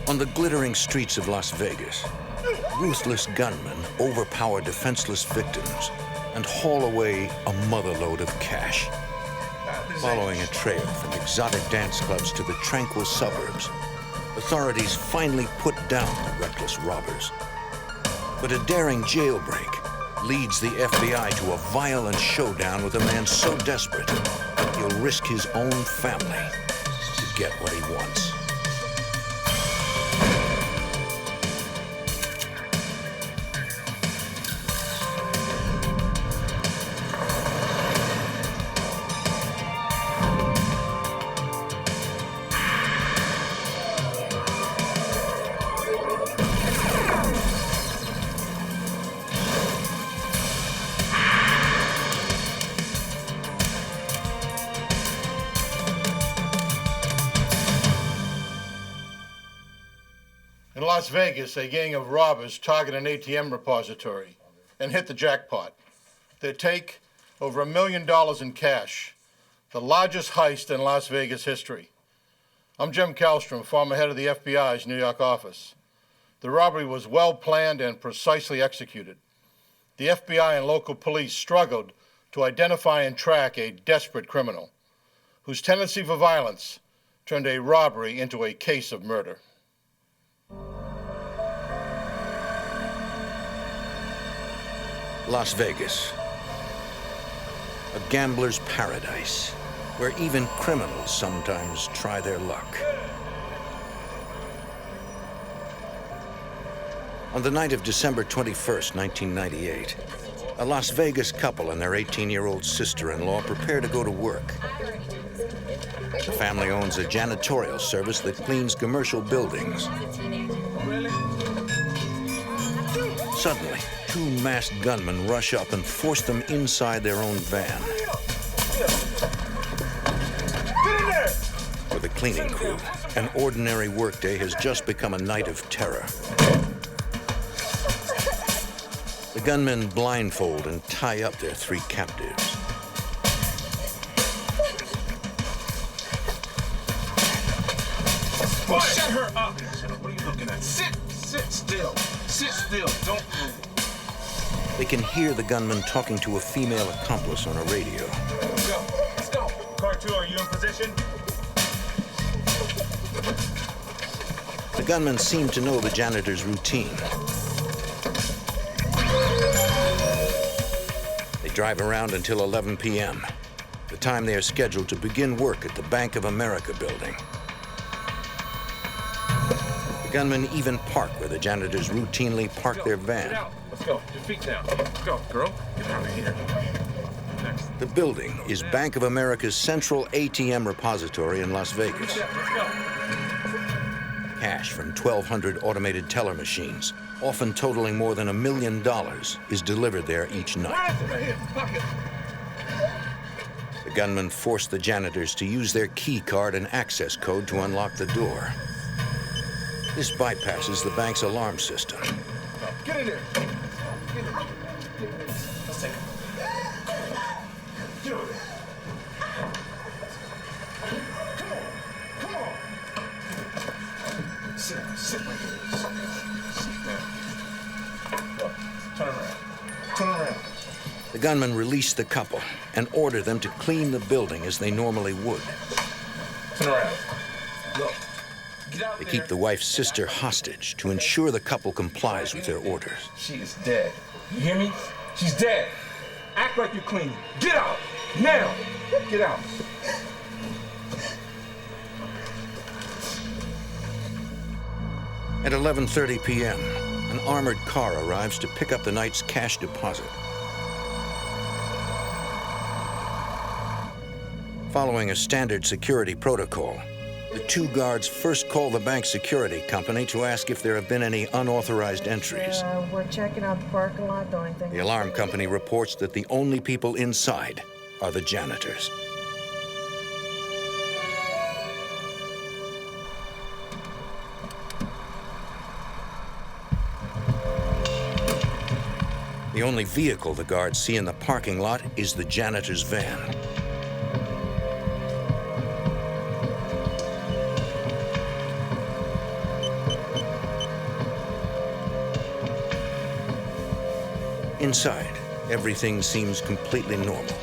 On the glittering streets of Las Vegas, ruthless gunmen overpower defenseless victims and haul away a motherload of cash. Following a trail from exotic dance clubs to the tranquil suburbs, authorities finally put down the reckless robbers. But a daring jailbreak leads the FBI to a violent showdown with a man so desperate he'll risk his own family to get what he wants. In Las Vegas, a gang of robbers target an ATM repository and hit the jackpot. They take over $1 million in cash, the largest heist in Las Vegas history. I'm Jim Kallstrom, former head of the FBI's New York office. The robbery was well planned and precisely executed. The FBI and local police struggled to identify and track a desperate criminal whose tendency for violence turned a robbery into a case of murder. Las Vegas, a gambler's paradise, where even criminals sometimes try their luck. On the night of December 21st, 1998, a Las Vegas couple and their 18-year-old sister-in-law prepare to go to work. The family owns a janitorial service that cleans commercial buildings. Suddenly, two masked gunmen rush up and force them inside their own van. For the cleaning crew, an ordinary workday has just become a night of terror. The gunmen blindfold and tie up their three captives. Well, shut her up! What are you looking at? Sit still. Sit still. Don't move. They can hear the gunman talking to a female accomplice on a radio. Let's go. Let's go. Car 2, are you in position? The gunmen seem to know the janitor's routine. They drive around until 11 p.m., the time they are scheduled to begin work at the Bank of America building. The gunmen even park where the janitors routinely park their van. Get out. Let's go. Your feet down. Let's go, girl. Get out of here. Next. The building is Bank of America's central ATM repository in Las Vegas. Let's go. Cash from 1,200 automated teller machines, often totaling more than $1 million, is delivered there each night. Right here. Pocket. The gunmen force the janitors to use their key card and access code to unlock the door. This bypasses the bank's alarm system. Get in there. Get in there. Let's take it. Get over there. Come on. Sit right here. Sit down. Look, turn around. Turn around. The gunmen release the couple and order them to clean the building as they normally would. Turn around. Look. Get out They there. keep the wife's sister hostage to ensure the couple complies with their orders. She is dead. You hear me? She's dead. Act like you're clean. Get out. Now. Get out. At 11:30 p.m., an armored car arrives to pick up the night's cash deposit. Following a standard security protocol, the two guards first call the bank security company to ask if there have been any unauthorized entries. We're checking out the parking lot, the only thing. The alarm company reports that the only people inside are the janitors. The only vehicle the guards see in the parking lot is the janitor's van. Inside, everything seems completely normal.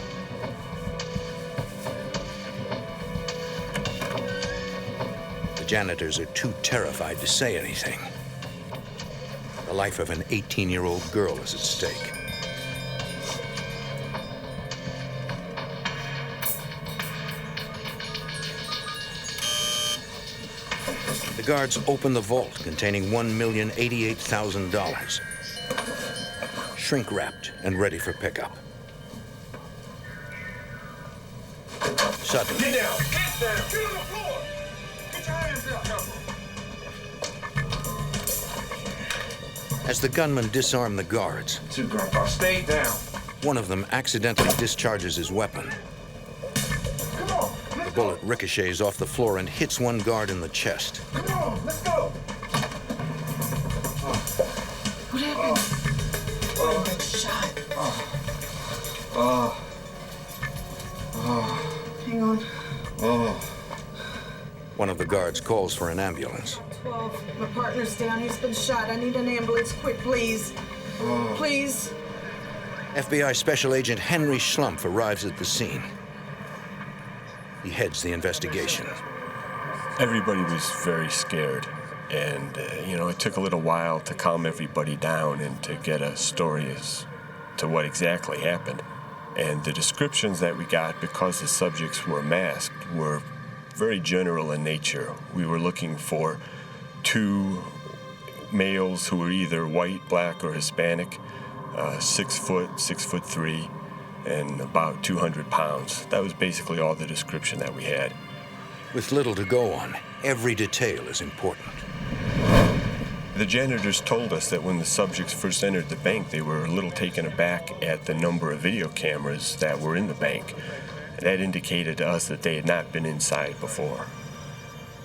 The janitors are too terrified to say anything. The life of an 18-year-old girl is at stake. The guards open the vault containing $1,088,000, shrink-wrapped and ready for pickup. Suddenly, Get down! Get down! Get on the floor! Get your hands up! as the gunmen disarm the guards, Stay down. one of them accidentally discharges his weapon. Come on! The bullet ricochets off the floor and hits one guard in the chest. Come on! Let's go! What happened? Oh, been shot. Hang on. One of the guards calls for an ambulance. 12. My partner's down. He's been shot. I need an ambulance quick, please. Please. FBI Special Agent Henry Schlumpf arrives at the scene. He heads the investigation. Everybody was very scared, and it took a little while to calm everybody down and to get a story as to what exactly happened. And the descriptions that we got, because the subjects were masked, were very general in nature. We were looking for 2 males who were either white, black, or Hispanic, 6 foot, 6'3", and about 200 pounds. That was basically all the description that we had. With little to go on, every detail is important. The janitors told us that when the subjects first entered the bank, they were a little taken aback at the number of video cameras that were in the bank. That indicated to us that they had not been inside before.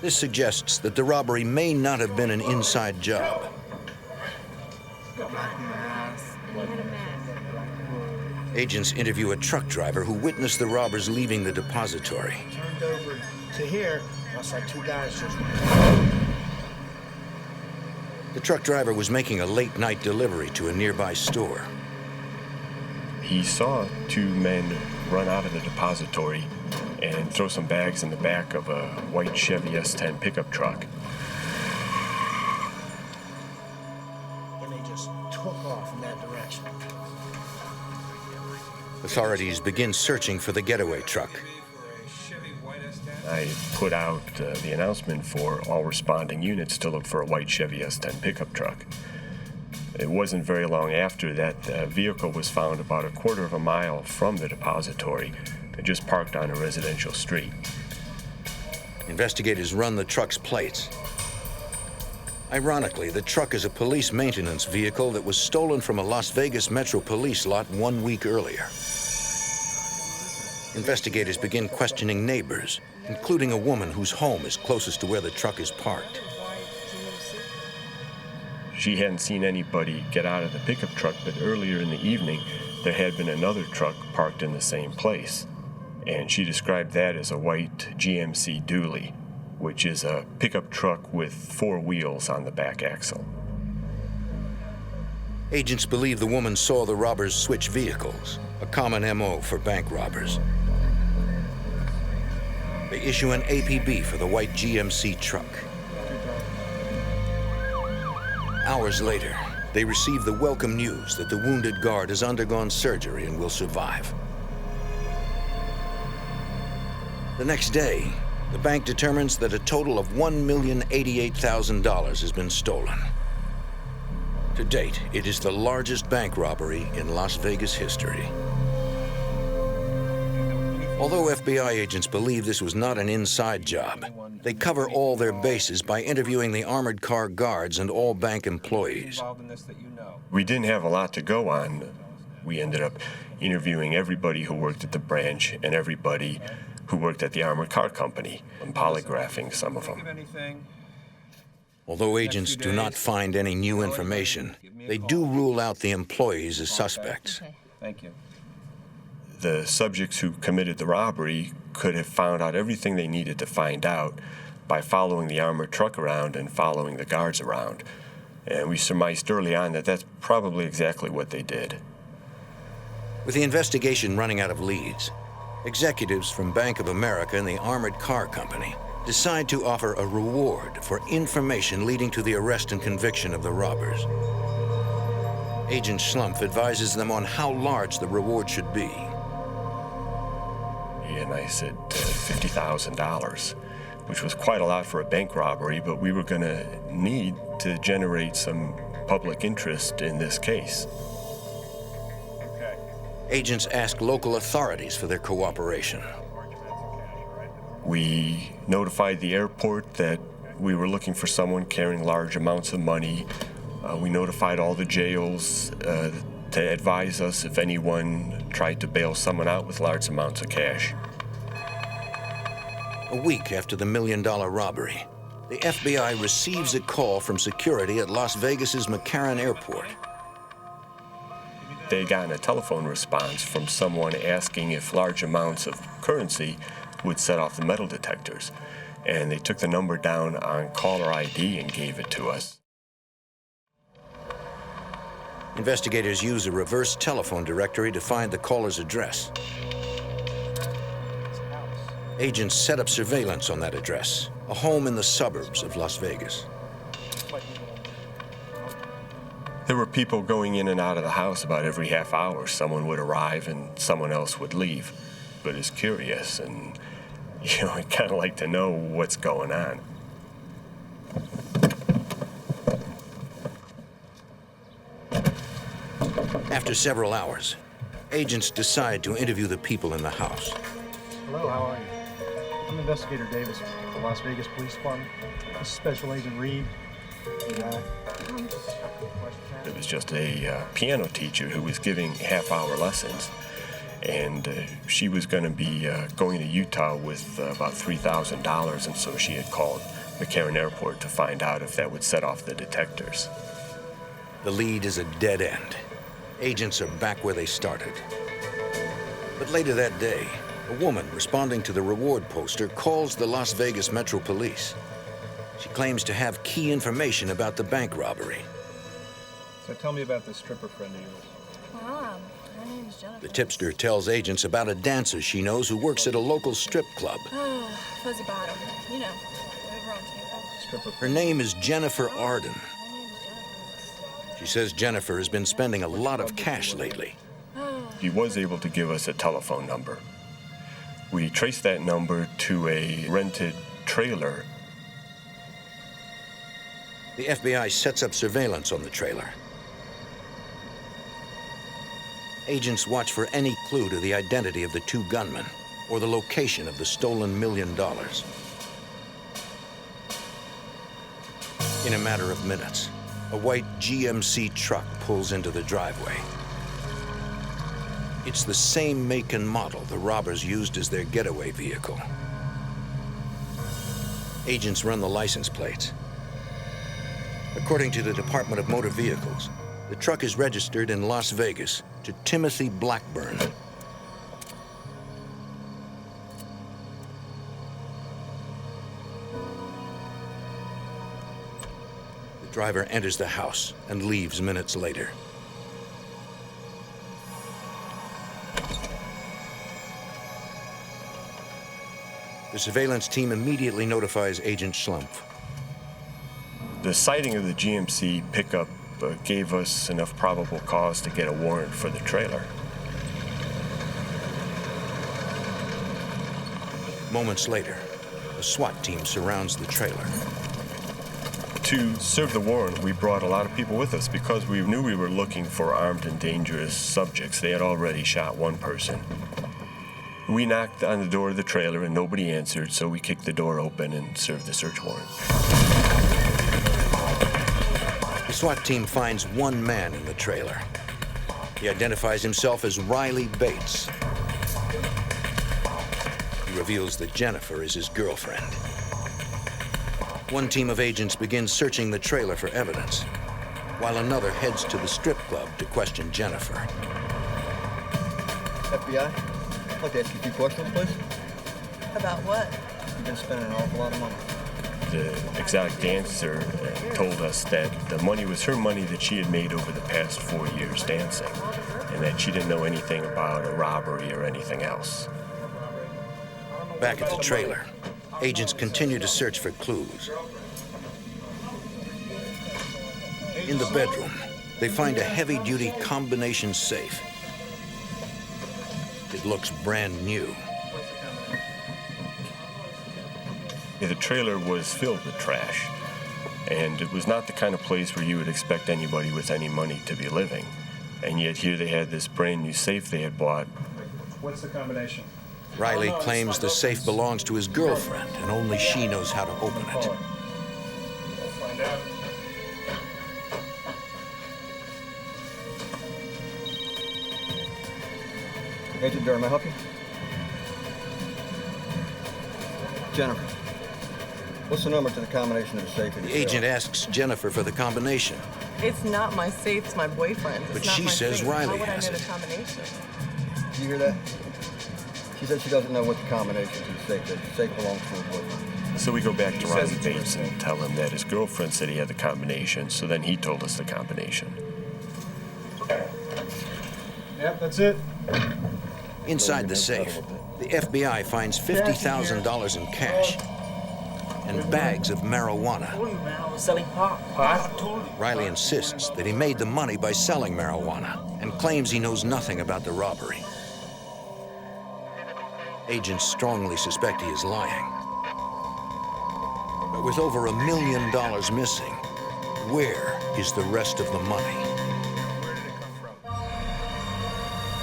This suggests that the robbery may not have been an inside job. Agents interview a truck driver who witnessed the robbers leaving the depository. Turned over to here, I saw 2 guys just... The truck driver was making a late-night delivery to a nearby store. He saw 2 men run out of the depository and throw some bags in the back of a white Chevy S10 pickup truck. And they just took off in that direction. Authorities begin searching for the getaway truck. I put out the announcement for all responding units to look for a white Chevy S10 pickup truck. It wasn't very long after that the vehicle was found about a quarter of a mile from the depository, just parked on a residential street. Investigators run the truck's plates. Ironically, the truck is a police maintenance vehicle that was stolen from a Las Vegas Metro Police lot 1 week earlier. Investigators begin questioning neighbors, including a woman whose home is closest to where the truck is parked. She hadn't seen anybody get out of the pickup truck, but earlier in the evening, there had been another truck parked in the same place. And she described that as a white GMC dually, which is a pickup truck with 4 wheels on the back axle. Agents believe the woman saw the robbers switch vehicles, a common MO for bank robbers. They issue an APB for the white GMC truck. Hours later, they receive the welcome news that the wounded guard has undergone surgery and will survive. The next day, the bank determines that a total of $1,088,000 has been stolen. To date, it is the largest bank robbery in Las Vegas history. Although FBI agents believe this was not an inside job, they cover all their bases by interviewing the armored car guards and all bank employees. We didn't have a lot to go on. We ended up interviewing everybody who worked at the branch and everybody who worked at the armored car company and polygraphing some of them. Although agents do not find any new information, they do rule out the employees as suspects. Thank you. The subjects who committed the robbery could have found out everything they needed to find out by following the armored truck around and following the guards around. And we surmised early on that that's probably exactly what they did. With the investigation running out of leads, executives from Bank of America and the Armored Car Company decide to offer a reward for information leading to the arrest and conviction of the robbers. Agent Schlumpf advises them on how large the reward should be. And I said $50,000, which was quite a lot for a bank robbery, but we were going to need to generate some public interest in this case. Okay. Agents ask local authorities for their cooperation. We notified the airport that we were looking for someone carrying large amounts of money. We notified all the jails to advise us if anyone tried to bail someone out with large amounts of cash. A week after the $1 million robbery, the FBI receives a call from security at Las Vegas's McCarran Airport. They got a telephone response from someone asking if large amounts of currency would set off the metal detectors. And they took the number down on caller ID and gave it to us. Investigators use a reverse telephone directory to find the caller's address. Agents set up surveillance on that address, a home in the suburbs of Las Vegas. There were people going in and out of the house about every half hour. Someone would arrive and someone else would leave. But it's curious, and I kind of like to know what's going on. After several hours, agents decide to interview the people in the house. Hello, how are you? I'm Investigator Davis from the Las Vegas Police Department. This is Special Agent Reed. It was just a piano teacher who was giving half-hour lessons, and she was going to be going to Utah with about $3,000, and so she had called McCarran Airport to find out if that would set off the detectors. The lead is a dead end. Agents are back where they started. But later that day, a woman responding to the reward poster calls the Las Vegas Metro Police. She claims to have key information about the bank robbery. So tell me about this stripper friend of yours. Her name's Jennifer. The tipster tells agents about a dancer she knows who works at a local strip club. Oh, Fuzzy Bottom. You know, over on Tampa. Stripper Her name is Jennifer Arden. Her name's Jennifer. She says Jennifer has been spending a lot of cash lately. He was able to give us a telephone number. We traced that number to a rented trailer. The FBI sets up surveillance on the trailer. Agents watch for any clue to the identity of the two gunmen or the location of the stolen $1 million. In a matter of minutes, a white GMC truck pulls into the driveway. It's the same make and model the robbers used as their getaway vehicle. Agents run the license plates. According to the Department of Motor Vehicles, the truck is registered in Las Vegas to Timothy Blackburn. The driver enters the house and leaves minutes later. The surveillance team immediately notifies Agent Schlumpf. The sighting of the GMC pickup gave us enough probable cause to get a warrant for the trailer. Moments later, a SWAT team surrounds the trailer. To serve the warrant, we brought a lot of people with us because we knew we were looking for armed and dangerous subjects. They had already shot one person. We knocked on the door of the trailer and nobody answered, so we kicked the door open and served the search warrant. The SWAT team finds one man in the trailer. He identifies himself as Riley Bates. He reveals that Jennifer is his girlfriend. One team of agents begins searching the trailer for evidence, while another heads to the strip club to question Jennifer. FBI, I'd like to ask you a few questions, please. About what? You've been spending an awful lot of money. the exotic dancer told us that the money was her money that she had made over the past 4 years dancing, and that she didn't know anything about a robbery or anything else. Back at the trailer, agents continue to search for clues. In the bedroom, they find a heavy-duty combination safe. It looks brand new. The trailer was filled with trash, and it was not the kind of place where you would expect anybody with any money to be living. And yet here they had this brand new safe they had bought. What's the combination? Riley claims the safe belongs to his girlfriend, and only she knows how to open it. We'll find out. Agent Durham, may I help you? Jennifer, what's the number to the combination of the safe in The your cell? agent asks Jennifer for the combination, It's not my safe, it's my boyfriend's. but It's not she my says safe. Riley How would has I know it. the combination? Did you hear that? She said she doesn't know what the combination to the safe is. The safe belongs to her boyfriend. So we go back to He Riley says it's Bates yours. and tell him that his girlfriend said he had the combination, so then he told us the combination. Yep, that's it. Inside the safe, the FBI finds $50,000 in cash and bags of marijuana. Selling pot. Riley insists that he made the money by selling marijuana and claims he knows nothing about the robbery. Agents strongly suspect he is lying. But with over $1 million missing, where is the rest of the money?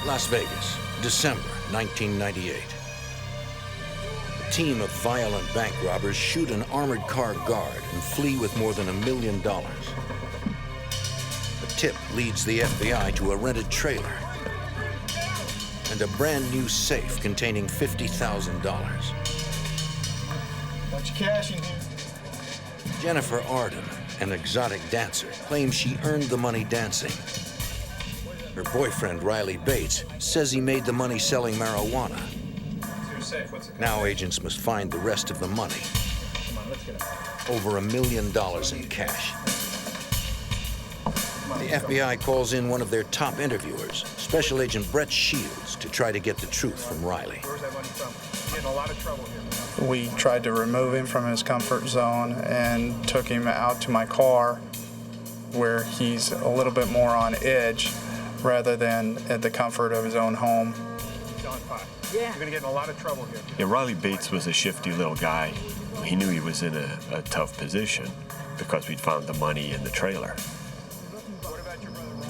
Las Vegas, December 1998. A team of violent bank robbers shoot an armored car guard and flee with more than $1 million. A tip leads the FBI to a rented trailer and a brand new safe containing $50,000. Bunch of cash in here. Jennifer Arden, an exotic dancer, claims she earned the money dancing. Her boyfriend, Riley Bates, says he made the money selling marijuana. Now agents must find the rest of the money. Over $1 million in cash. The FBI calls in one of their top interviewers, Special Agent Brett Shields, to try to get the truth from Riley. Where's that money from? You're getting a lot of trouble here. We tried to remove him from his comfort zone and took him out to my car where he's a little bit more on edge rather than at the comfort of his own home. Yeah. You're gonna get in a lot of trouble here. Yeah, Riley Bates was a shifty little guy. He knew he was in a tough position because we'd found the money in the trailer.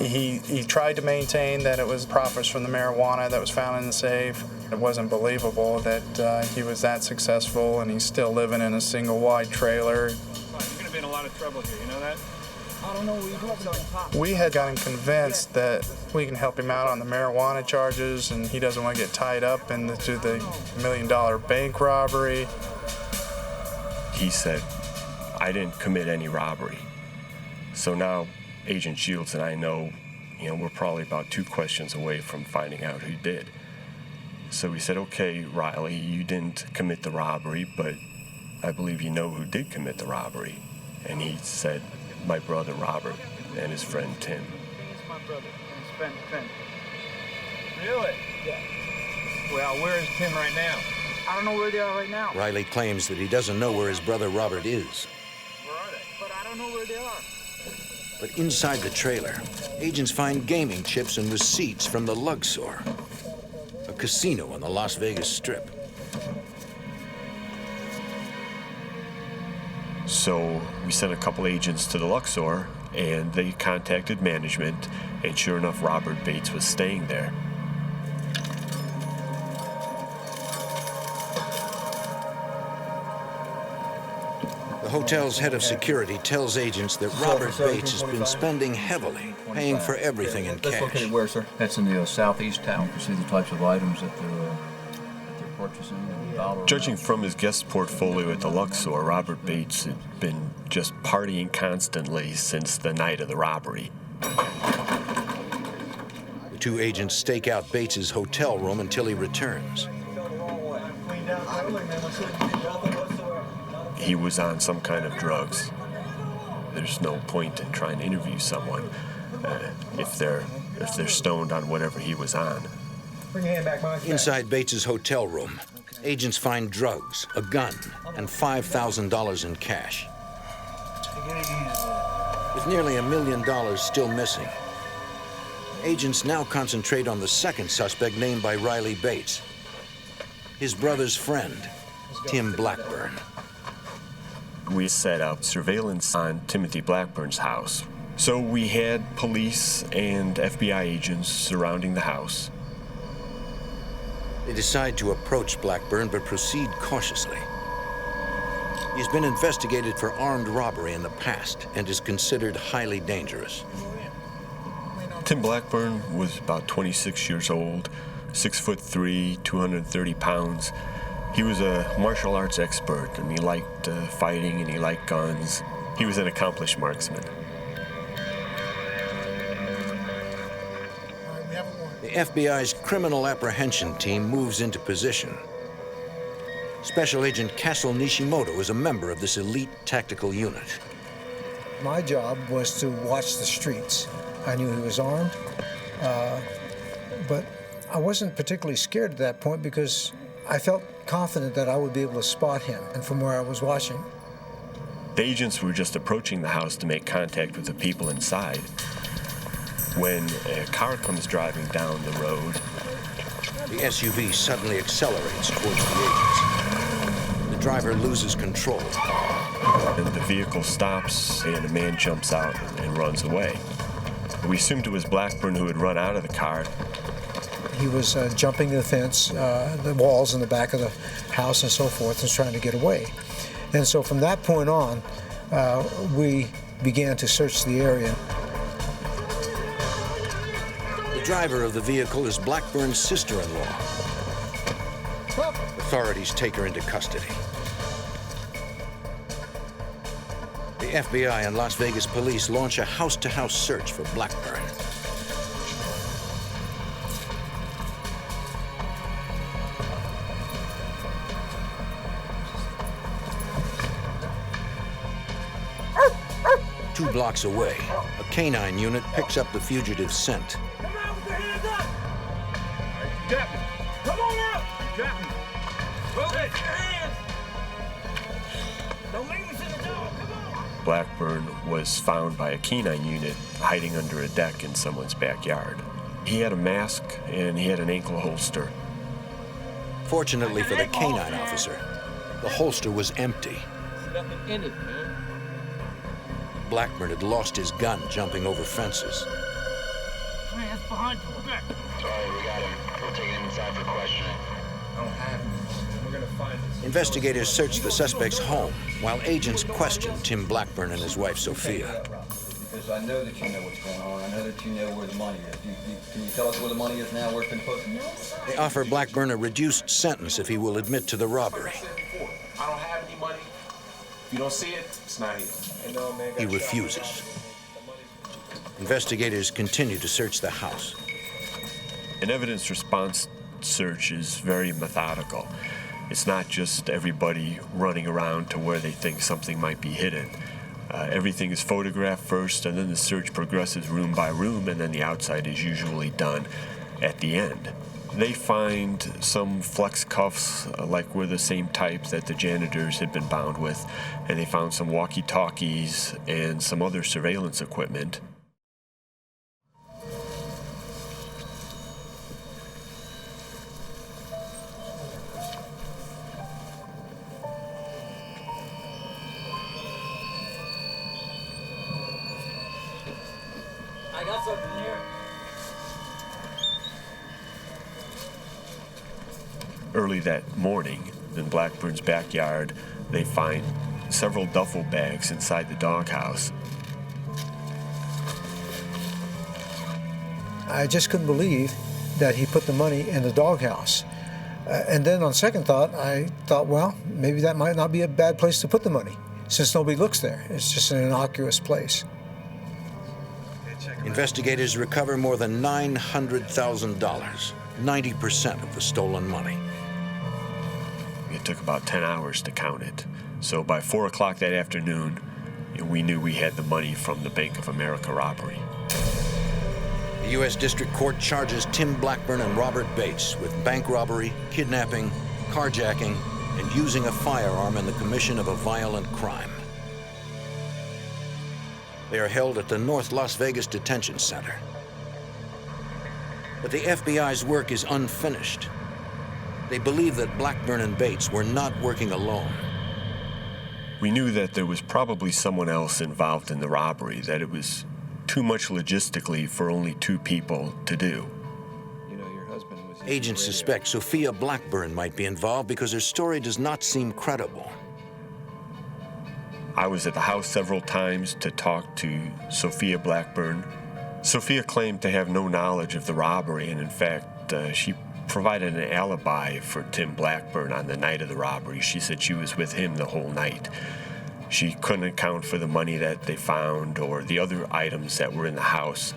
He tried to maintain that it was profits from the marijuana that was found in the safe. It wasn't believable that he was that successful and he's still living in a single wide trailer. You're gonna be in a lot of trouble here, you know that? I don't know where you're selling pot. We had gotten convinced that we can help him out on the marijuana charges and he doesn't want to get tied up into the $1 million bank robbery. He said, I didn't commit any robbery. So now Agent Shields and I know, we're probably about 2 questions away from finding out who did. So we said, okay, Riley, you didn't commit the robbery, but I believe you know who did commit the robbery. And he said, my brother Robert and his friend Tim. It's my brother and his friend Tim. Really? Yeah. Well, where is Tim right now? I don't know where they are right now. Riley claims that he doesn't know where his brother Robert is. Where are they? But I don't know where they are. But inside the trailer, agents find gaming chips and receipts from the Luxor, a casino on the Las Vegas Strip. So we sent a couple agents to the Luxor, and they contacted management, and sure enough, Robert Bates was staying there. The hotel's head of security tells agents that Robert Bates has been spending heavily, paying for everything in That's cash. located where, sir? That's in the southeast town. You see the types of items that they're purchasing. Judging from his guest portfolio at the Luxor, Robert Bates had been just partying constantly since the night of the robbery. The 2 agents stake out Bates's hotel room until he returns. he was on some kind of drugs. There's no point in trying to interview someone if they're stoned on whatever he was on. Bring your hand back, Mike. Inside Bates's hotel room, agents find drugs, a gun, and $5,000 in cash. With nearly $1 million still missing, agents now concentrate on the second suspect named by Riley Bates, his brother's friend, Tim Blackburn. We set up surveillance on Timothy Blackburn's house. So we had police and FBI agents surrounding the house. They decide to approach Blackburn, but proceed cautiously. He's been investigated for armed robbery in the past and is considered highly dangerous. Tim Blackburn was about 26 years old, 6'3", 230 pounds. He was a martial arts expert, and he liked fighting, and he liked guns. He was an accomplished marksman. The FBI's criminal apprehension team moves into position. Special Agent Castle Nishimoto is a member of this elite tactical unit. My job was to watch the streets. I knew he was armed, but I wasn't particularly scared at that point because I felt confident that I would be able to spot him, and from where I was watching. The agents were just approaching the house to make contact with the people inside when a car comes driving down the road. The SUV suddenly accelerates towards the agents. The driver loses control. And the vehicle stops, and a man jumps out and runs away. We assumed it was Blackburn who had run out of the car. He was jumping the fence, the walls in the back of the house and so forth, and trying to get away. And so from that point on, we began to search the area. The driver of the vehicle is Blackburn's sister-in-law. Authorities take her into custody. The FBI and Las Vegas police launch a house-to-house search for Blackburn. Two blocks away, a canine unit picks up the fugitive's scent. Captain, come on out! Captain, move it! Your hands! Don't leave us in the dog, come on! Blackburn was found by a canine unit hiding under a deck in someone's backyard. He had a mask and he had an ankle holster. Fortunately for the canine officer, the holster was empty. There's nothing in it, man. Blackburn had lost his gun jumping over fences. Hands behind you. Sorry, we got him. We're taking him inside for questioning. I don't have him. We're gonna find this. Investigators search the suspect's home while agents question Tim Blackburn and his wife, Sophia. Because I know that you know what's going on. I know that you know where the money is. Can you tell us where the money is now, where it's been put? They offer Blackburn a reduced sentence if he will admit to the robbery. I don't have any money. If you don't see it, it's not here. He refuses. Investigators continue to search the house. An evidence response search is very methodical. It's not just everybody running around to where they think something might be hidden. Everything is photographed first, and then the search progresses room by room, and then the outside is usually done at the end. They find some flex cuffs, like were the same type that the janitors had been bound with, and they found some walkie-talkies and some other surveillance equipment. I got something here. Early that morning, in Blackburn's backyard, they find several duffel bags inside the doghouse. I just couldn't believe that he put the money in the doghouse. And then on second thought, I thought, well, maybe that might not be a bad place to put the money, since nobody looks there. It's just an innocuous place. Investigators recover more than $900,000, 90% of the stolen money. It took about 10 hours to count it. So by 4 o'clock that afternoon, we knew we had the money from the Bank of America robbery. The U.S. District Court charges Tim Blackburn and Robert Bates with bank robbery, kidnapping, carjacking, and using a firearm in the commission of a violent crime. They are held at the North Las Vegas Detention Center. But the FBI's work is unfinished. They believe that Blackburn and Bates were not working alone. We knew that there was probably someone else involved in the robbery, that it was too much logistically for only 2 people to do. Agents suspect Sophia Blackburn might be involved because her story does not seem credible. I was at the house several times to talk to Sophia Blackburn. Sophia claimed to have no knowledge of the robbery, and in fact, she provided an alibi for Tim Blackburn on the night of the robbery. She said she was with him the whole night. She couldn't account for the money that they found or the other items that were in the house.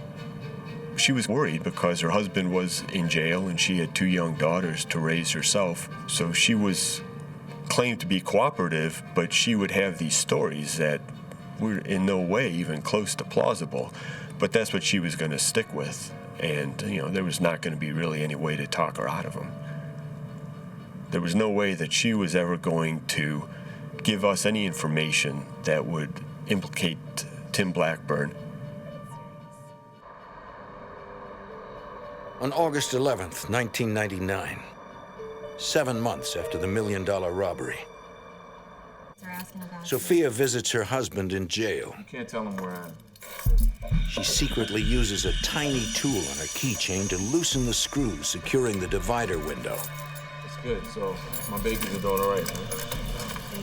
She was worried because her husband was in jail and she had 2 young daughters to raise herself. So she was claimed to be cooperative, but she would have these stories that were in no way even close to plausible. But that's what she was going to stick with. And, there was not going to be really any way to talk her out of them. There was no way that she was ever going to give us any information that would implicate Tim Blackburn. On August 11th, 1999, 7 months after the $1 million robbery, Sophia visits her husband in jail. You can't tell him where I am. She secretly uses a tiny tool on her keychain to loosen the screws securing the divider window. That's good. So my babies are doing all right, man.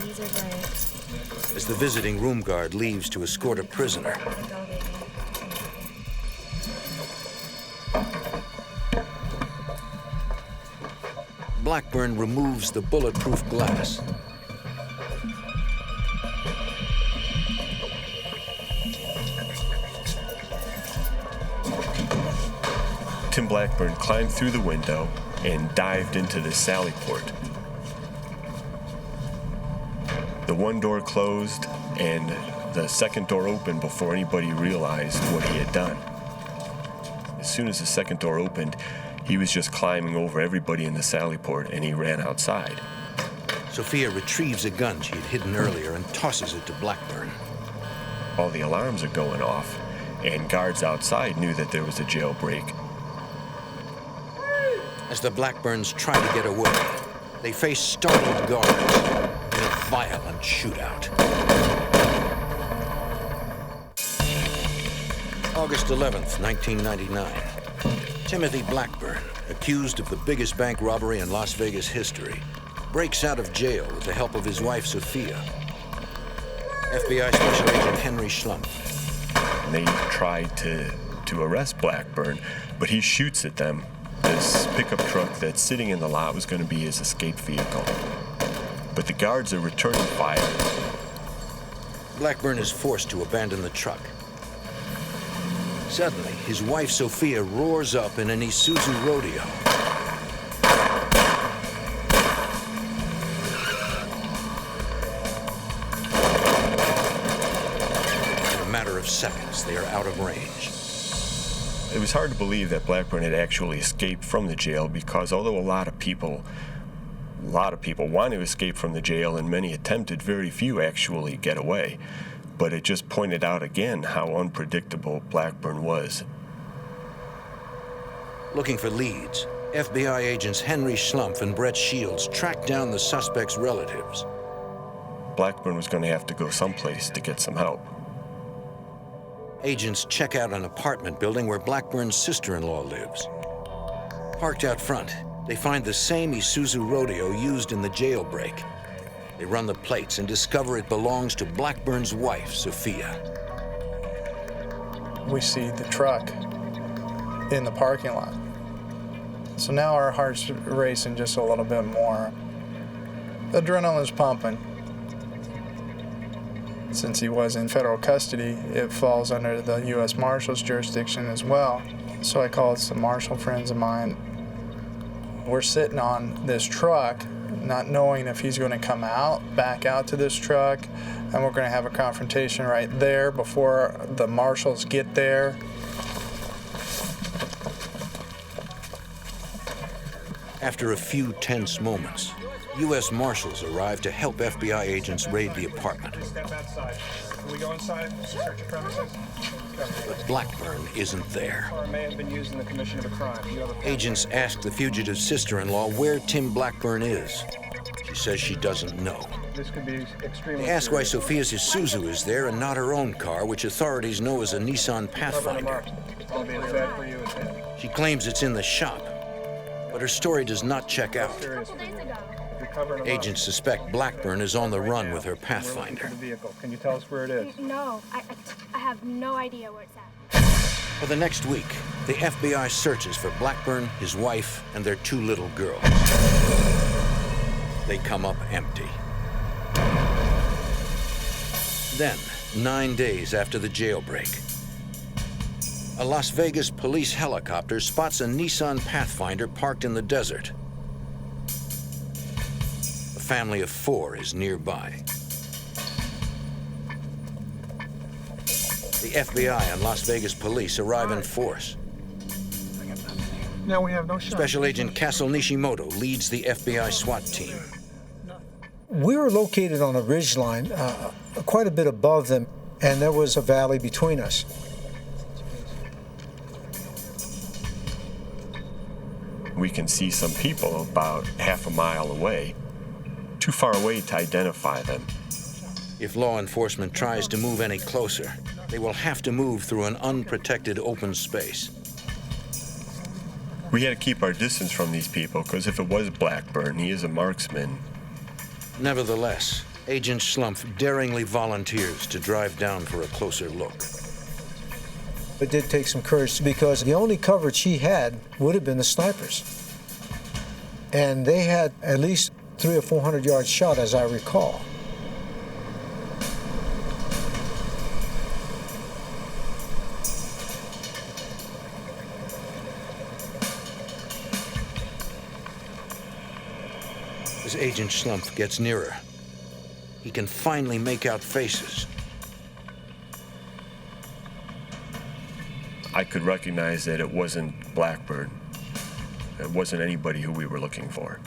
Babies are great. As the visiting room guard leaves to escort a prisoner, Blackburn removes the bulletproof glass. Tim Blackburn climbed through the window and dived into the sally port. The one door closed and the second door opened before anybody realized what he had done. As soon as the second door opened, he was just climbing over everybody in the sally port and he ran outside. Sophia retrieves a gun she had hidden earlier and tosses it to Blackburn. All the alarms are going off, and guards outside knew that there was a jailbreak. As the Blackburns try to get away, they face startled guards in a violent shootout. August 11th, 1999. Timothy Blackburn, accused of the biggest bank robbery in Las Vegas history, breaks out of jail with the help of his wife, Sophia. FBI Special Agent Henry Schlumpf. They tried to arrest Blackburn, but he shoots at them. This pickup truck that's sitting in the lot was going to be his escape vehicle. But the guards are returning fire. Blackburn is forced to abandon the truck. Suddenly, his wife Sophia roars up in an Isuzu rodeo. In a matter of seconds, they are out of range. It was hard to believe that Blackburn had actually escaped from the jail because although a lot of people want to escape from the jail and many attempted, very few actually get away. But it just pointed out again how unpredictable Blackburn was. Looking for leads, FBI agents Henry Schlumpf and Brett Shields tracked down the suspect's relatives. Blackburn was going to have to go someplace to get some help. Agents check out an apartment building where Blackburn's sister-in-law lives. Parked out front, they find the same Isuzu rodeo used in the jailbreak. They run the plates and discover it belongs to Blackburn's wife, Sophia. We see the truck in the parking lot. So now our heart's racing just a little bit more. Adrenaline's pumping. Since he was in federal custody, it falls under the U.S. Marshal's jurisdiction as well. So I called some Marshal friends of mine. We're sitting on this truck not knowing if he's going to come back out to this truck, and we're going to have a confrontation right there before the marshals get there. After a few tense moments, U.S. Marshals arrive to help FBI agents raid the apartment. Step outside. Can we go inside, search your premises? But Blackburn isn't there. Or may have been used in the commission of a crime. Agents ask the fugitive's sister-in-law where Tim Blackburn is. She says she doesn't know. This could be extremely They ask why serious. Sophia's Isuzu is there and not her own car, which authorities know as a Nissan Pathfinder. I'll be as bad for you as him. She claims it's in the shop, but her story does not check out. Agents suspect Blackburn is on the run with her Pathfinder. Can you tell us where it is? No, I have no idea where it's at. For the next week, the FBI searches for Blackburn, his wife, and their 2 little girls. They come up empty. Then, 9 days after the jailbreak, a Las Vegas police helicopter spots a Nissan Pathfinder parked in the desert. A family of 4 is nearby. The FBI and Las Vegas police arrive in force. Now we have no shot. Special Agent Castle Nishimoto leads the FBI SWAT team. We were located on a ridgeline quite a bit above them, and there was a valley between us. We can see some people about half a mile away, too far away to identify them. If law enforcement tries to move any closer, they will have to move through an unprotected open space. We had to keep our distance from these people, because if it was Blackburn, he is a marksman. Nevertheless, Agent Schlumpf daringly volunteers to drive down for a closer look. It did take some courage, because the only coverage he had would have been the snipers. And they had at least 300 or 400 yards shot, as I recall. As Agent Schlumpf gets nearer, he can finally make out faces. I could recognize that it wasn't Blackburn. It wasn't anybody who we were looking for.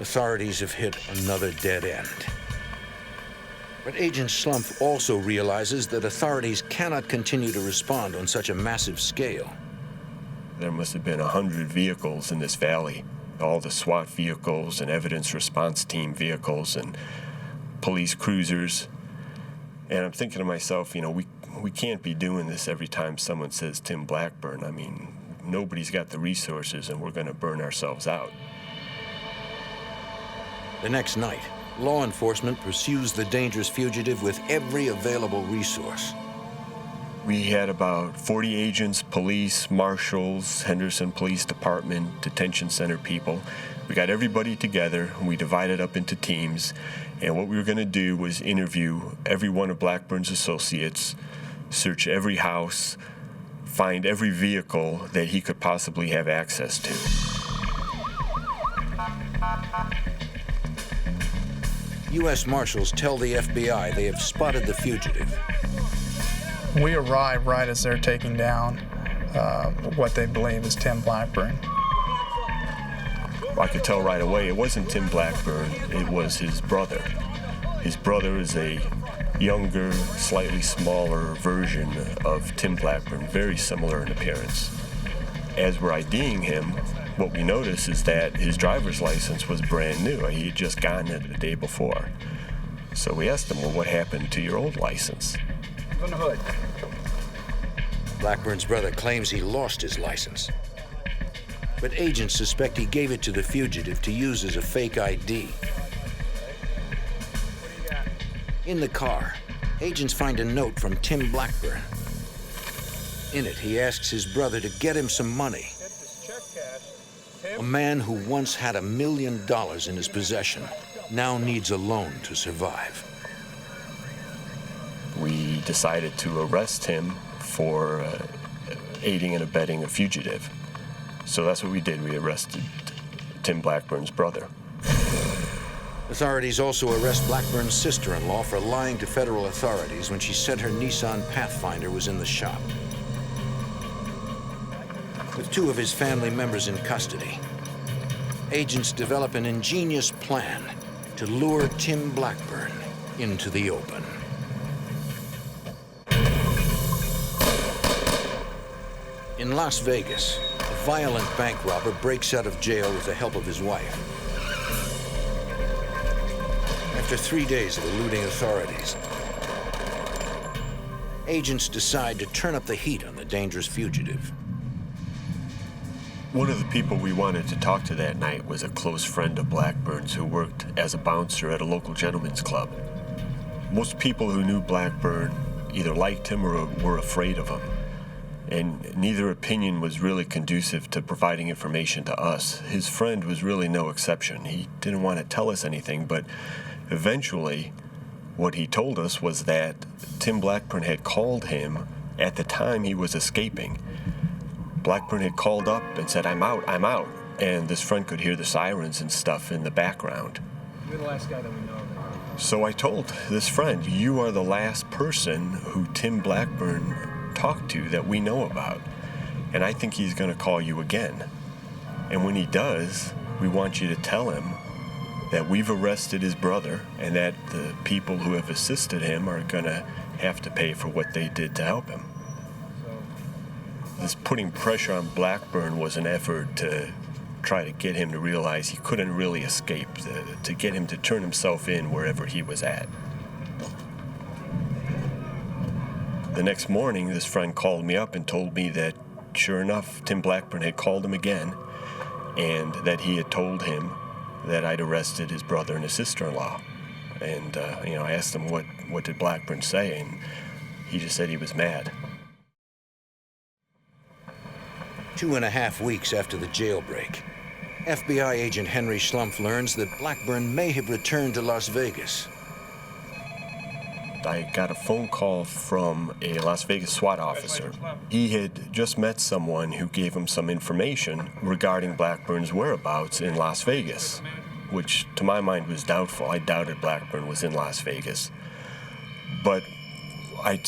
Authorities have hit another dead end. But Agent Schlumpf also realizes that authorities cannot continue to respond on such a massive scale. There must have been 100 vehicles in this valley. All the SWAT vehicles and evidence response team vehicles and police cruisers. And I'm thinking to myself, you know, we can't be doing this every time someone says Tim Blackburn. I mean, nobody's got the resources and we're going to burn ourselves out. The next night, law enforcement pursues the dangerous fugitive with every available resource. We had about 40 agents, police, marshals, Henderson Police Department, detention center people. We got everybody together, and we divided up into teams. And what we were going to do was interview every one of Blackburn's associates, search every house, find every vehicle that he could possibly have access to. U.S. Marshals tell the FBI they have spotted the fugitive. We arrive right as they're taking down what they believe is Tim Blackburn. I could tell right away it wasn't Tim Blackburn, it was his brother. His brother is a younger, slightly smaller version of Tim Blackburn, very similar in appearance. As we're IDing him, what we notice is that his driver's license was brand new. He had just gotten it the day before. So we asked him, well, what happened to your old license? On the hood. Blackburn's brother claims he lost his license. But agents suspect he gave it to the fugitive to use as a fake ID. In the car, agents find a note from Tim Blackburn. In it, he asks his brother to get him some money. A man who once had $1 million in his possession now needs a loan to survive. We decided to arrest him for aiding and abetting a fugitive. So that's what we did. We arrested Tim Blackburn's brother. Authorities also arrest Blackburn's sister-in-law for lying to federal authorities when she said her Nissan Pathfinder was in the shop. With two of his family members in custody, agents develop an ingenious plan to lure Tim Blackburn into the open. In Las Vegas, a violent bank robber breaks out of jail with the help of his wife. After 3 days of eluding authorities, agents decide to turn up the heat on the dangerous fugitive. One of the people we wanted to talk to that night was a close friend of Blackburn's who worked as a bouncer at a local gentleman's club. Most people who knew Blackburn either liked him or were afraid of him, and neither opinion was really conducive to providing information to us. His friend was really no exception. He didn't want to tell us anything, but eventually what he told us was that Tim Blackburn had called him at the time he was escaping. Blackburn had called up and said, I'm out, and this friend could hear the sirens and stuff in the background. You're the last guy that we know. So I told this friend, you are the last person who Tim Blackburn talked to that we know about, and I think he's going to call you again. And when he does, we want you to tell him that we've arrested his brother and that the people who have assisted him are going to have to pay for what they did to help him. This putting pressure on Blackburn was an effort to try to get him to realize he couldn't really escape, to get him to turn himself in wherever he was at. The next morning, this friend called me up and told me that, sure enough, Tim Blackburn had called him again, and that he had told him that I'd arrested his brother and his sister-in-law. And, I asked him what did Blackburn say, and he just said he was mad. 2.5 weeks after the jailbreak, FBI agent Henry Schlumpf learns that Blackburn may have returned to Las Vegas. I got a phone call from a Las Vegas SWAT officer. He had just met someone who gave him some information regarding Blackburn's whereabouts in Las Vegas, which to my mind was doubtful. I doubted Blackburn was in Las Vegas. But I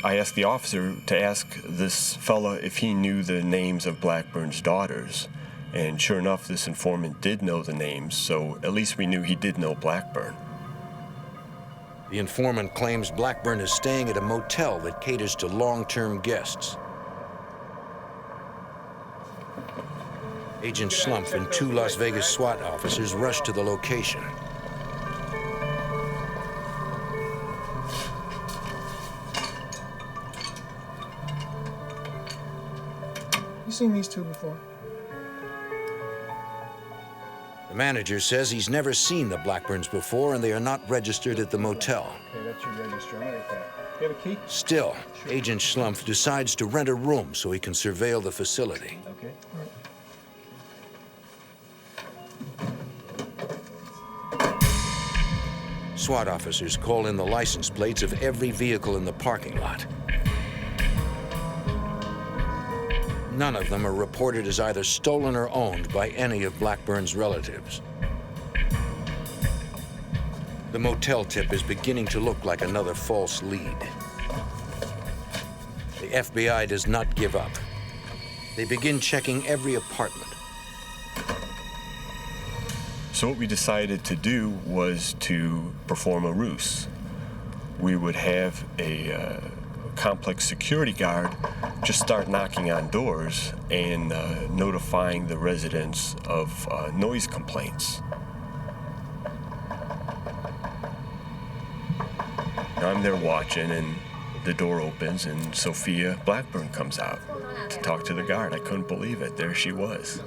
asked the officer to ask this fella if he knew the names of Blackburn's daughters. And sure enough, this informant did know the names, so at least we knew he did know Blackburn. The informant claims Blackburn is staying at a motel that caters to long-term guests. Agent Schlumpf and 2 Las Vegas SWAT officers rush to the location. You seen these two before? The manager says he's never seen the Blackburns before and they are not registered at the motel. Okay, that's your register. I'm gonna take that. You have a key? Still, Agent Schlumpf decides to rent a room so he can surveil the facility. Okay. All right. SWAT officers call in the license plates of every vehicle in the parking lot. None of them are reported as either stolen or owned by any of Blackburn's relatives. The motel tip is beginning to look like another false lead. The FBI does not give up. They begin checking every apartment. So what we decided to do was to perform a ruse. We would have a complex security guard just start knocking on doors and notifying the residents of noise complaints. I'm there watching, and the door opens, and Sophia Blackburn comes out to talk to the guard. I couldn't believe it. There she was.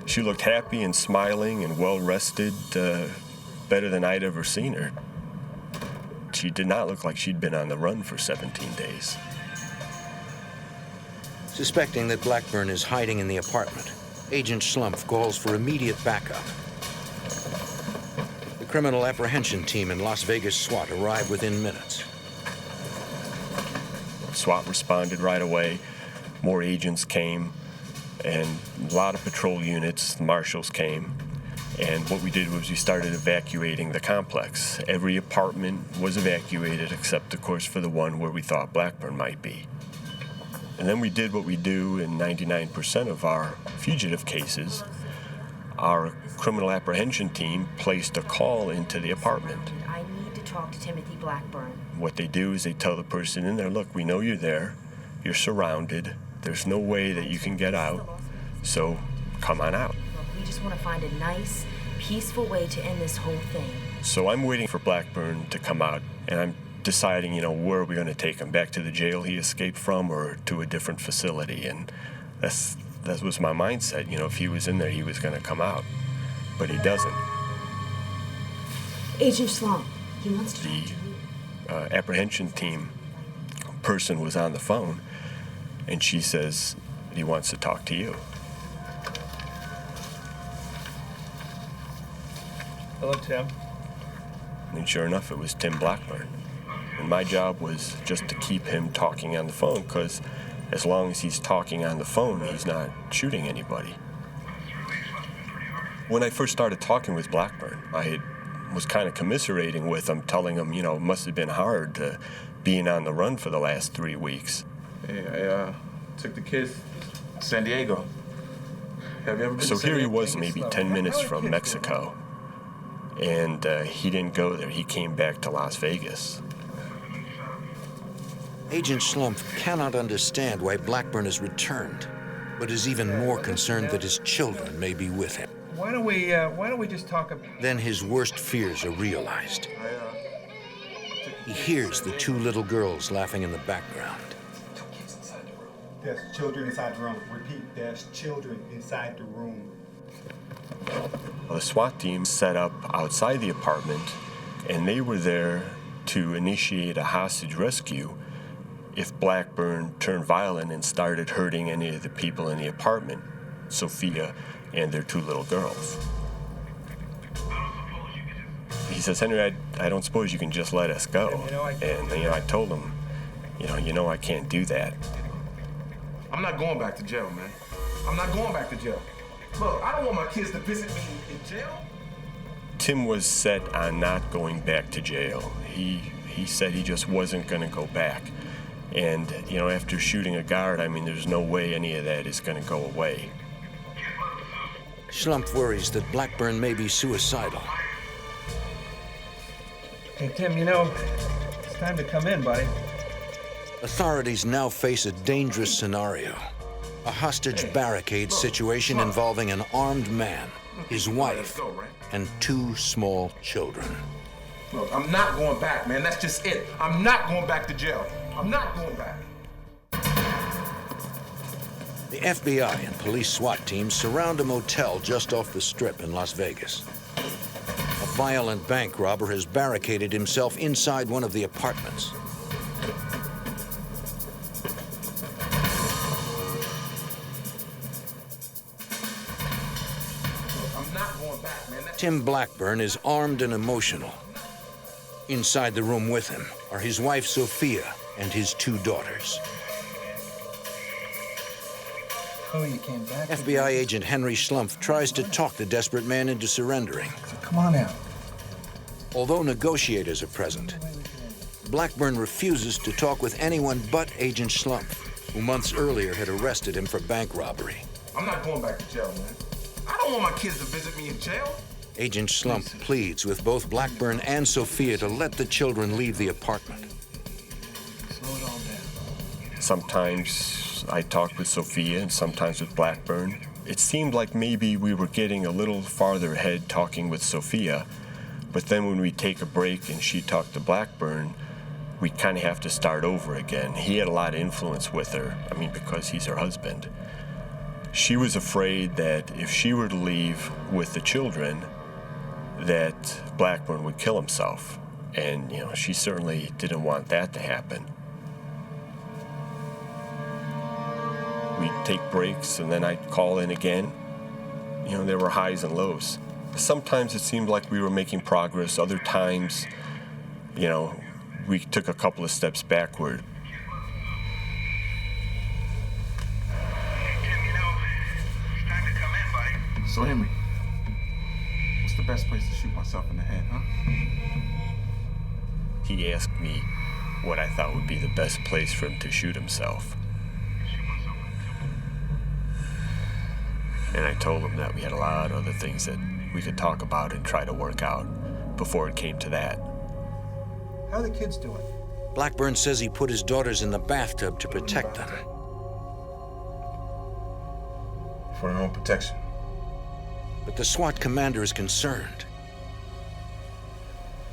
She looked happy and smiling and well-rested, better than I'd ever seen her. She did not look like she'd been on the run for 17 days. Suspecting that Blackburn is hiding in the apartment, Agent Schlumpf calls for immediate backup. The criminal apprehension team in Las Vegas SWAT arrive within minutes. SWAT responded right away. More agents came. and a lot of patrol units, marshals came. And what we did was we started evacuating the complex. Every apartment was evacuated except, of course, for the one where we thought Blackburn might be. And then we did what we do in 99% of our fugitive cases. Our criminal apprehension team placed a call into the apartment. I need to talk to Timothy Blackburn. What they do is they tell the person in there, look, we know you're there. You're surrounded. There's no way that you can get out. So come on out. We just want to find a nice, peaceful way to end this whole thing. So I'm waiting for Blackburn to come out, and I'm deciding, where are we going to take him? Back to the jail he escaped from or to a different facility? And that was my mindset. If he was in there, he was going to come out. But he doesn't. Agent Slump, he wants to talk to you. The apprehension team person was on the phone, and she says he wants to talk to you. Hello, Tim. And sure enough, it was Tim Blackburn. And my job was just to keep him talking on the phone, because as long as he's talking on the phone, he's not shooting anybody. When I first started talking with Blackburn, I was kind of commiserating with him, telling him, it must have been hard being on the run for the last 3 weeks. Hey, I took the kids to San Diego. Have you ever been So to San here he Diego? was, maybe 10 minutes from Mexico. And he didn't go there. He came back to Las Vegas. Agent Slump cannot understand why Blackburn has returned, but is even more concerned that his children may be with him. Why don't we just talk about... Then his worst fears are realized. He hears the two little girls laughing in the background. There's children inside the room. Repeat, there's children inside the room. The SWAT team set up outside the apartment, and they were there to initiate a hostage rescue if Blackburn turned violent and started hurting any of the people in the apartment, Sophia and their two little girls. He says, Henry, I don't suppose you can just let us go. And I told him, I can't do that. I'm not going back to jail, man. I'm not going back to jail. Look, I don't want my kids to visit me in jail. Tim was set on not going back to jail. He said he just wasn't going to go back. And, after shooting a guard, there's no way any of that is going to go away. Slump worries that Blackburn may be suicidal. Hey, Tim, it's time to come in, buddy. Authorities now face a dangerous scenario. A hostage barricade situation involving an armed man, his wife, and two small children. Look, I'm not going back, man. That's just it. I'm not going back to jail. I'm not going back. The FBI and police SWAT teams surround a motel just off the Strip in Las Vegas. A violent bank robber has barricaded himself inside one of the apartments. Tim Blackburn is armed and emotional. Inside the room with him are his wife, Sophia, and his two daughters. Oh, you came back. FBI agent Henry Slump tries to talk the desperate man into surrendering. Come on out. Although negotiators are present, Blackburn refuses to talk with anyone but Agent Slump, who months earlier had arrested him for bank robbery. I'm not going back to jail, man. I don't want my kids to visit me in jail. Agent Slump pleads with both Blackburn and Sophia to let the children leave the apartment. Slow it all down. Sometimes I talked with Sophia and sometimes with Blackburn. It seemed like maybe we were getting a little farther ahead talking with Sophia, but then when we take a break and she talked to Blackburn, we kind of have to start over again. He had a lot of influence with her, because he's her husband. She was afraid that if she were to leave with the children, that Blackburn would kill himself. And, she certainly didn't want that to happen. We'd take breaks, and then I'd call in again. There were highs and lows. Sometimes it seemed like we were making progress. Other times, we took a couple of steps backward. So, Henry, what's the best place to shoot myself in the head, huh? He asked me what I thought would be the best place for him to shoot himself. And I told him that we had a lot of other things that we could talk about and try to work out before it came to that. How are the kids doing? Blackburn says he put his daughters in the bathtub to protect them. For their own protection. But the SWAT commander is concerned.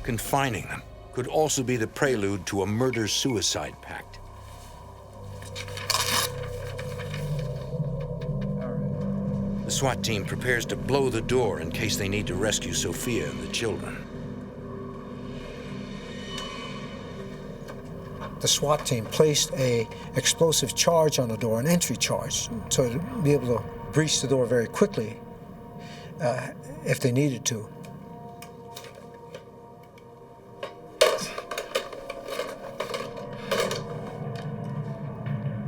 Confining them could also be the prelude to a murder-suicide pact. The SWAT team prepares to blow the door in case they need to rescue Sophia and the children. The SWAT team placed an explosive charge on the door, an entry charge, so to be able to breach the door very quickly if they needed to.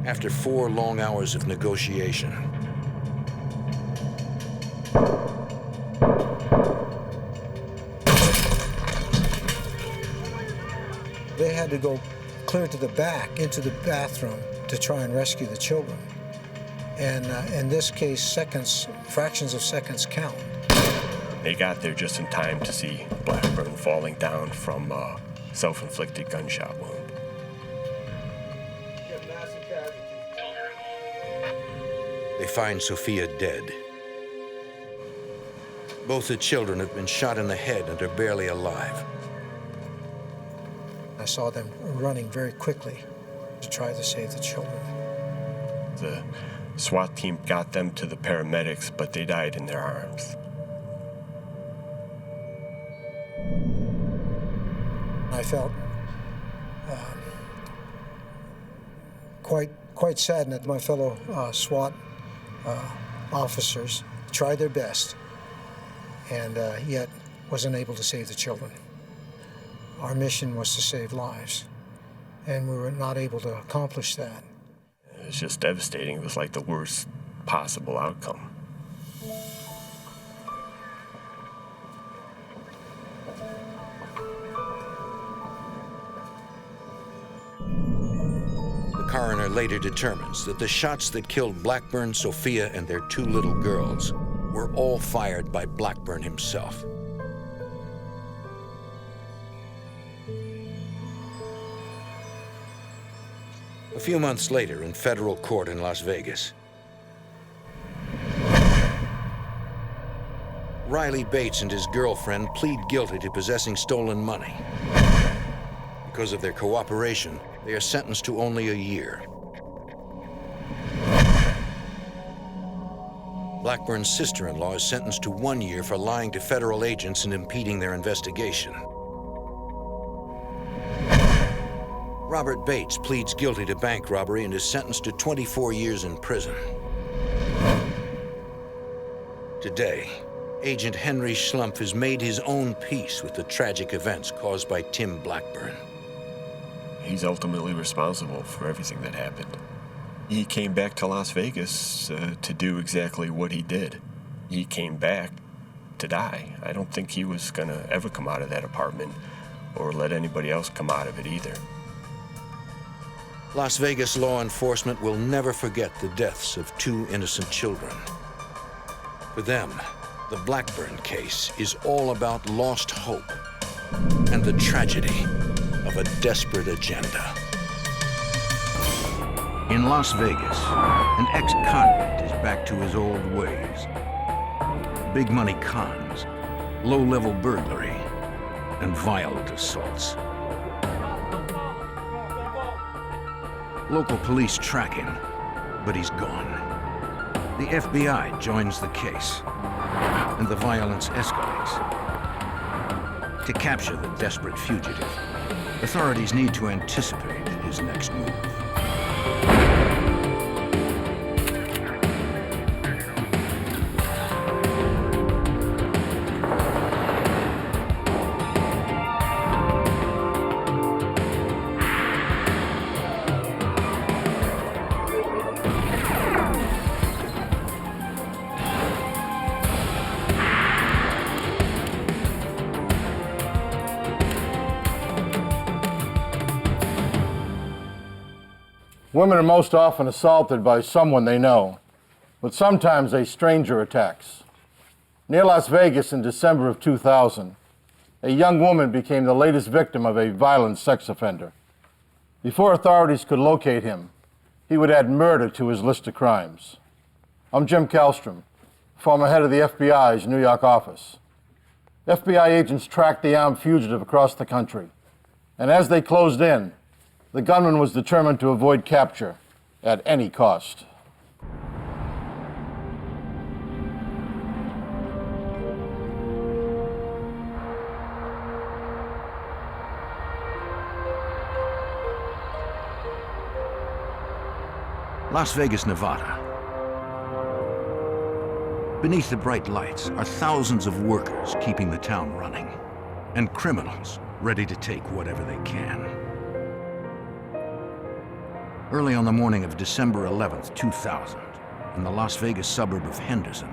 After 4 long hours of negotiation, they had to go clear to the back, into the bathroom, to try and rescue the children. And in this case, seconds, fractions of seconds count. They got there just in time to see Blackburn falling down from a self-inflicted gunshot wound. they find Sophia dead. Both the children have been shot in the head and are barely alive. I saw them running very quickly to try to save the children. The SWAT team got them to the paramedics, but they died in their arms. I felt quite saddened that my fellow SWAT officers tried their best and yet wasn't able to save the children. Our mission was to save lives, and we were not able to accomplish that. It was just devastating. It was like the worst possible outcome. The coroner later determines that the shots that killed Blackburn, Sophia, and their 2 little girls were all fired by Blackburn himself. A few months later, in federal court in Las Vegas, Riley Bates and his girlfriend plead guilty to possessing stolen money. Because of their cooperation, they are sentenced to only a year. Blackburn's sister-in-law is sentenced to 1 year for lying to federal agents and impeding their investigation. Robert Bates pleads guilty to bank robbery and is sentenced to 24 years in prison. Today, Agent Henry Schlumpf has made his own peace with the tragic events caused by Tim Blackburn. He's ultimately responsible for everything that happened. He came back to Las Vegas to do exactly what he did. He came back to die. I don't think he was gonna ever come out of that apartment or let anybody else come out of it either. Las Vegas law enforcement will never forget the deaths of 2 innocent children. For them, the Blackburn case is all about lost hope and the tragedy of a desperate agenda. In Las Vegas, an ex-convict is back to his old ways. Big money cons, low-level burglary, and violent assaults. Local police track him, but he's gone. The FBI joins the case, and the violence escalates. To capture the desperate fugitive, authorities need to anticipate his next move. Women are most often assaulted by someone they know, but sometimes a stranger attacks. Near Las Vegas in December of 2000, a young woman became the latest victim of a violent sex offender. Before authorities could locate him, he would add murder to his list of crimes. I'm Jim Kallstrom, former head of the FBI's New York office. FBI agents tracked the armed fugitive across the country, and as they closed in, the gunman was determined to avoid capture at any cost. Las Vegas, Nevada. Beneath the bright lights are thousands of workers keeping the town running, and criminals ready to take whatever they can. Early on the morning of December 11th, 2000, in the Las Vegas suburb of Henderson,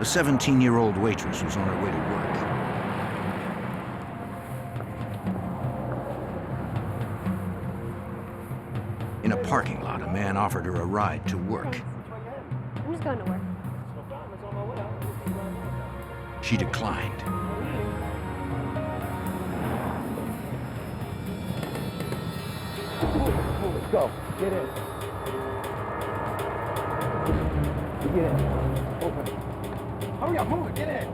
the 17-year-old waitress was on her way to work. In a parking lot, a man offered her a ride to work. Who's going to work? She declined. Let's go. Get in. Get in. Open. Hurry up, move it. Get in.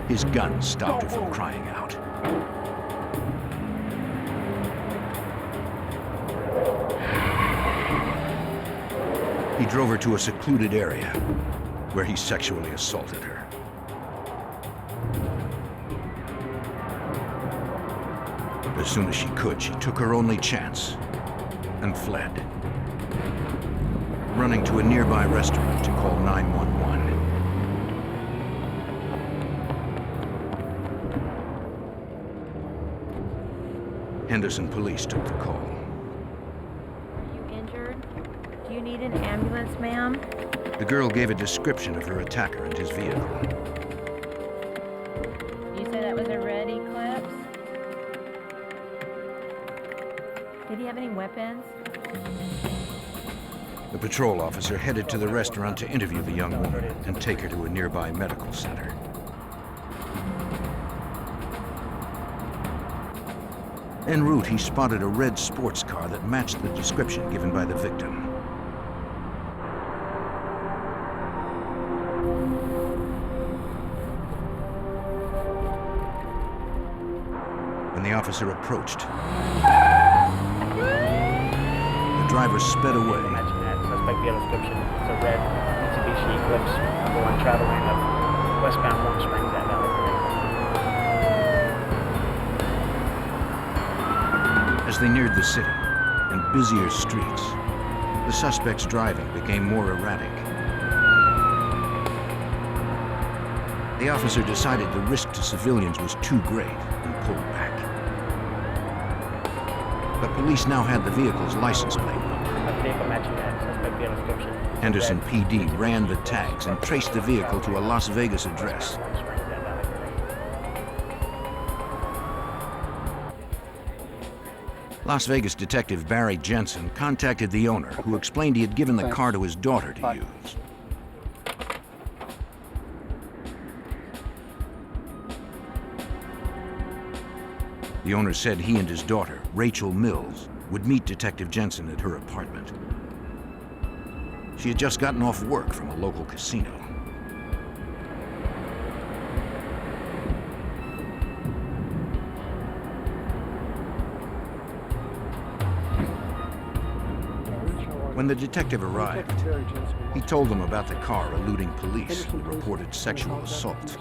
His gun stopped her from crying out. He drove her to a secluded area where he sexually assaulted her. As soon as she could, she took her only chance and fled, running to a nearby restaurant to call 911. Henderson police took the call. Do you need an ambulance, ma'am? The girl gave a description of her attacker and his vehicle. You say that was a red Eclipse? Did he have any weapons? The patrol officer headed to the restaurant to interview the young woman and take her to a nearby medical center. En route, he spotted a red sports car that matched the description given by the victim. When the officer approached, the driver sped away. Matching that suspect vehicle description. It's a red Mitsubishi Eclipse, number 1 travel lane of westbound Warm Springs at Valley Grade. As they neared the city and busier streets, the suspect's driving became more erratic. The officer decided the risk to civilians was too great and pulled back. But police now had the vehicle's license plate number. A vehicle matching that suspect vehicle description. Henderson PD ran the tags and traced the vehicle to a Las Vegas address. Las Vegas detective Barry Jensen contacted the owner, who explained he had given the car to his daughter to use. The owner said he and his daughter, Rachel Mills, would meet Detective Jensen at her apartment. She had just gotten off work from a local casino. When the detective arrived, he told them about the car eluding police and reported sexual assault.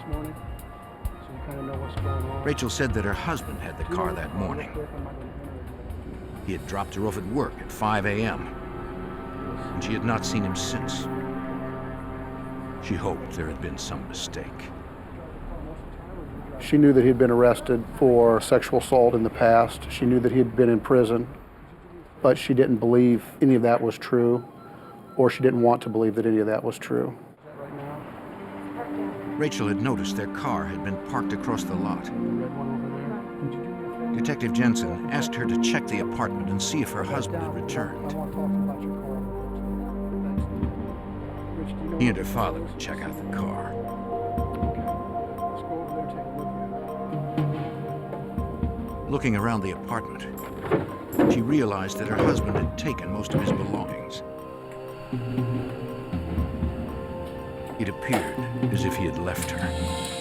Rachel said that her husband had the car that morning. He had dropped her off at work at 5 a.m., and she had not seen him since. She hoped there had been some mistake. She knew that he had been arrested for sexual assault in the past. She knew that he had been in prison, but she didn't believe any of that was true, or she didn't want to believe that any of that was true. Rachel had noticed their car had been parked across the lot. Detective Jensen asked her to check the apartment and see if her husband had returned. He and her father would check out the car. Looking around the apartment, she realized that her husband had taken most of his belongings. It appeared as if he had left her.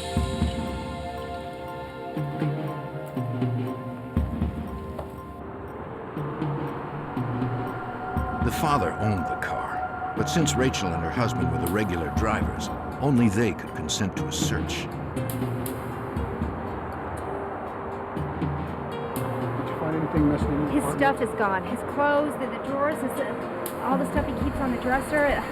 The father owned the car, but since Rachel and her husband were the regular drivers, only they could consent to a search. His stuff is gone. His clothes, the drawers, all the stuff he keeps on the dresser,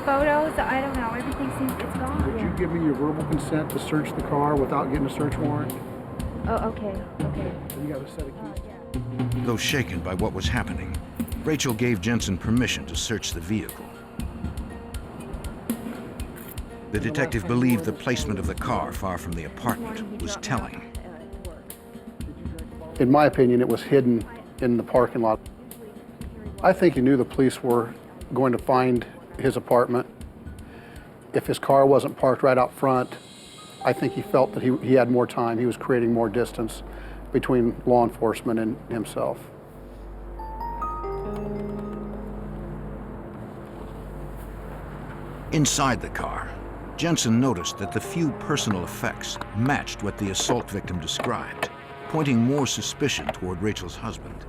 photos, I don't know. Everything seems, it's gone. Would you give me your verbal consent to search the car without getting a search warrant? Oh, okay. You got a set of keys. Though shaken by what was happening, Rachel gave Jensen permission to search the vehicle. The detective believed the placement of the car far from the apartment was telling. In my opinion, it was hidden in the parking lot. I think he knew the police were going to find his apartment. If his car wasn't parked right out front, I think he felt that he had more time. He was creating more distance between law enforcement and himself. Inside the car, Jensen noticed that the few personal effects matched what the assault victim described, pointing more suspicion toward Rachel's husband.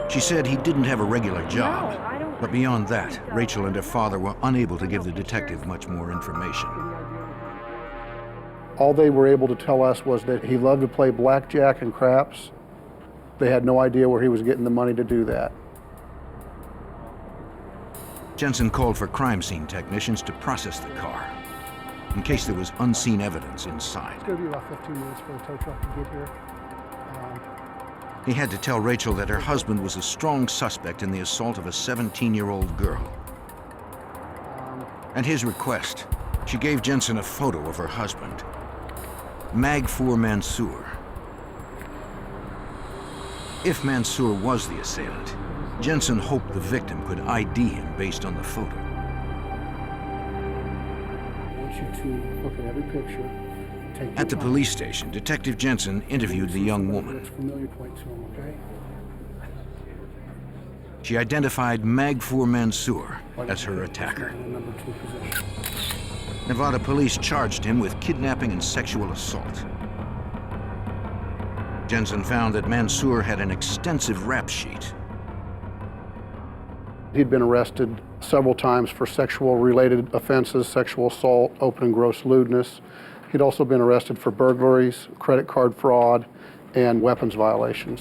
She said he didn't have a regular job, but beyond that, Rachel and her father were unable to give the detective much more information. All they were able to tell us was that he loved to play blackjack and craps. They had no idea where he was getting the money to do that. Jensen called for crime scene technicians to process the car, in case there was unseen evidence inside. It's going to be about 15 minutes for the tow truck to get here. He had to tell Rachel that her husband was a strong suspect in the assault of a 17-year-old girl. At his request, she gave Jensen a photo of her husband, Maghfoor Mansoor. If Mansoor was the assailant, Jensen hoped the victim could ID him based on the photo. I want you to look at every picture. At the police station, Detective Jensen interviewed the young woman. She identified Maghfoor Mansoor as her attacker. Nevada police charged him with kidnapping and sexual assault. Jensen found that Mansoor had an extensive rap sheet. He'd been arrested several times for sexual-related offenses, sexual assault, open and gross lewdness. He'd also been arrested for burglaries, credit card fraud, and weapons violations.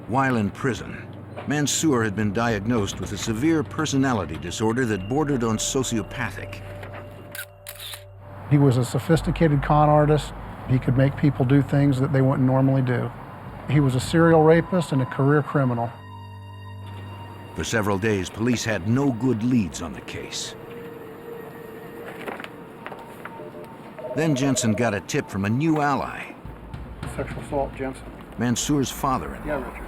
While in prison, Mansoor had been diagnosed with a severe personality disorder that bordered on sociopathic. He was a sophisticated con artist. He could make people do things that they wouldn't normally do. He was a serial rapist and a career criminal. For several days, police had no good leads on the case. Then Jensen got a tip from a new ally. Sexual assault, Jensen. Mansoor's father-in-law. Yeah, Richard.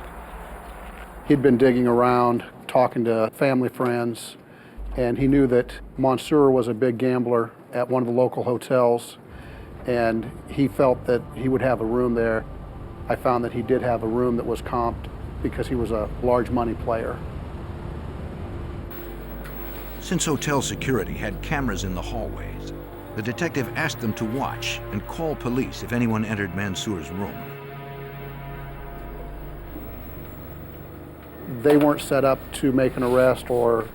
He'd been digging around, talking to family friends, and he knew that Mansoor was a big gambler at one of the local hotels, and he felt that he would have a room there. I found that he did have a room that was comped because he was a large money player. Since hotel security had cameras in the hallways, the detective asked them to watch and call police if anyone entered Mansoor's room. They weren't set up to make an arrest or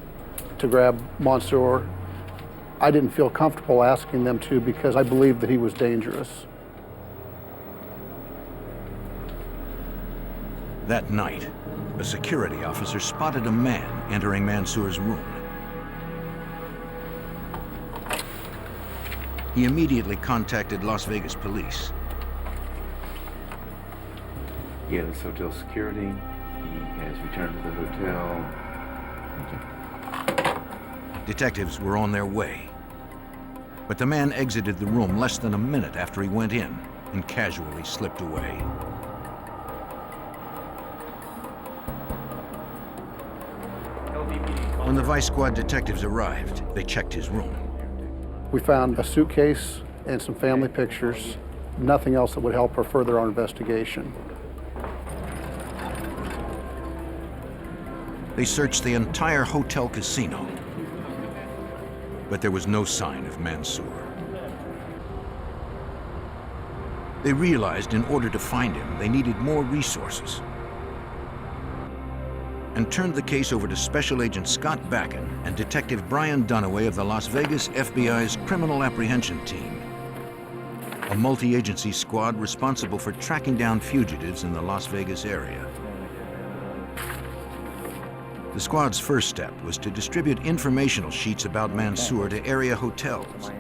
to grab Mansoor. I didn't feel comfortable asking them to because I believed that he was dangerous. That night, a security officer spotted a man entering Mansoor's room. He immediately contacted Las Vegas police. Yeah, this hotel security. He has returned to the hotel. Detectives were on their way. But the man exited the room less than a minute after he went in and casually slipped away. When the Vice Squad detectives arrived, they checked his room. We found a suitcase and some family pictures, nothing else that would help or further our investigation. They searched the entire hotel casino, but there was no sign of Mansoor. They realized in order to find him, they needed more resources, and turned the case over to Special Agent Scott Backen and Detective Brian Dunaway of the Las Vegas FBI's Criminal Apprehension Team, a multi-agency squad responsible for tracking down fugitives in the Las Vegas area. The squad's first step was to distribute informational sheets about Mansoor to area hotels.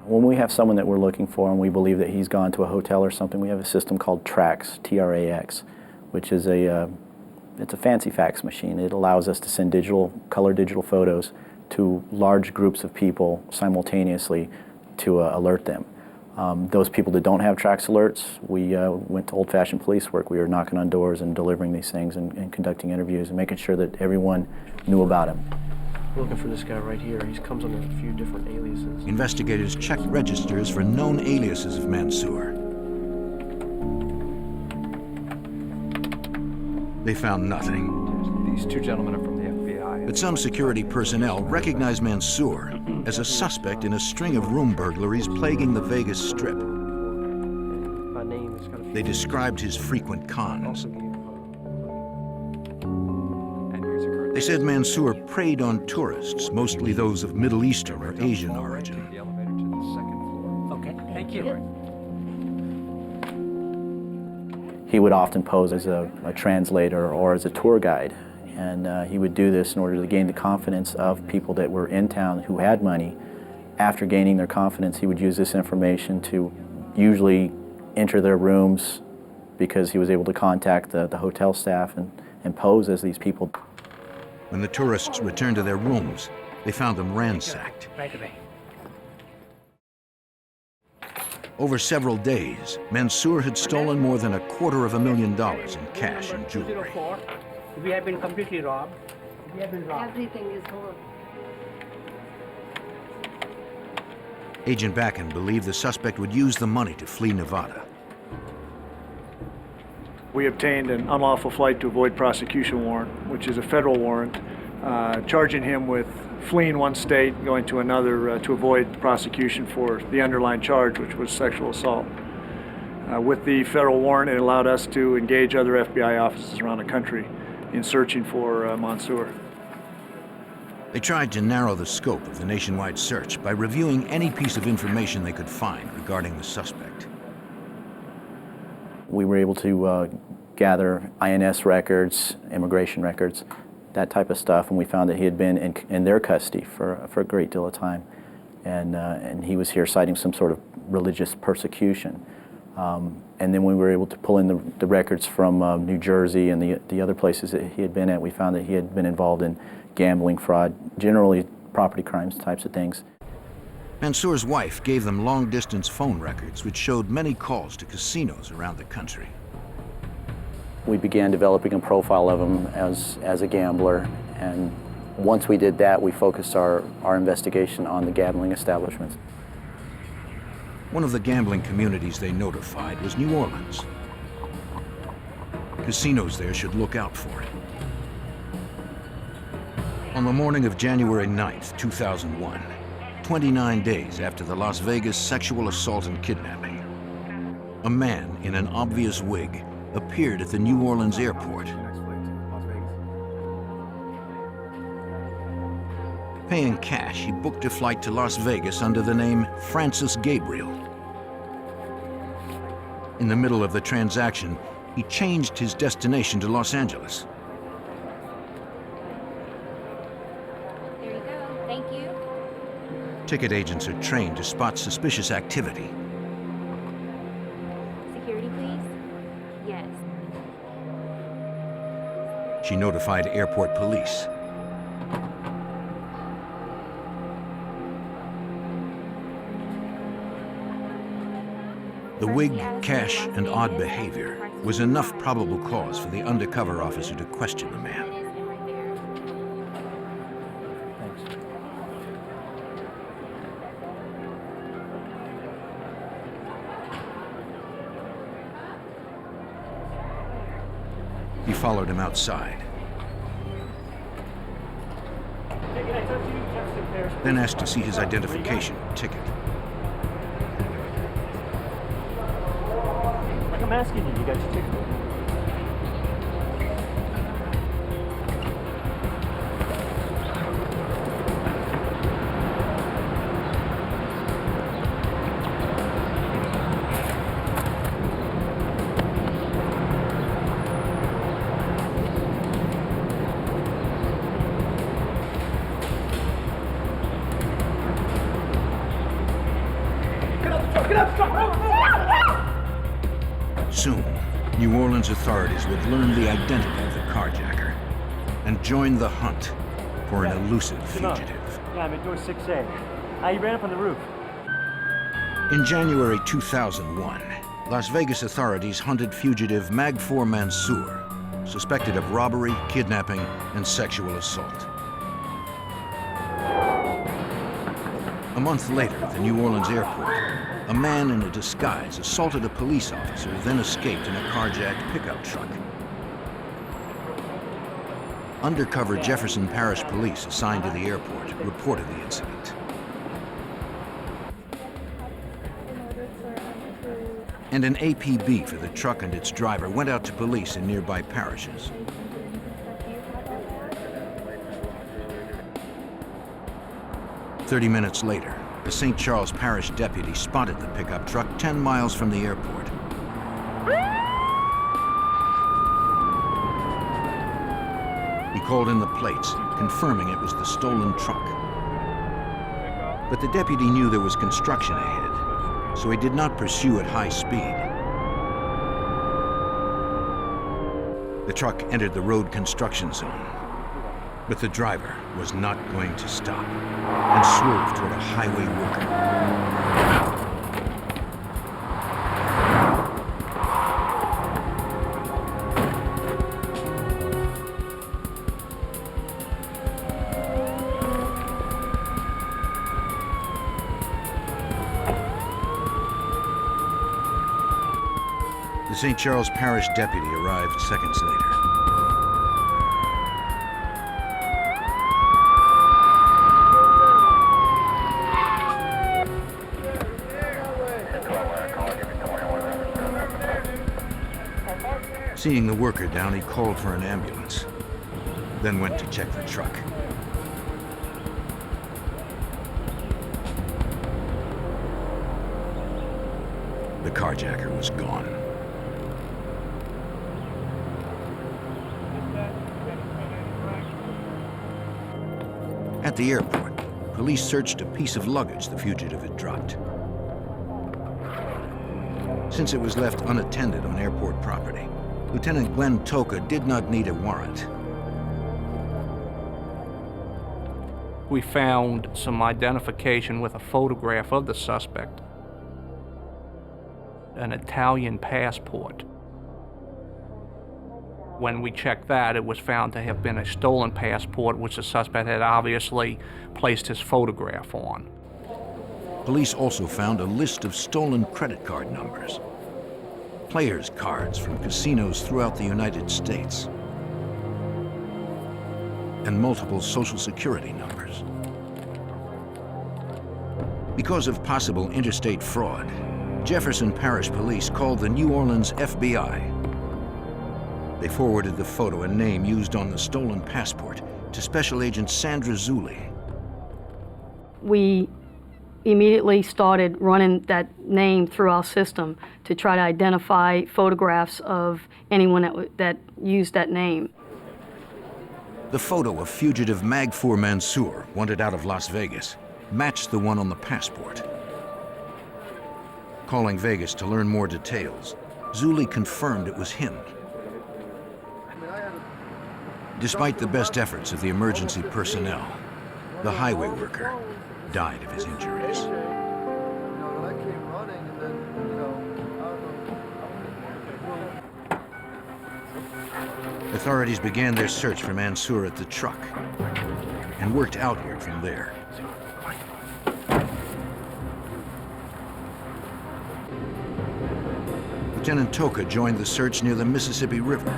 When we have someone that we're looking for and we believe that he's gone to a hotel or something, we have a system called TRAX, T-R-A-X, which is it's a fancy fax machine. It allows us to send color digital photos to large groups of people simultaneously to alert them. Those people that don't have TRAX alerts, we went to old-fashioned police work. We were knocking on doors and delivering these things and conducting interviews and making sure that everyone knew about him. We're looking for this guy right here. He comes under a few different aliases. Investigators checked registers for known aliases of Mansoor. They found nothing. These two gentlemen are from the FBI. But some security personnel recognized Mansoor as a suspect in a string of room burglaries plaguing the Vegas Strip. They described his frequent cons. They said Mansoor preyed on tourists, mostly those of Middle Eastern or Asian origin. Okay, thank you. He would often pose as a translator or as a tour guide, and he would do this in order to gain the confidence of people that were in town who had money. After gaining their confidence, he would use this information to usually enter their rooms because he was able to contact the hotel staff and pose as these people. When the tourists returned to their rooms, they found them ransacked. Right away. Over several days, Mansoor had stolen more than $250,000 in cash and jewelry. We have been completely robbed. We have been robbed. Everything is horrible. Agent Backen believed the suspect would use the money to flee Nevada. We obtained an unlawful flight to avoid prosecution warrant, which is a federal warrant, charging him with fleeing one state, going to another to avoid prosecution for the underlying charge, which was sexual assault. With the federal warrant, it allowed us to engage other FBI offices around the country in searching for Mansoor. They tried to narrow the scope of the nationwide search by reviewing any piece of information they could find regarding the suspect. We were able to gather INS records, immigration records, that type of stuff, and we found that he had been in their custody for a great deal of time, and he was here citing some sort of religious persecution. And then we were able to pull in the records from New Jersey and the other places that he had been at. We found that he had been involved in gambling, fraud, generally property crimes types of things. Mansoor's wife gave them long-distance phone records which showed many calls to casinos around the country. We began developing a profile of him as a gambler, and once we did that, we focused our investigation on the gambling establishments. One of the gambling communities they notified was New Orleans. Casinos there should look out for it. On the morning of January 9th, 2001, 29 days after the Las Vegas sexual assault and kidnapping, a man in an obvious wig appeared at the New Orleans airport. Paying cash, he booked a flight to Las Vegas under the name Francis Gabriel. In the middle of the transaction, he changed his destination to Los Angeles. There you go. Thank you. Ticket agents are trained to spot suspicious activity. Security, please. Yes. She notified airport police. The wig, cash, and odd behavior was enough probable cause for the undercover officer to question the man. He followed him outside, then asked to see his identification ticket. Like I'm asking you, you got your ticket? Soon, New Orleans authorities would learn the identity of the carjacker and join the hunt for an elusive fugitive. Yeah, I'm at door 6A. He ran up on the roof. In January 2001, Las Vegas authorities hunted fugitive Maghfoor Mansoor, suspected of robbery, kidnapping, and sexual assault. A month later at the New Orleans airport, a man in a disguise assaulted a police officer, then escaped in a carjacked pickup truck. Undercover Jefferson Parish police assigned to the airport reported the incident. And an APB for the truck and its driver went out to police in nearby parishes. "30 minutes later, a St. Charles Parish deputy spotted the pickup truck 10 miles from the airport. He called in the plates, confirming it was the stolen truck. But the deputy knew there was construction ahead, so he did not pursue at high speed. The truck entered the road construction zone, but the driver was not going to stop and swerved toward a highway worker. The St. Charles Parish deputy arrived seconds later. Seeing the worker down, he called for an ambulance, then went to check the truck. The carjacker was gone. At the airport, police searched a piece of luggage the fugitive had dropped. Since it was left unattended on airport property, Lieutenant Glenn Toka did not need a warrant. We found some identification with a photograph of the suspect, an Italian passport. When we checked that, it was found to have been a stolen passport, which the suspect had obviously placed his photograph on. Police also found a list of stolen credit card numbers, players' cards from casinos throughout the United States, and multiple Social Security numbers. Because of possible interstate fraud, Jefferson Parish Police called the New Orleans FBI. They forwarded the photo and name used on the stolen passport to Special Agent Sandra Zulli. We immediately started running that name through our system to try to identify photographs of anyone that used that name. The photo of fugitive Maghfoor Mansoor, wanted out of Las Vegas, matched the one on the passport. Calling Vegas to learn more details, Zulli confirmed it was him. Despite the best efforts of the emergency personnel, the highway worker died of his injuries. Authorities began their search for Mansoor at the truck and worked outward from there. Lieutenant Toka joined the search near the Mississippi River.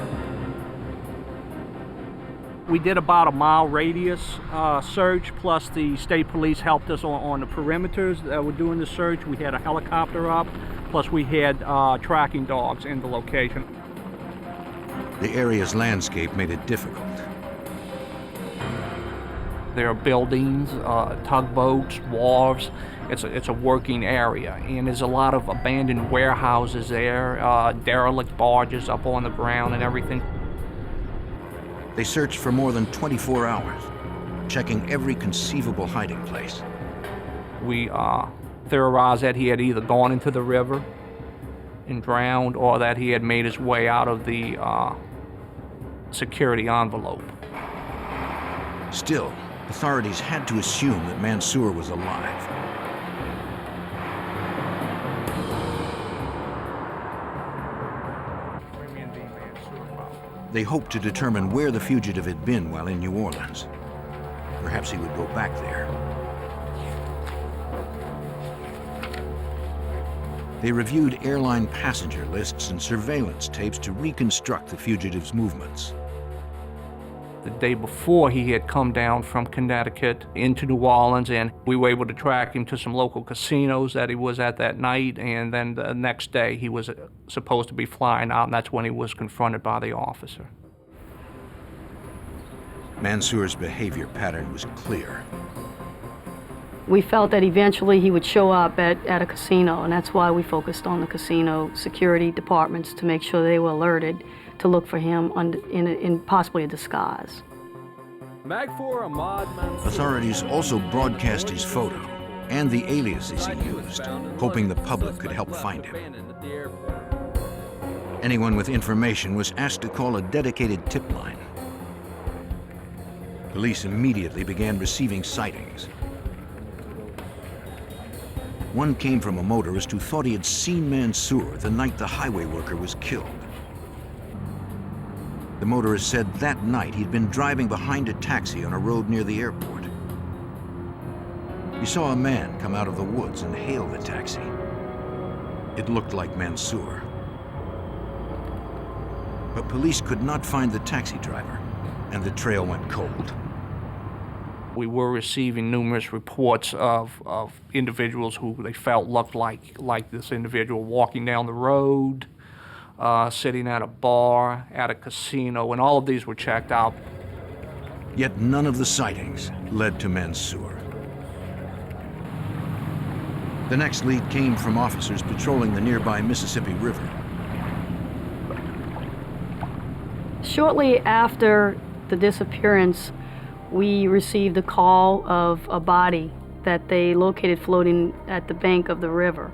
We did about a mile radius search, plus the state police helped us on the perimeters that were doing the search. We had a helicopter up, plus we had tracking dogs in the location. The area's landscape made it difficult. There are buildings, tugboats, wharves. It's a working area, and there's a lot of abandoned warehouses there, derelict barges up on the ground and everything. They searched for more than 24 hours, checking every conceivable hiding place. We theorized that he had either gone into the river and drowned, or that he had made his way out of the security envelope. Still, authorities had to assume that Mansoor was alive. They hoped to determine where the fugitive had been while in New Orleans. Perhaps he would go back there. They reviewed airline passenger lists and surveillance tapes to reconstruct the fugitive's movements. The day before, he had come down from Connecticut into New Orleans, and we were able to track him to some local casinos that he was at that night, and then the next day he was supposed to be flying out, and that's when he was confronted by the officer. Mansoor's behavior pattern was clear. We felt that eventually he would show up at a casino, and that's why we focused on the casino security departments to make sure they were alerted to look for him in possibly a disguise. Maghfoor Mansoor. Authorities also broadcast his photo and the aliases he used, hoping the public could help find him. Anyone with information was asked to call a dedicated tip line. Police immediately began receiving sightings. One came from a motorist who thought he had seen Mansoor the night the highway worker was killed. The motorist said that night he'd been driving behind a taxi on a road near the airport. He saw a man come out of the woods and hail the taxi. It looked like Mansoor. But police could not find the taxi driver, and the trail went cold. We were receiving numerous reports of individuals who they felt looked like this individual walking down the road, sitting at a bar, at a casino, and all of these were checked out. Yet none of the sightings led to Mansoor. The next lead came from officers patrolling the nearby Mississippi River. Shortly after the disappearance, we received a call of a body that they located floating at the bank of the river.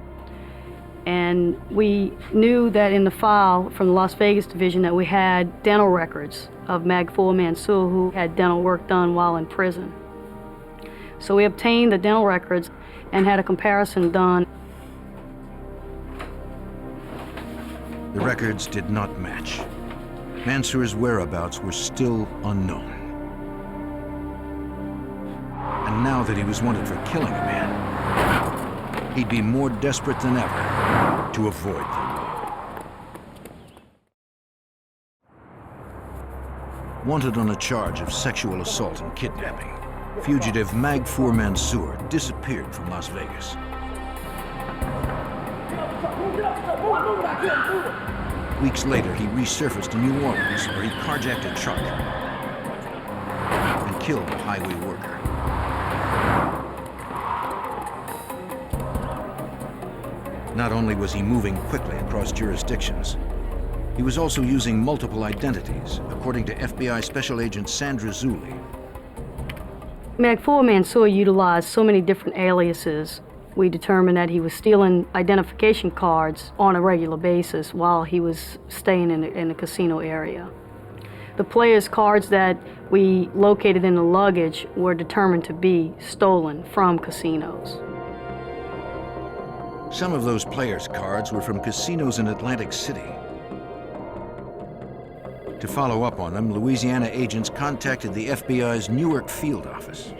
And we knew that in the file from the Las Vegas division that we had dental records of Maghfoor Mansoor, who had dental work done while in prison. So we obtained the dental records and had a comparison done. The records did not match. Mansoor's whereabouts were still unknown. And now that he was wanted for killing a man, he'd be more desperate than ever to avoid them. Wanted on a charge of sexual assault and kidnapping, fugitive Maghfoor Mansoor disappeared from Las Vegas. Weeks later, he resurfaced in New Orleans, where he carjacked a truck and killed a highway worker. Not only was he moving quickly across jurisdictions, he was also using multiple identities, according to FBI Special Agent Sandra Zulli. Maghfoor Mansoor utilized so many different aliases. We determined that he was stealing identification cards on a regular basis while he was staying in the casino area. The players' cards that we located in the luggage were determined to be stolen from casinos. Some of those players' cards were from casinos in Atlantic City. To follow up on them, Louisiana agents contacted the FBI's Newark field office.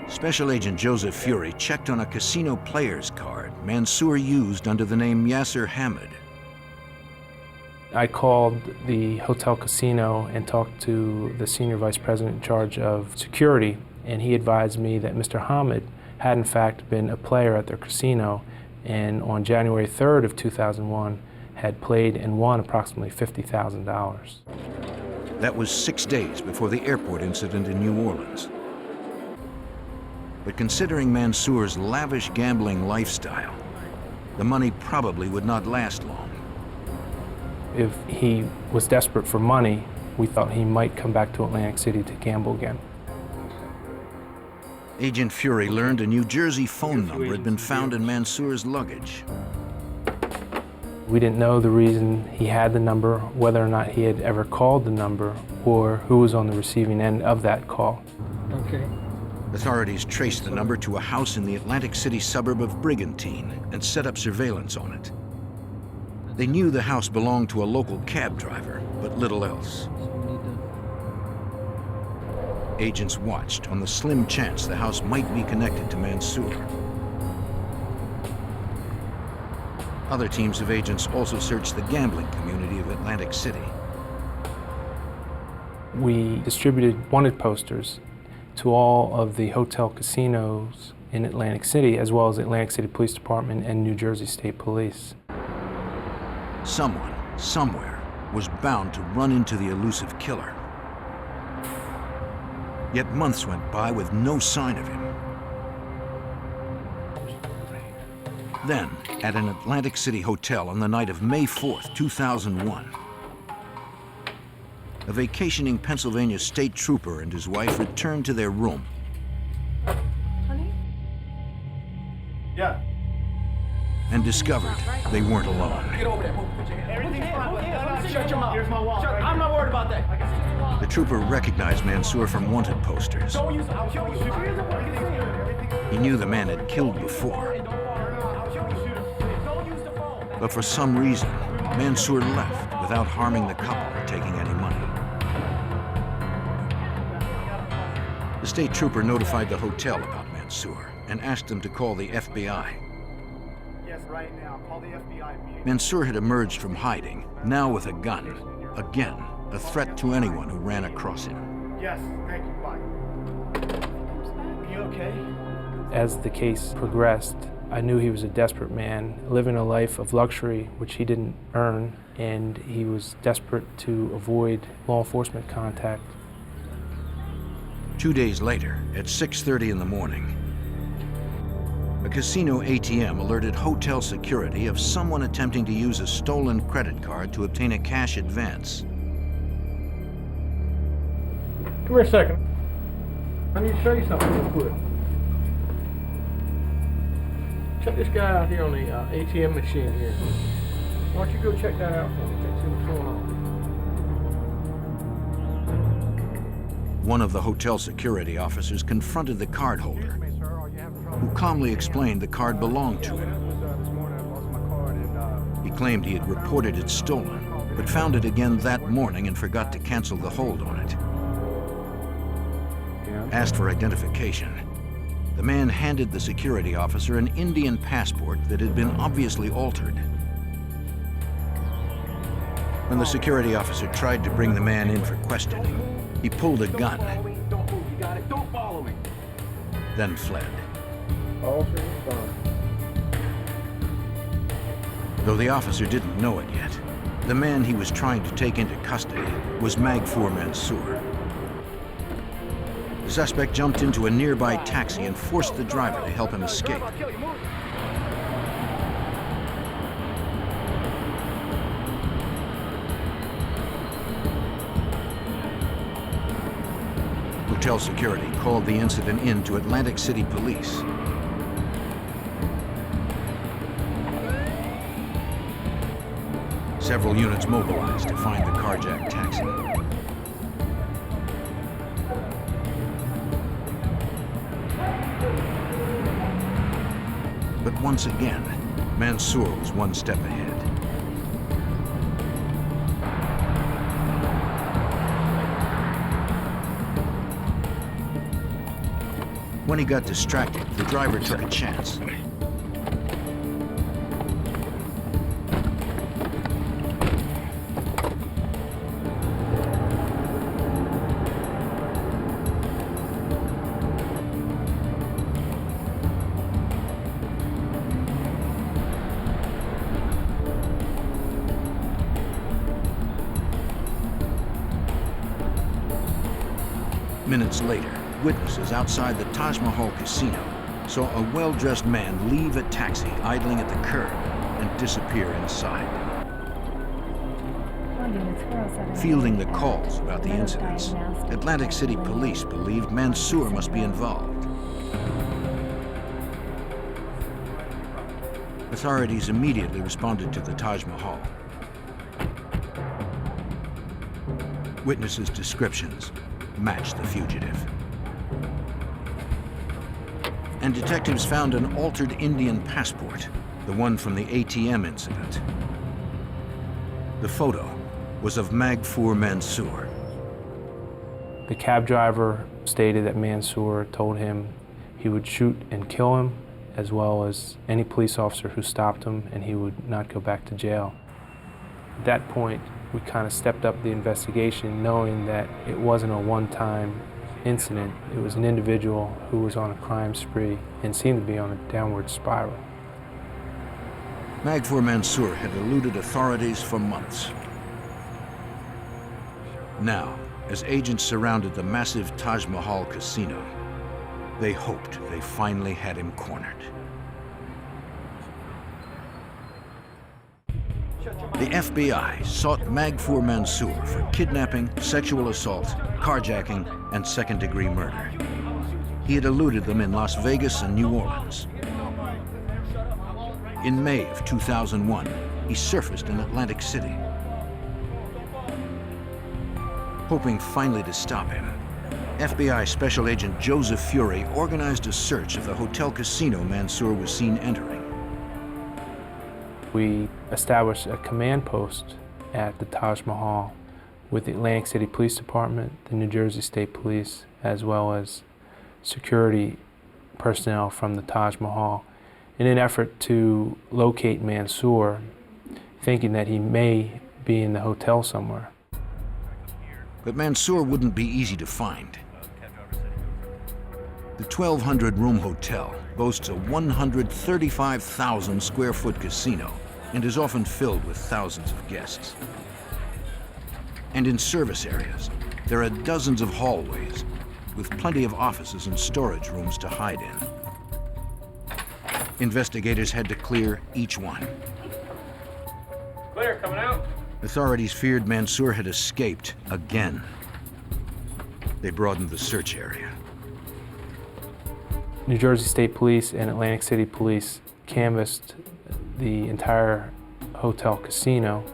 Special Agent Joseph Fury checked on a casino player's card Mansoor used under the name Yasser Hamid. I called the hotel casino and talked to the senior vice president in charge of security, and he advised me that Mr. Hamid had in fact been a player at their casino, and on January 3rd of 2001 had played and won approximately $50,000. That was 6 days before the airport incident in New Orleans. But considering Mansoor's lavish gambling lifestyle, the money probably would not last long. If he was desperate for money, we thought he might come back to Atlantic City to gamble again. Agent Fury learned a New Jersey phone number had been found in Mansoor's luggage. We didn't know the reason he had the number, whether or not he had ever called the number, or who was on the receiving end of that call. Okay. Authorities traced the number to a house in the Atlantic City suburb of Brigantine and set up surveillance on it. They knew the house belonged to a local cab driver, but little else. Agents watched on the slim chance the house might be connected to Mansoor. Other teams of agents also searched the gambling community of Atlantic City. We distributed wanted posters to all of the hotel casinos in Atlantic City, as well as the Atlantic City Police Department and New Jersey State Police. Someone, somewhere, was bound to run into the elusive killer. Yet months went by with no sign of him. Then, at an Atlantic City hotel on the night of May 4th, 2001, a vacationing Pennsylvania state trooper and his wife returned to their room. Honey? Yeah. And discovered they weren't alone. Get over there. Everything's fine. Shut your mouth. Here's my wallet. I'm not worried about that. The trooper recognized Mansoor from wanted posters. He knew the man had killed before. But for some reason, Mansoor left without harming the couple or taking any money. The state trooper notified the hotel about Mansoor and asked them to call the FBI. Yes, right now. Call the FBI. Mansoor had emerged from hiding, now with a gun. Again, a threat to anyone who ran across him. Yes, thank you. Bye. You okay? As the case progressed, I knew he was a desperate man, living a life of luxury which he didn't earn, and he was desperate to avoid law enforcement contact. 2 days later, at 6:30 in the morning, a casino ATM alerted hotel security of someone attempting to use a stolen credit card to obtain a cash advance. Come here a second. I need to show you something real quick. Check this guy out here on the ATM machine here. Why don't you go check that out for me? Check see what's going on. One of the hotel security officers confronted the cardholder, who calmly explained the card belonged to him. He claimed he had reported it stolen, but found it again that morning and forgot to cancel the hold on it. Asked for identification, the man handed the security officer an Indian passport that had been obviously altered. When the security officer tried to bring the man in for questioning, he pulled a gun, then fled. Though the officer didn't know it yet, the man he was trying to take into custody was Maghfoor Mansoor. The suspect jumped into a nearby taxi and forced the driver to help him escape. Hotel security called the incident in to Atlantic City Police. Several units mobilized to find the carjacked taxi. But once again, Mansoor was one step ahead. When he got distracted, the driver took a chance. Minutes later, witnesses outside the Taj Mahal casino saw a well-dressed man leave a taxi idling at the curb and disappear inside. Fielding the calls about the incidents, Atlantic City police believed Mansoor must be involved. Authorities immediately responded to the Taj Mahal. Witnesses' descriptions matched the fugitive. And detectives found an altered Indian passport, the one from the ATM incident. The photo was of Maghfoor Mansoor. The cab driver stated that Mansoor told him he would shoot and kill him, as well as any police officer who stopped him, and he would not go back to jail. At that point, we kind of stepped up the investigation, knowing that it wasn't a one-time incident. It was an individual who was on a crime spree and seemed to be on a downward spiral. Maghfoor Mansoor had eluded authorities for months. Now, as agents surrounded the massive Taj Mahal casino, they hoped they finally had him cornered. The FBI sought Maghfoor Mansoor for kidnapping, sexual assault, carjacking, and second-degree murder. He had eluded them in Las Vegas and New Orleans. In May of 2001, he surfaced in Atlantic City. Hoping finally to stop him, FBI Special Agent Joseph Fury organized a search of the hotel casino Mansoor was seen entering. We established a command post at the Taj Mahal with the Atlantic City Police Department, the New Jersey State Police, as well as security personnel from the Taj Mahal in an effort to locate Mansoor, thinking that he may be in the hotel somewhere. But Mansoor wouldn't be easy to find. The 1,200-room hotel boasts a 135,000 square foot casino and is often filled with thousands of guests. And in service areas, there are dozens of hallways with plenty of offices and storage rooms to hide in. Investigators had to clear each one. Clear, coming out. Authorities feared Mansoor had escaped again. They broadened the search area. New Jersey State Police and Atlantic City Police canvassed the entire hotel casino,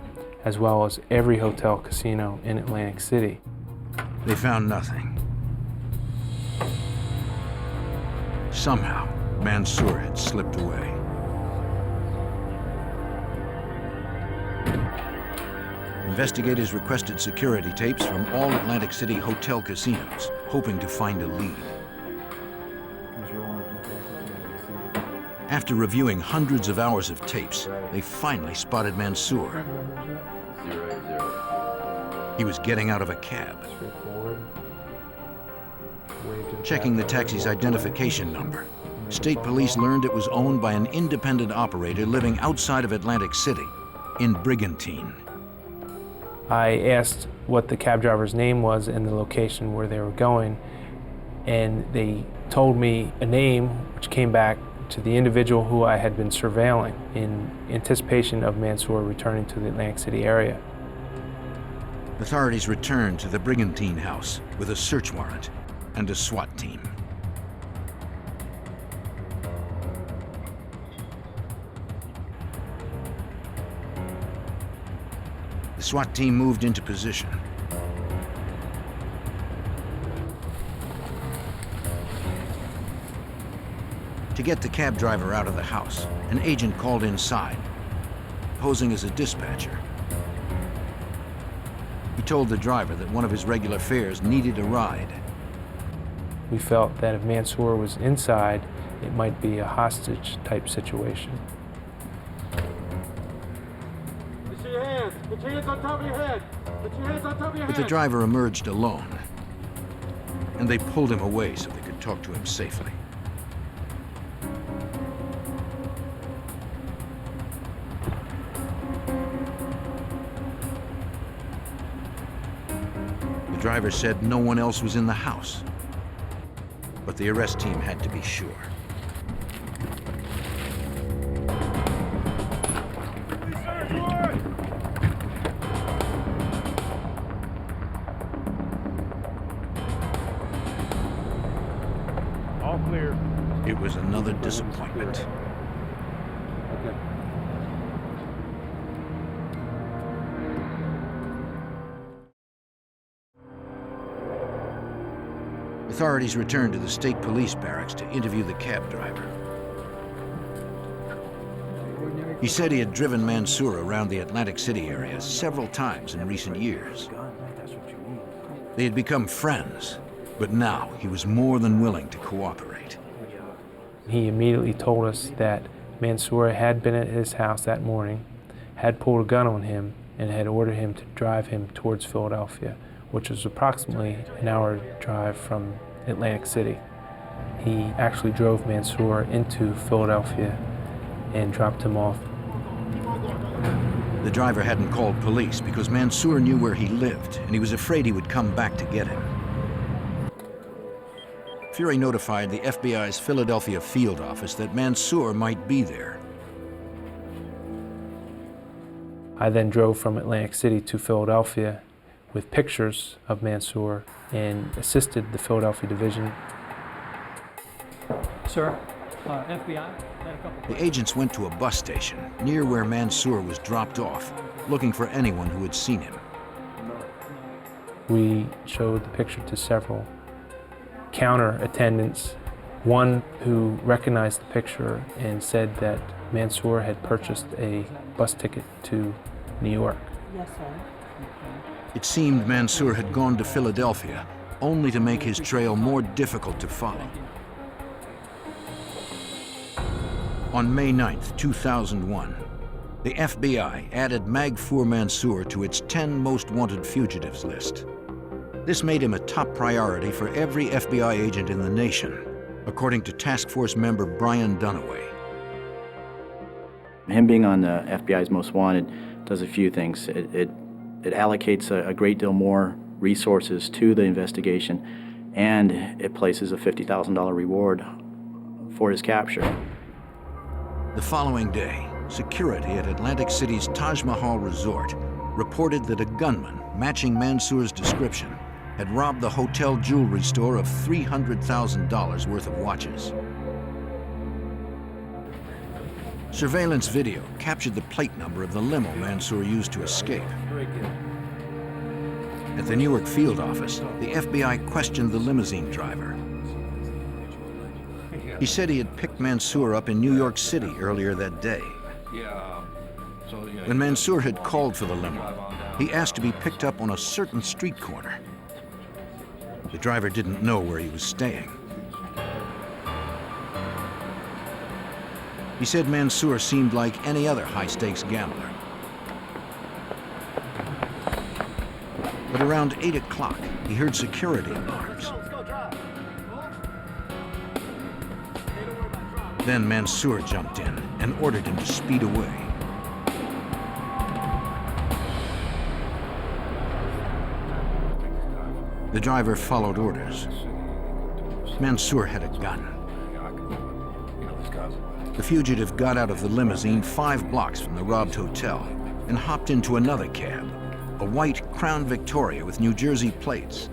as well as every hotel casino in Atlantic City. They found nothing. Somehow, Mansoor had slipped away. Investigators requested security tapes from all Atlantic City hotel casinos, hoping to find a lead. After reviewing hundreds of hours of tapes, they finally spotted Mansoor. He was getting out of a cab. Checking the taxi's identification number, state police learned it was owned by an independent operator living outside of Atlantic City, in Brigantine. I asked what the cab driver's name was and the location where they were going, and they told me a name which came back to the individual who I had been surveilling in anticipation of Mansoor returning to the Atlantic City area. Authorities returned to the Brigantine house with a search warrant and a SWAT team. The SWAT team moved into position. To get the cab driver out of the house, an agent called inside, posing as a dispatcher. He told the driver that one of his regular fares needed a ride. We felt that if Mansoor was inside, it might be a hostage-type situation. Put your hands on top of your head. Put your hands on top of your head. But the driver emerged alone, and they pulled him away so they could talk to him safely. The driver said no one else was in the house, but the arrest team had to be sure. All clear. It was another disappointment. Okay. Authorities returned to the state police barracks to interview the cab driver. He said he had driven Mansoor around the Atlantic City area several times in recent years. They had become friends, but now he was more than willing to cooperate. He immediately told us that Mansoor had been at his house that morning, had pulled a gun on him, and had ordered him to drive him towards Philadelphia, which was approximately an hour drive from Atlantic City. He actually drove Mansoor into Philadelphia and dropped him off. The driver hadn't called police because Mansoor knew where he lived, and he was afraid he would come back to get him. Fury notified the FBI's Philadelphia field office that Mansoor might be there. I then drove from Atlantic City to Philadelphia with pictures of Mansoor and assisted the Philadelphia division. Sir, FBI. The agents went to a bus station near where Mansoor was dropped off, looking for anyone who had seen him. We showed the picture to several counter attendants, one who recognized the picture and said that Mansoor had purchased a bus ticket to New York. Yes, sir. It seemed Mansoor had gone to Philadelphia, only to make his trail more difficult to follow. On May 9th, 2001, the FBI added Maghfoor Mansoor to its 10 most wanted fugitives list. This made him a top priority for every FBI agent in the nation, according to Task Force member Brian Dunaway. Him being on the FBI's Most Wanted does a few things. It allocates a great deal more resources to the investigation, and it places a $50,000 reward for his capture. The following day, security at Atlantic City's Taj Mahal Resort reported that a gunman matching Mansoor's description had robbed the hotel jewelry store of $300,000 worth of watches. Surveillance video captured the plate number of the limo Mansoor used to escape. At the Newark field office, the FBI questioned the limousine driver. He said he had picked Mansoor up in New York City earlier that day. When Mansoor had called for the limo, he asked to be picked up on a certain street corner. The driver didn't know where he was staying. He said Mansoor seemed like any other high-stakes gambler. But around 8 o'clock, he heard security alarms. Then Mansoor jumped in and ordered him to speed away. The driver followed orders. Mansoor had a gun. The fugitive got out of the limousine 5 blocks from the robbed hotel and hopped into another cab, a white Crown Victoria with New Jersey plates.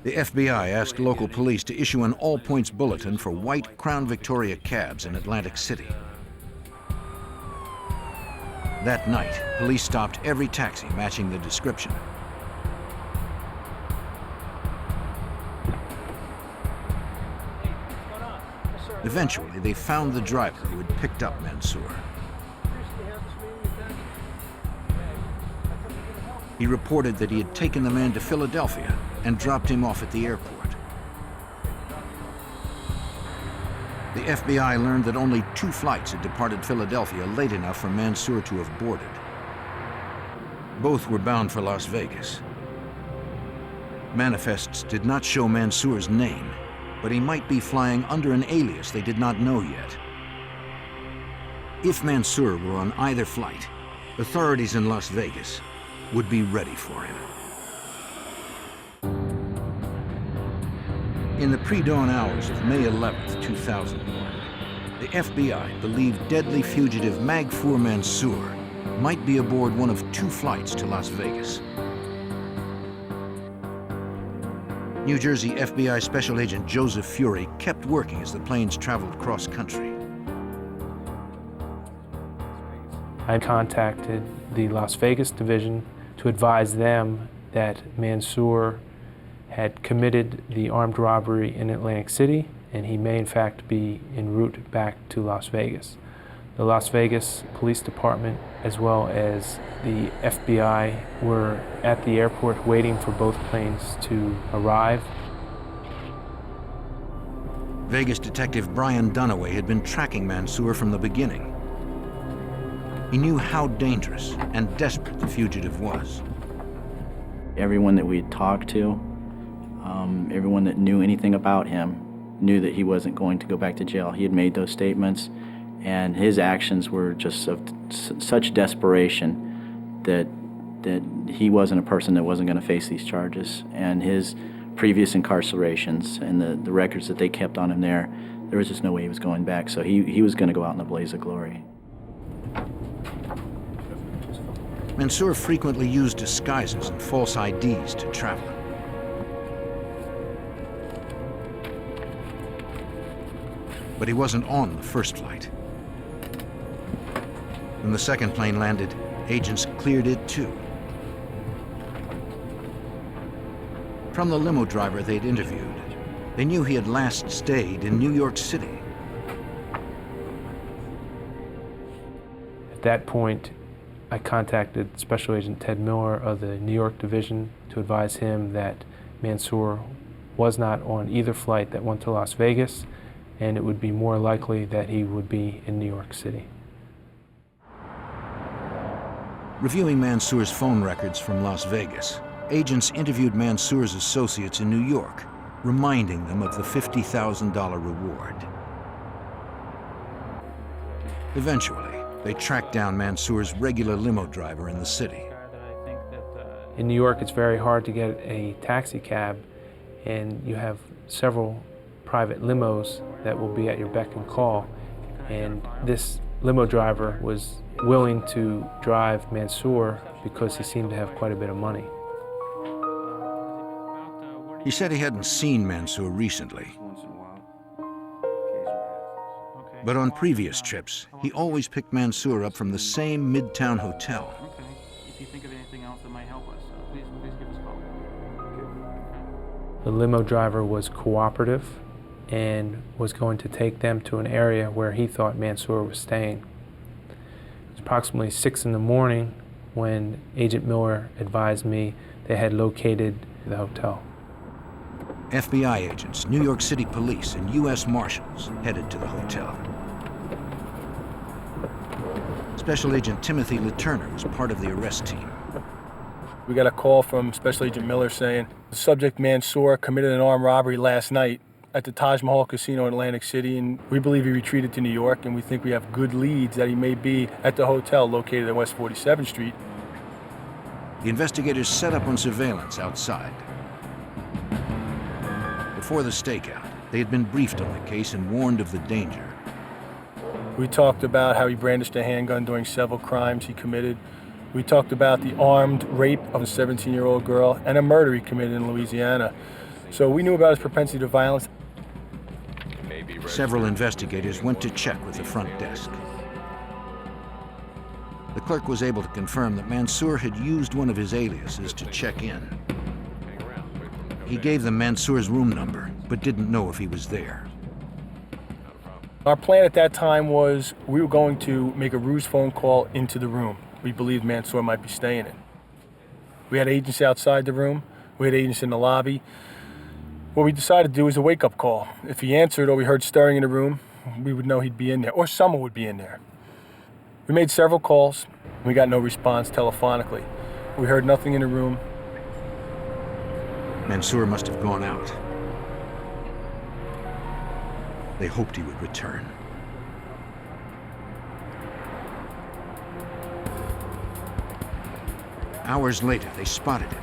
The FBI asked local police to issue an all-points bulletin for white Crown Victoria cabs in Atlantic City. That night, police stopped every taxi matching the description. Eventually, they found the driver who had picked up Mansoor. He reported that he had taken the man to Philadelphia and dropped him off at the airport. The FBI learned that only 2 flights had departed Philadelphia late enough for Mansoor to have boarded. Both were bound for Las Vegas. Manifests did not show Mansoor's name, but he might be flying under an alias they did not know yet. If Mansoor were on either flight, authorities in Las Vegas would be ready for him. In the pre-dawn hours of May 11, 2001, the FBI believed deadly fugitive Maghfoor Mansoor might be aboard one of 2 flights to Las Vegas. New Jersey FBI Special Agent Joseph Fury kept working as the planes traveled cross-country. I contacted the Las Vegas division to advise them that Mansoor had committed the armed robbery in Atlantic City, and he may in fact be en route back to Las Vegas. The Las Vegas Police Department as well as the FBI were at the airport waiting for both planes to arrive. Vegas detective Brian Dunaway had been tracking Mansoor from the beginning. He knew how dangerous and desperate the fugitive was. Everyone that we had talked to, everyone that knew anything about him, knew that he wasn't going to go back to jail. He had made those statements, and his actions were just of such desperation that he wasn't a person that wasn't going to face these charges. And his previous incarcerations and the records that they kept on him there was just no way he was going back. So he was going to go out in a blaze of glory. Mansoor frequently used disguises and false IDs to travel. But he wasn't on the first flight. When the second plane landed, agents cleared it too. From the limo driver they'd interviewed, they knew he had last stayed in New York City. At that point, I contacted Special Agent Ted Miller of the New York Division to advise him that Mansoor was not on either flight that went to Las Vegas, and it would be more likely that he would be in New York City. Reviewing Mansoor's phone records from Las Vegas, agents interviewed Mansoor's associates in New York, reminding them of the $50,000 reward. Eventually, they tracked down Mansoor's regular limo driver in the city. In New York, it's very hard to get a taxi cab, and you have several private limos that will be at your beck and call. And this limo driver was willing to drive Mansoor because he seemed to have quite a bit of money. He said he hadn't seen Mansoor recently. But on previous trips, he always picked Mansoor up from the same Midtown hotel. Okay. If you think of anything else that might help us, please give us a call. The limo driver was cooperative and was going to take them to an area where he thought Mansoor was staying. It was approximately 6 in the morning when Agent Miller advised me they had located the hotel. FBI agents, New York City police, and U.S. Marshals headed to the hotel. Special Agent Timothy LeTurner was part of the arrest team. We got a call from Special Agent Miller saying the subject Mansoor committed an armed robbery last night at the Taj Mahal Casino in Atlantic City, and we believe he retreated to New York, and we think we have good leads that he may be at the hotel located at West 47th Street. The investigators set up on surveillance outside. Before the stakeout, they had been briefed on the case and warned of the danger. We talked about how he brandished a handgun during several crimes he committed. We talked about the armed rape of a 17-year-old girl and a murder he committed in Louisiana. So we knew about his propensity to violence. Several investigators went to check with the front desk. The clerk was able to confirm that Mansoor had used one of his aliases to check in. He gave them Mansoor's room number, but didn't know if he was there. Our plan at that time was we were going to make a ruse phone call into the room we believed Mansoor might be staying in. We had agents outside the room. We had agents in the lobby. What we decided to do was a wake-up call. If he answered or we heard stirring in the room, we would know he'd be in there, or someone would be in there. We made several calls. We got no response telephonically. We heard nothing in the room. Mansoor must have gone out. They hoped he would return. Hours later, they spotted him.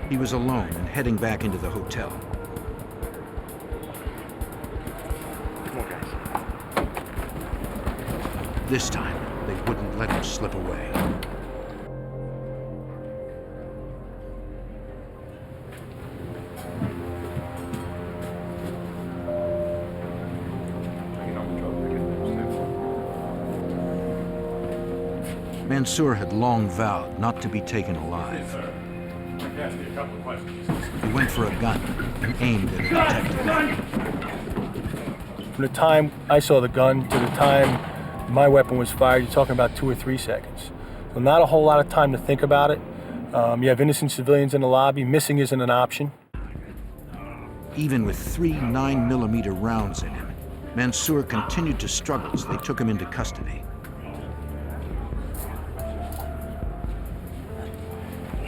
He was alone and heading back into the hotel. Come on, guys. This time, they wouldn't let him slip away. Mansoor had long vowed not to be taken alive. He went for a gun and aimed at a detective. From the time I saw the gun to the time my weapon was fired, you're talking about 2 or 3 seconds. So not a whole lot of time to think about it. You have innocent civilians in the lobby. Missing isn't an option. Even with 3 9mm rounds in him, Mansoor continued to struggle as they took him into custody.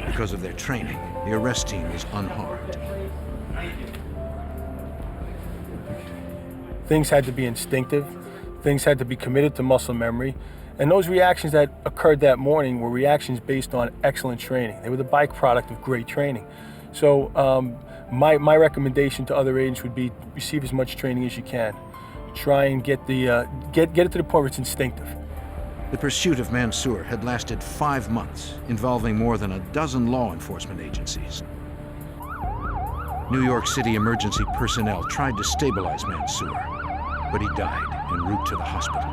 Because of their training, the arrest team was unharmed. Things had to be instinctive. Things had to be committed to muscle memory. And those reactions that occurred that morning were reactions based on excellent training. They were the byproduct of great training. So my recommendation to other agents would be receive as much training as you can. Try and get it to the point where it's instinctive. The pursuit of Mansoor had lasted 5 months, involving more than a dozen law enforcement agencies. New York City emergency personnel tried to stabilize Mansoor, but he died en route to the hospital.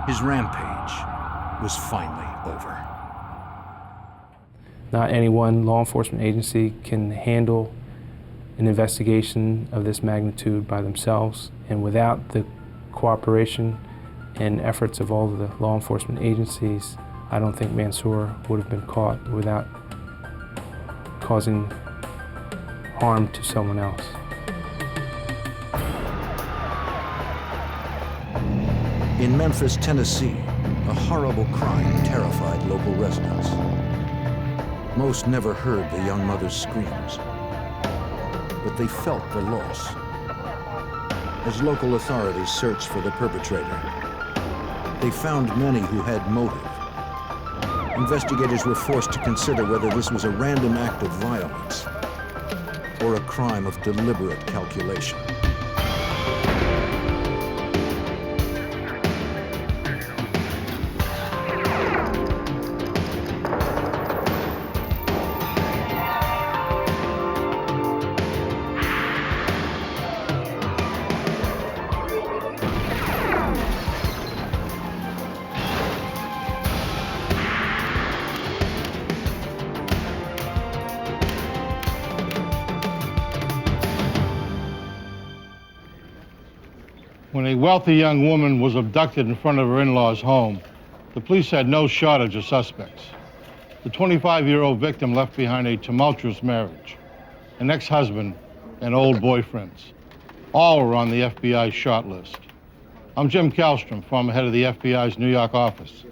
His rampage was finally over. Not any one law enforcement agency can handle an investigation of this magnitude by themselves, and without the cooperation and efforts of all of the law enforcement agencies, I don't think Mansoor would have been caught without causing harm to someone else. In Memphis, Tennessee, a horrible crime terrified local residents. Most never heard the young mother's screams, but they felt the loss. As local authorities searched for the perpetrator, they found many who had motive. Investigators were forced to consider whether this was a random act of violence or a crime of deliberate calculation. When a wealthy young woman was abducted in front of her in-laws' home, the police had no shortage of suspects. The 25-year-old victim left behind a tumultuous marriage, an ex-husband, and old boyfriends. All were on the FBI's short list. I'm Jim Kallstrom, former head of the FBI's New York office.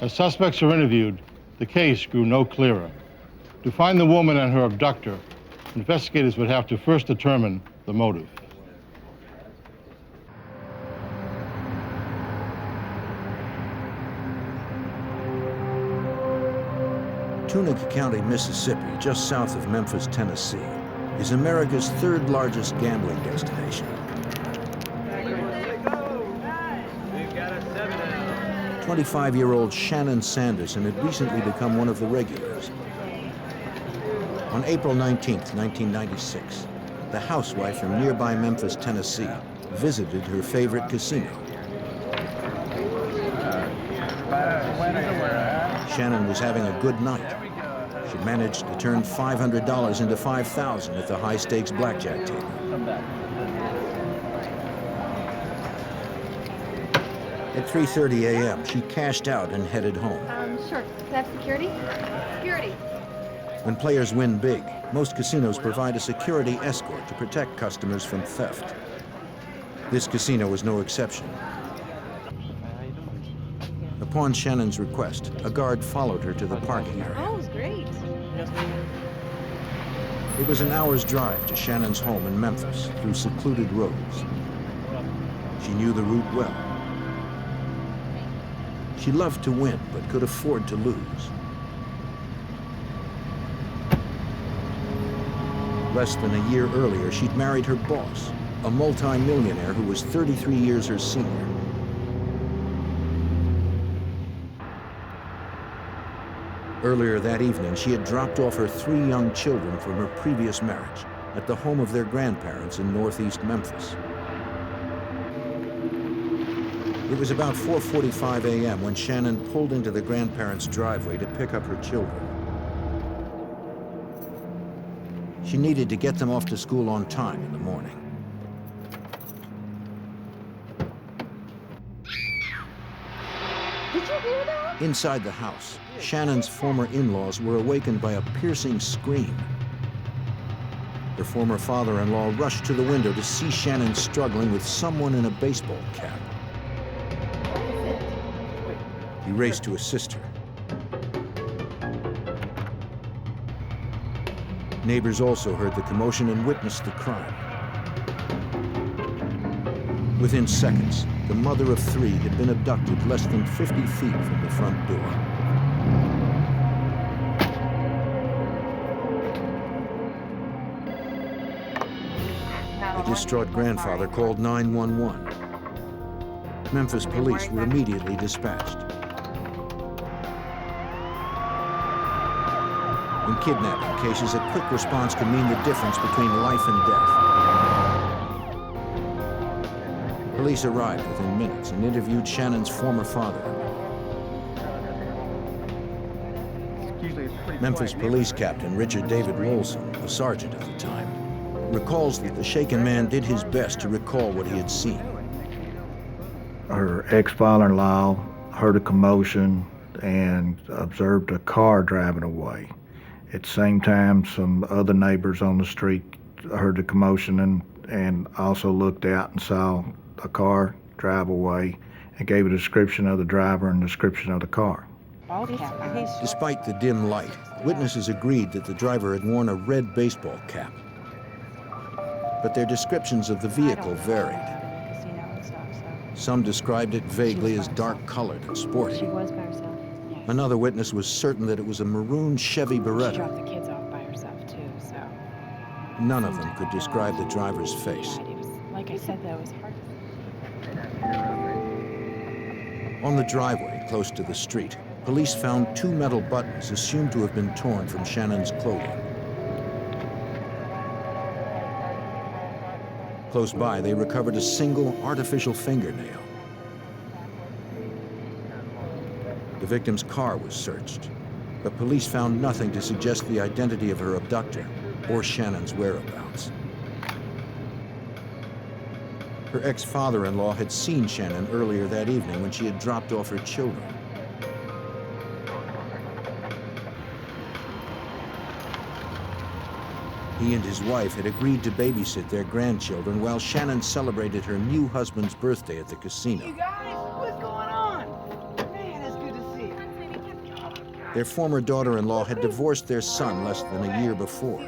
As suspects are interviewed, the case grew no clearer. To find the woman and her abductor, investigators would have to first determine the motive. Tunica County, Mississippi, just south of Memphis, Tennessee, is America's third largest gambling destination. 25-year-old Shannon Sanderson had recently become one of the regulars. On April 19, 1996, the housewife from nearby Memphis, Tennessee, visited her favorite casino. Shannon was having a good night. She managed to turn $500 into $5,000 at the high-stakes blackjack table. At 3:30 a.m., she cashed out and headed home. Sure. Can I have security? Security. When players win big, most casinos provide a security escort to protect customers from theft. This casino was no exception. Upon Shannon's request, a guard followed her to the parking area. Oh, it was great. It was an hour's drive to Shannon's home in Memphis through secluded roads. She knew the route well. She loved to win, but could afford to lose. Less than a year earlier, she'd married her boss, a multi-millionaire who was 33 years her senior. Earlier that evening, she had dropped off her 3 young children from her previous marriage at the home of their grandparents in northeast Memphis. It was about 4:45 a.m. when Shannon pulled into the grandparents' driveway to pick up her children. She needed to get them off to school on time in the morning. Did you hear that? Inside the house, Shannon's former in-laws were awakened by a piercing scream. Her former father-in-law rushed to the window to see Shannon struggling with someone in a baseball cap. He raced to assist her. Neighbors also heard the commotion and witnessed the crime. Within seconds, the mother of 3 had been abducted less than 50 feet from the front door. The distraught grandfather called 911. Memphis police were immediately dispatched. In kidnapping cases, a quick response can mean the difference between life and death. Police arrived within minutes and interviewed Shannon's former father-in-law. Memphis police captain Richard David Wolson, a sergeant at the time, recalls that the shaken man did his best to recall what he had seen. Her ex-father-in-law heard a commotion and observed a car driving away. At the same time, some other neighbors on the street heard the commotion and also looked out and saw a car drive away and gave a description of the driver and a description of the car. Despite the dim light, witnesses agreed that the driver had worn a red baseball cap. But their descriptions of the vehicle varied. Some described it vaguely as dark-colored and sporty. She was by herself. Another witness was certain that it was a maroon Chevy Beretta. She dropped the kids off by herself too, so. None of them could describe the driver's face. It was, like I said, though, it was hard. On the driveway, close to the street, police found 2 metal buttons assumed to have been torn from Shannon's clothing. Close by, they recovered a single artificial fingernail. The victim's car was searched, but police found nothing to suggest the identity of her abductor or Shannon's whereabouts. Her ex-father-in-law had seen Shannon earlier that evening when she had dropped off her children. He and his wife had agreed to babysit their grandchildren while Shannon celebrated her new husband's birthday at the casino. You guys, what's going on? Man, it's good to see you. Their former daughter-in-law had divorced their son less than a year before.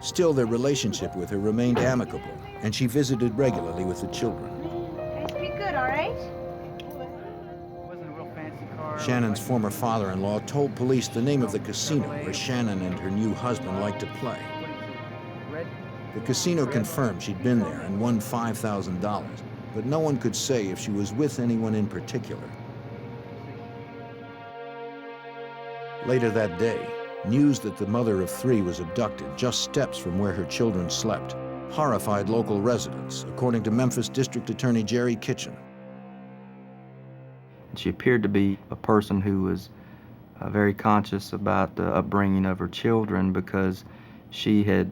Still, their relationship with her remained amicable, and she visited regularly with the children. It's pretty good, all right? Shannon's former father-in-law told police the name of the casino where Shannon and her new husband liked to play. The casino confirmed she'd been there and won $5,000, but no one could say if she was with anyone in particular. Later that day, news that the mother of 3 was abducted just steps from where her children slept horrified local residents, according to Memphis District Attorney Jerry Kitchen. She appeared to be a person who was very conscious about the upbringing of her children, because she had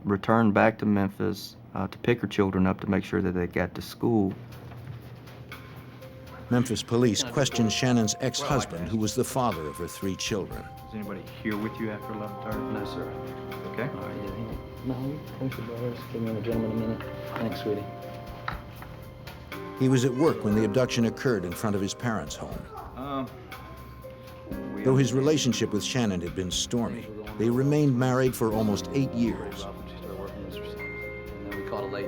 returned back to Memphis to pick her children up to make sure that they got to school. Memphis police questioned Shannon's ex-husband, who was the father of her 3 children. Is anybody here with you after 11:30? No, sir. Okay. All right, yeah. No, thanks for brothers. Give me the gentleman a minute. Thanks, sweetie. He was at work when the abduction occurred in front of his parents' home. Though his relationship with Shannon had been stormy, they remained married for almost 8 years.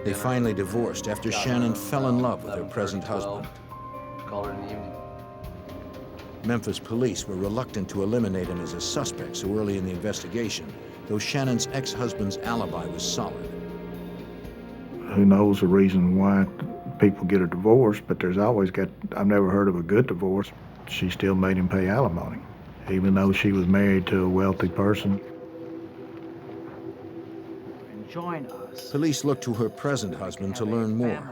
They finally divorced after Shannon fell in love with her present husband. Memphis police were reluctant to eliminate him as a suspect so early in the investigation, though Shannon's ex-husband's alibi was solid. Who knows the reason why people get a divorce, but there's always I've never heard of a good divorce. She still made him pay alimony, even though she was married to a wealthy person. Join us. Police looked to her present husband to learn more.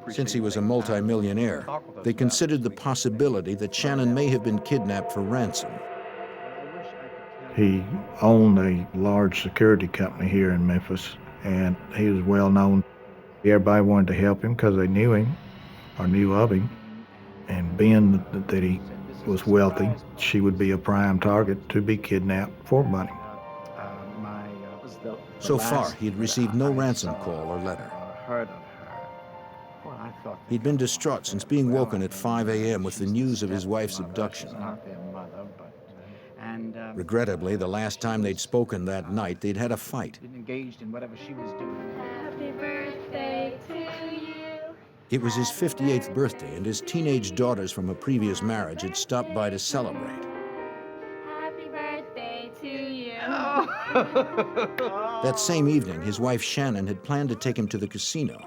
Since he was a multimillionaire, they considered the possibility that Shannon may have been kidnapped for ransom. He owned a large security company here in Memphis, and he was well known. Everybody wanted to help him because they knew him or knew of him. And being that he was wealthy, she would be a prime target to be kidnapped for money. So far, he had received no ransom call or letter. He'd been distraught since being woken at 5 a.m. with the news of his wife's abduction. Regrettably, the last time they'd spoken that night, they'd had a fight. Engaged in whatever she was doing. Happy birthday to you. It was his 58th birthday, and his teenage daughters from a previous marriage had stopped by to celebrate. Happy birthday to you. That same evening, his wife Shannon had planned to take him to the casino.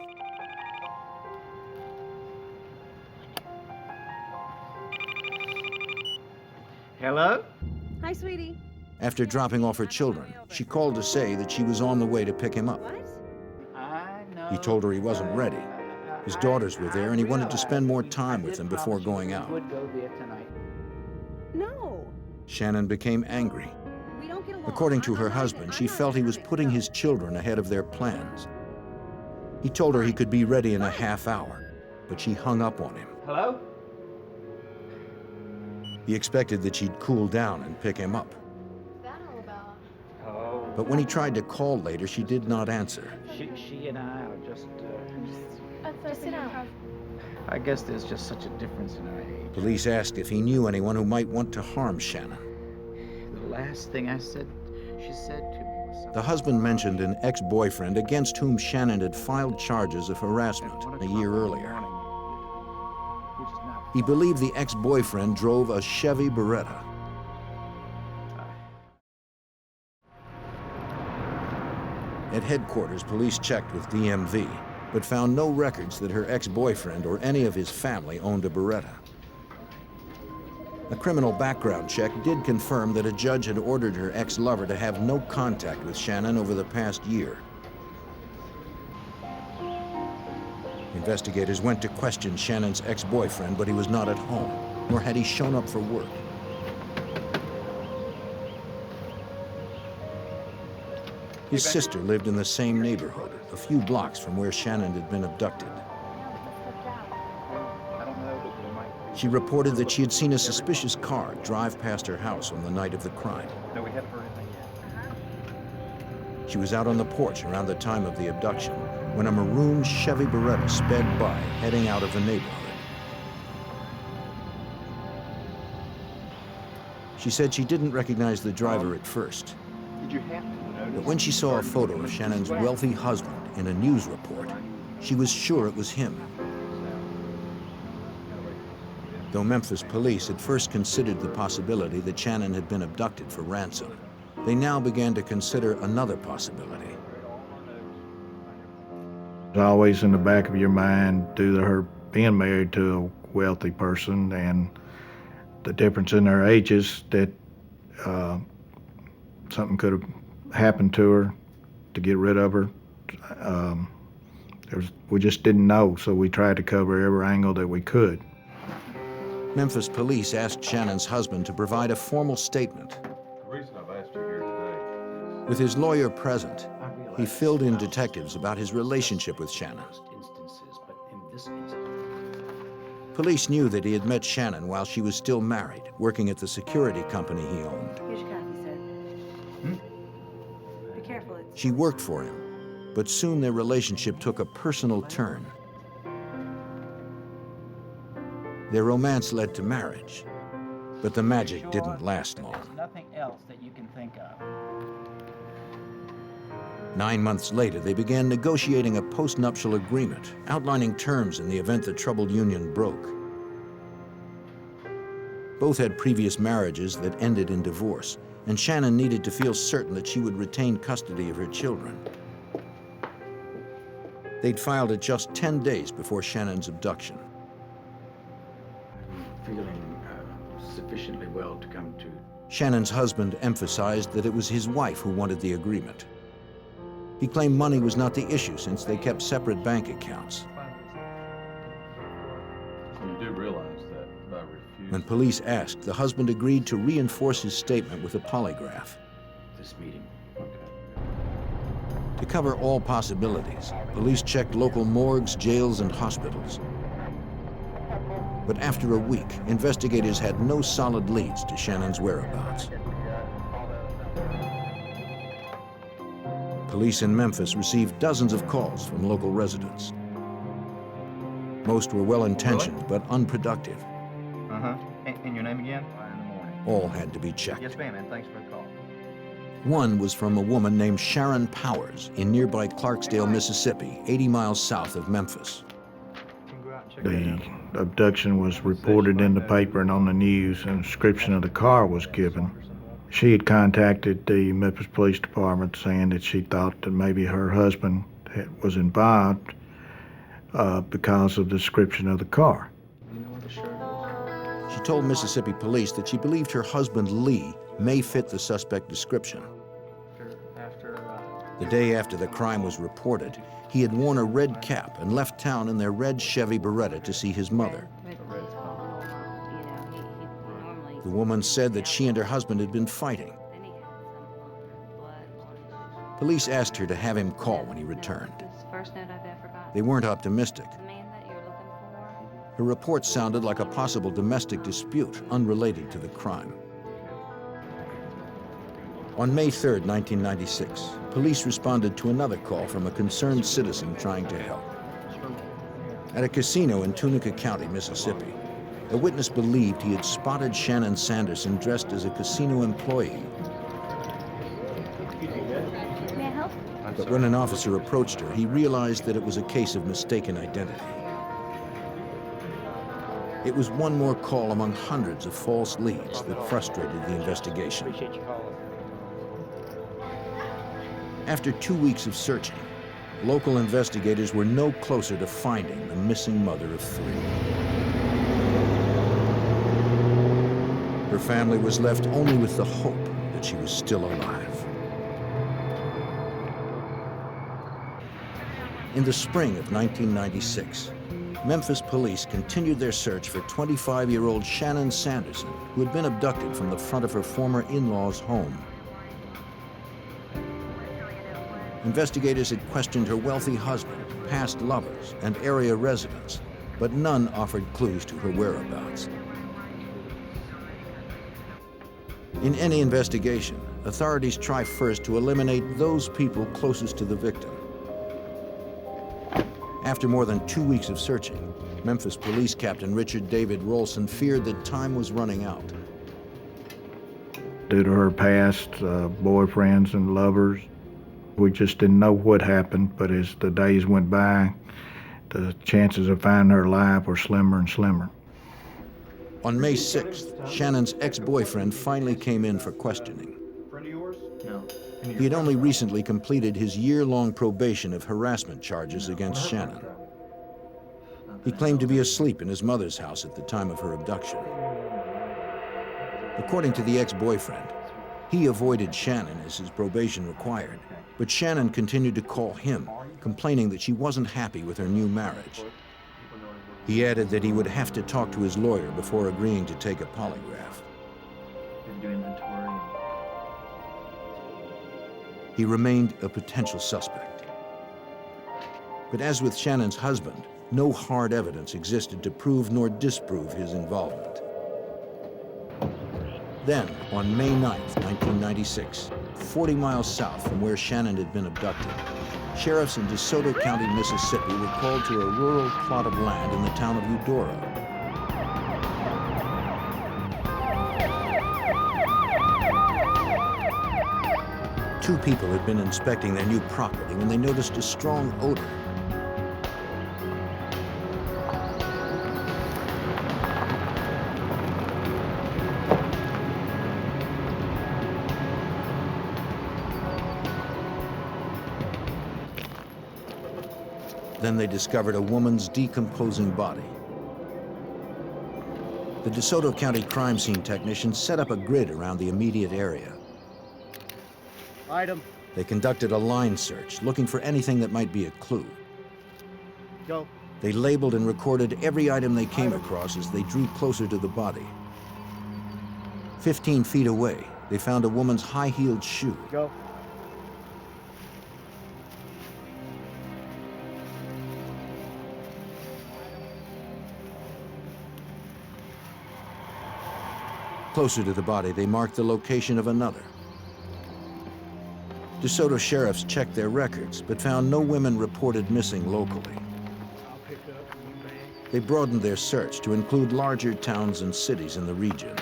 Hello? Hi, sweetie. After dropping off her children, she called to say that she was on the way to pick him up. He told her he wasn't ready. His daughters were there, and he wanted to spend more time with them before going out. No. Shannon became angry. According to her husband, she felt he was putting his children ahead of their plans. He told her he could be ready in a half hour, but she hung up on him. Hello? He expected that she'd cool down and pick him up. But when he tried to call later, she did not answer. She and I are just sit down. I guess there's just such a difference in our age. Police asked if he knew anyone who might want to harm Shannon. The last thing she said to me was something. The husband mentioned an ex-boyfriend against whom Shannon had filed charges of harassment a year earlier. He believed the ex-boyfriend drove a Chevy Beretta. At headquarters, police checked with DMV, but found no records that her ex-boyfriend or any of his family owned a Beretta. A criminal background check did confirm that a judge had ordered her ex-lover to have no contact with Shannon over the past year. Investigators went to question Shannon's ex-boyfriend, but he was not at home, nor had he shown up for work. His sister lived in the same neighborhood, a few blocks from where Shannon had been abducted. She reported that she had seen a suspicious car drive past her house on the night of the crime. No, we haven't heard anything yet. She was out on the porch around the time of the abduction when a maroon Chevy Beretta sped by, heading out of the neighborhood. She said she didn't recognize the driver at first. Did you have to notice? But when she saw a photo of Shannon's wealthy husband in a news report, she was sure it was him. Though Memphis police had first considered the possibility that Shannon had been abducted for ransom, they now began to consider another possibility. It's always in the back of your mind due to her being married to a wealthy person and the difference in their ages, that something could have happened to her to get rid of her. We just didn't know, so we tried to cover every angle that we could. Memphis police asked Shannon's husband to provide a formal statement. The reason I've asked you here today. With his lawyer present, he filled in detectives about his relationship with Shannon. Police knew that he had met Shannon while she was still married, working at the security company he owned. Here's your coffee, sir. Be careful. She worked for him, but soon their relationship took a personal turn. Their romance led to marriage, but the magic didn't last long. There's nothing else that you can think of. 9 months later, they began negotiating a postnuptial agreement outlining terms in the event the troubled union broke. Both had previous marriages that ended in divorce, and Shannon needed to feel certain that she would retain custody of her children. They'd filed it just 10 days before Shannon's abduction. I'm feeling sufficiently well to come to. Shannon's husband emphasized that it was his wife who wanted the agreement. He claimed money was not the issue since they kept separate bank accounts. You do realize that by refusing. When police asked, the husband agreed to reinforce his statement with a polygraph. This meeting. To cover all possibilities, police checked local morgues, jails, and hospitals. But after a week, investigators had no solid leads to Shannon's whereabouts. Police in Memphis received dozens of calls from local residents. Most were well-intentioned, but unproductive. And your name again? All had to be checked. Yes, ma'am, and thanks for the call. One was from a woman named Sharon Powers in nearby Clarksdale, Mississippi, 80 miles south of Memphis. The abduction was reported in the paper and on the news, and a description of the car was given. She had contacted the Memphis Police Department saying that she thought that maybe her husband was involved because of the description of the car. She told Mississippi police that she believed her husband, Lee, may fit the suspect description. The day after the crime was reported, he had worn a red cap and left town in their red Chevy Beretta to see his mother. The woman said that she and her husband had been fighting. Police asked her to have him call when he returned. They weren't optimistic. Her report sounded like a possible domestic dispute unrelated to the crime. On May 3rd, 1996, police responded to another call from a concerned citizen trying to help. At a casino in Tunica County, Mississippi, a witness believed he had spotted Shannon Sanderson dressed as a casino employee. May I help? But when an officer approached her, he realized that it was a case of mistaken identity. It was one more call among hundreds of false leads that frustrated the investigation. After 2 weeks of searching, local investigators were no closer to finding the missing mother of 3. Her family was left only with the hope that she was still alive. In the spring of 1996, Memphis police continued their search for 25-year-old Shannon Sanderson, who had been abducted from the front of her former in-law's home. Investigators had questioned her wealthy husband, past lovers, and area residents, but none offered clues to her whereabouts. In any investigation, authorities try first to eliminate those people closest to the victim. After more than 2 weeks of searching, Memphis Police Captain Richard David Rolson feared that time was running out. Due to her past boyfriends and lovers, we just didn't know what happened, but as the days went by, the chances of finding her alive were slimmer and slimmer. On May 6th, Shannon's ex-boyfriend finally came in for questioning. He had only recently completed his year-long probation of harassment charges against Shannon. He claimed to be asleep in his mother's house at the time of her abduction. According to the ex-boyfriend, he avoided Shannon as his probation required, but Shannon continued to call him, complaining that she wasn't happy with her new marriage. He added that he would have to talk to his lawyer before agreeing to take a polygraph. He remained a potential suspect. But as with Shannon's husband, no hard evidence existed to prove nor disprove his involvement. Then, on May 9, 1996, 40 miles south from where Shannon had been abducted, sheriffs in DeSoto County, Mississippi were called to a rural plot of land in the town of Eudora. Two people had been inspecting their new property when they noticed a strong odor. Then they discovered a woman's decomposing body. The DeSoto County crime scene technicians set up a grid around the immediate area. Item. They conducted a line search, looking for anything that might be a clue. Go. They labeled and recorded every item they came across as they drew closer to the body. 15 feet away, they found a woman's high-heeled shoe. Go. Closer to the body, they marked the location of another. DeSoto sheriffs checked their records, but found no women reported missing locally. They broadened their search to include larger towns and cities in the region.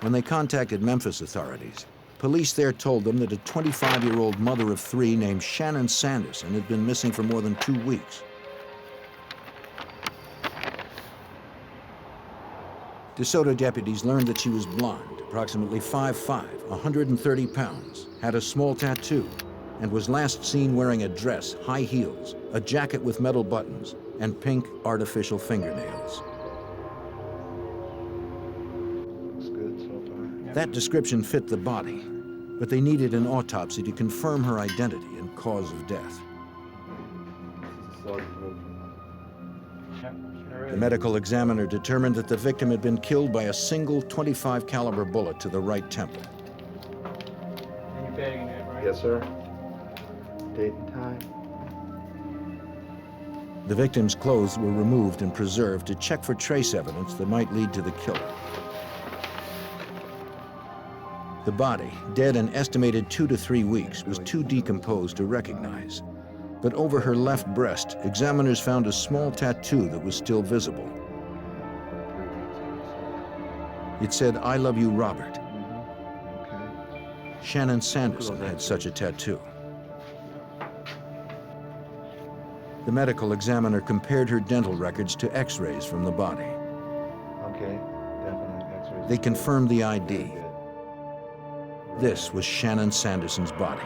When they contacted Memphis authorities, police there told them that a 25-year-old mother of three named Shannon Sanderson had been missing for more than 2 weeks. DeSoto deputies learned that she was blonde, approximately 5'5", 130 pounds, had a small tattoo, and was last seen wearing a dress, high heels, a jacket with metal buttons, and pink artificial fingernails. Looks good so far. That description fit the body, but they needed an autopsy to confirm her identity and cause of death. The medical examiner determined that the victim had been killed by a single .25 caliber bullet to the right temple. And you're bagging that, right? Yes, sir. Date and time. The victim's clothes were removed and preserved to check for trace evidence that might lead to the killer. The body, dead an estimated 2 to 3 weeks, was too decomposed to recognize. But over her left breast, examiners found a small tattoo that was still visible. It said, "I love you, Robert." Shannon Sanderson had such a tattoo. The medical examiner compared her dental records to x-rays from the body. Okay, definitely x-rays. They confirmed the ID. This was Shannon Sanderson's body.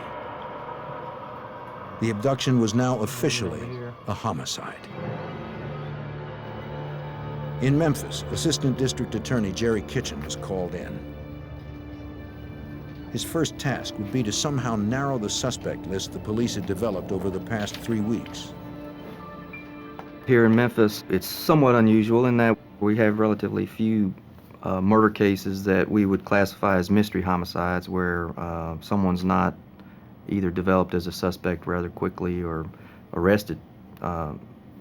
The abduction was now officially a homicide. In Memphis, Assistant District Attorney Jerry Kitchen was called in. His first task would be to somehow narrow the suspect list the police had developed over the past 3 weeks. Here in Memphis, it's somewhat unusual in that we have relatively few murder cases that we would classify as mystery homicides, where someone's not either developed as a suspect rather quickly or arrested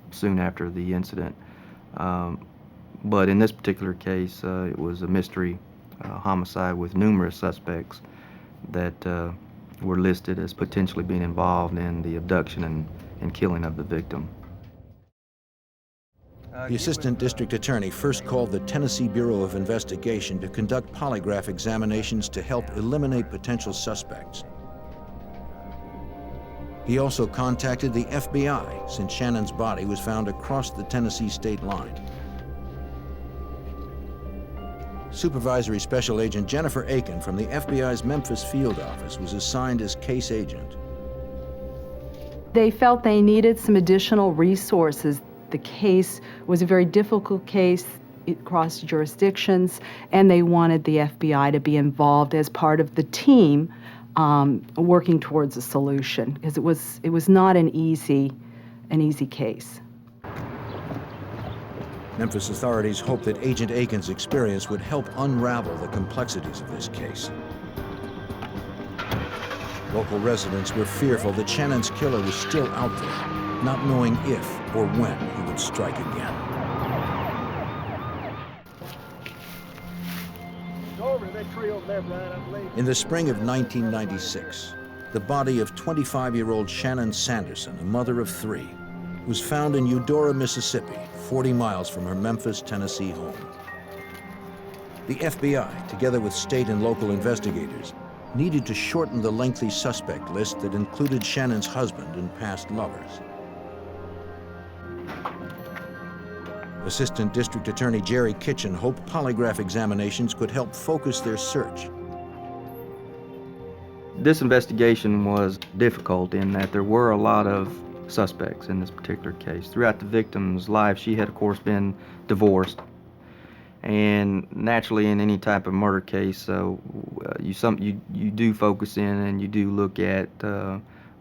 soon after the incident. But in this particular case, it was a mystery homicide with numerous suspects that were listed as potentially being involved in the abduction and killing of the victim. The Assistant District Attorney first called the Tennessee Bureau of Investigation to conduct polygraph examinations to help eliminate potential suspects. He also contacted the FBI, since Shannon's body was found across the Tennessee state line. Supervisory Special Agent Jennifer Aiken from the FBI's Memphis field office was assigned as case agent. They felt they needed some additional resources. The case was a very difficult case. across jurisdictions, and they wanted the FBI to be involved as part of the team working towards a solution, because it was not an easy case. Memphis authorities hoped that Agent Aiken's experience would help unravel the complexities of this case. Local residents were fearful that Shannon's killer was still out there, not knowing if or when he would strike again. Over to that tree over there, Brian, I believe. In the spring of 1996, the body of 25-year-old Shannon Sanderson, a mother of 3, was found in Eudora, Mississippi, 40 miles from her Memphis, Tennessee home. The FBI, together with state and local investigators, needed to shorten the lengthy suspect list that included Shannon's husband and past lovers. Assistant District Attorney Jerry Kitchen hoped polygraph examinations could help focus their search. This investigation was difficult in that there were a lot of suspects in this particular case. Throughout the victim's life, she had, of course, been divorced. And naturally, in any type of murder case, you do focus in and you do look at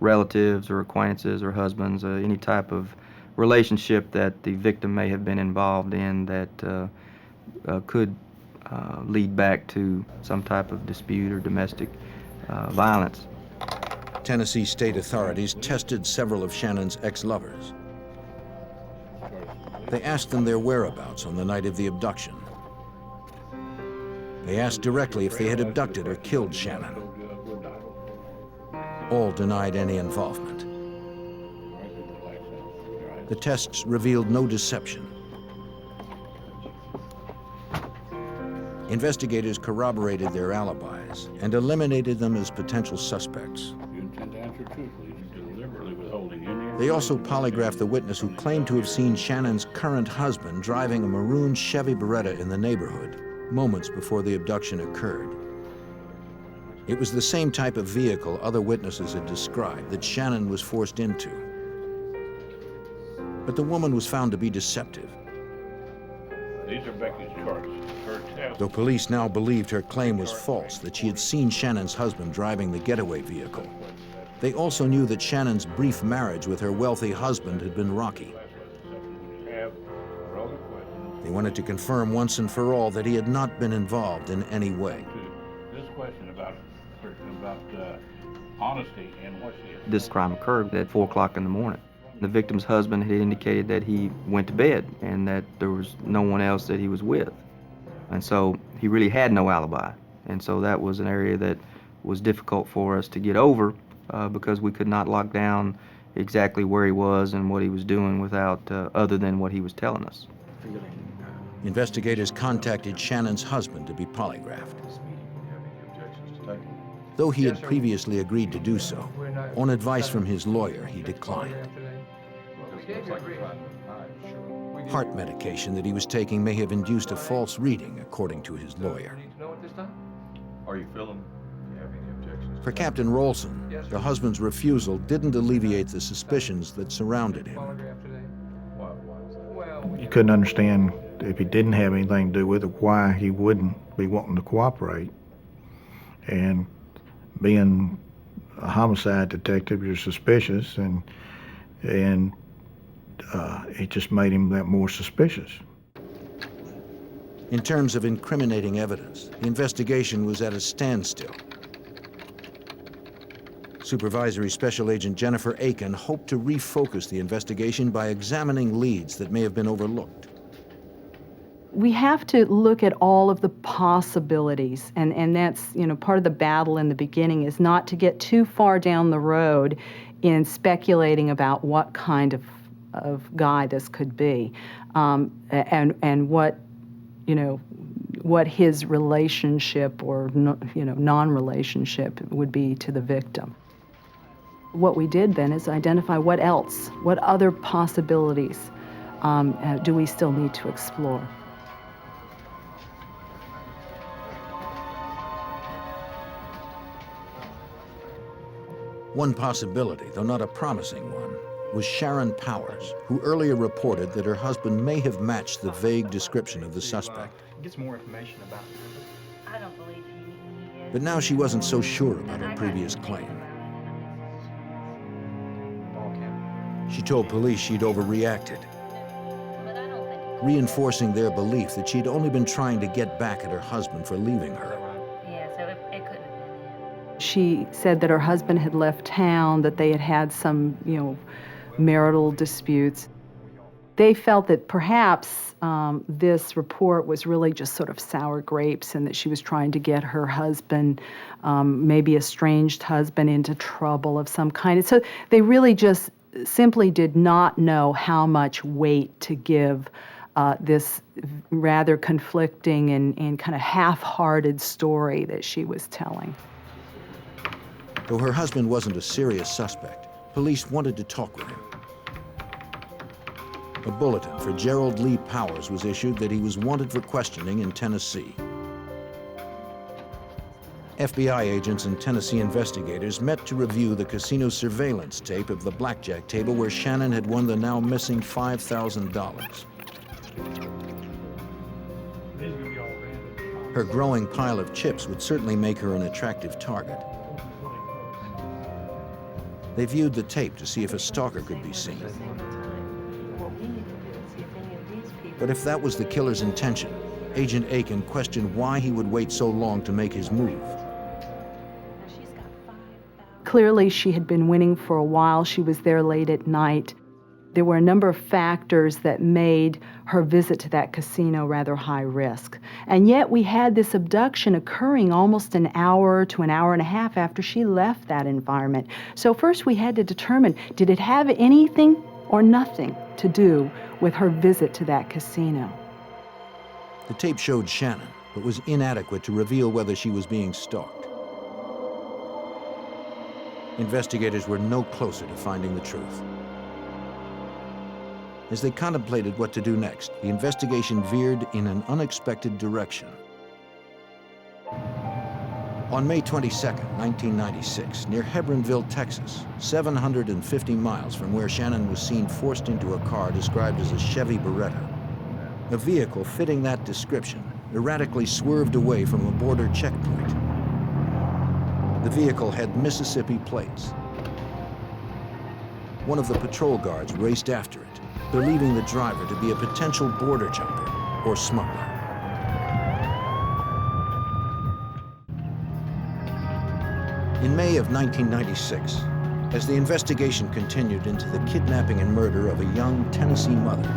relatives or acquaintances or husbands, any type of relationship that the victim may have been involved in that could lead back to some type of dispute or domestic violence. Tennessee state authorities tested several of Shannon's ex-lovers. They asked them their whereabouts on the night of the abduction. They asked directly if they had abducted or killed Shannon. All denied any involvement. The tests revealed no deception. Investigators corroborated their alibis and eliminated them as potential suspects. You intend to answer truthfully, deliberately withholding any. They also polygraphed the witness who claimed to have seen Shannon's current husband driving a maroon Chevy Beretta in the neighborhood moments before the abduction occurred. It was the same type of vehicle other witnesses had described that Shannon was forced into. But the woman was found to be deceptive. These are Becky's charts. Her test. Though police now believed her claim was false, that she had seen Shannon's husband driving the getaway vehicle, they also knew that Shannon's brief marriage with her wealthy husband had been rocky. They wanted to confirm once and for all that he had not been involved in any way. This question about honesty and what she is. This crime occurred at 4 o'clock in the morning. The victim's husband had indicated that he went to bed and that there was no one else that he was with. And so he really had no alibi. And so that was an area that was difficult for us to get over because we could not lock down exactly where he was and what he was doing without other than what he was telling us. Investigators contacted Shannon's husband to be polygraphed. Though he had previously agreed to do so, on advice from his lawyer, he declined. Heart medication that he was taking may have induced a false reading, according to his lawyer. Are you feeling? For Captain Rolson, the husband's refusal didn't alleviate the suspicions that surrounded him. You couldn't understand, if he didn't have anything to do with it, why he wouldn't be wanting to cooperate. And being a homicide detective, you're suspicious, and it just made him that more suspicious. In terms of incriminating evidence, the investigation was at a standstill. Supervisory Special Agent Jennifer Aiken hoped to refocus the investigation by examining leads that may have been overlooked. We have to look at all of the possibilities, and that's, part of the battle in the beginning is not to get too far down the road in speculating about what kind of guy this could be, and what, what his relationship or non-relationship would be to the victim. What we did then is identify what other possibilities do we still need to explore. One possibility, though not a promising one, was Sharon Powers, who earlier reported that her husband may have matched the vague description of the suspect. Get some more information about it. I don't believe he is. But now she wasn't so sure about her previous claim. She told police she'd overreacted, reinforcing their belief that she'd only been trying to get back at her husband for leaving her. Yeah, so it couldn't have been him. She said that her husband had left town, that they had had some, marital disputes. They felt that perhaps this report was really just sort of sour grapes and that she was trying to get her husband, maybe estranged husband, into trouble of some kind. And so they really just simply did not know how much weight to give this rather conflicting and kind of half-hearted story that she was telling. Though her husband wasn't a serious suspect, police wanted to talk with him. A bulletin for Gerald Lee Powers was issued that he was wanted for questioning in Tennessee. FBI agents and Tennessee investigators met to review the casino surveillance tape of the blackjack table where Shannon had won the now missing $5,000. Her growing pile of chips would certainly make her an attractive target. They viewed the tape to see if a stalker could be seen. But if that was the killer's intention, Agent Aiken questioned why he would wait so long to make his move. Clearly, she had been winning for a while. She was there late at night. There were a number of factors that made her visit to that casino rather high risk. And yet we had this abduction occurring almost an hour to an hour and a half after she left that environment. So first we had to determine, did it have anything or nothing to do with her visit to that casino? The tape showed Shannon, but was inadequate to reveal whether she was being stalked. Investigators were no closer to finding the truth. As they contemplated what to do next, the investigation veered in an unexpected direction. On May 22, 1996, near Hebronville, Texas, 750 miles from where Shannon was seen forced into a car described as a Chevy Beretta, a vehicle fitting that description erratically swerved away from a border checkpoint. The vehicle had Mississippi plates. One of the patrol guards raced after it, believing the driver to be a potential border jumper or smuggler. In May of 1996, as the investigation continued into the kidnapping and murder of a young Tennessee mother,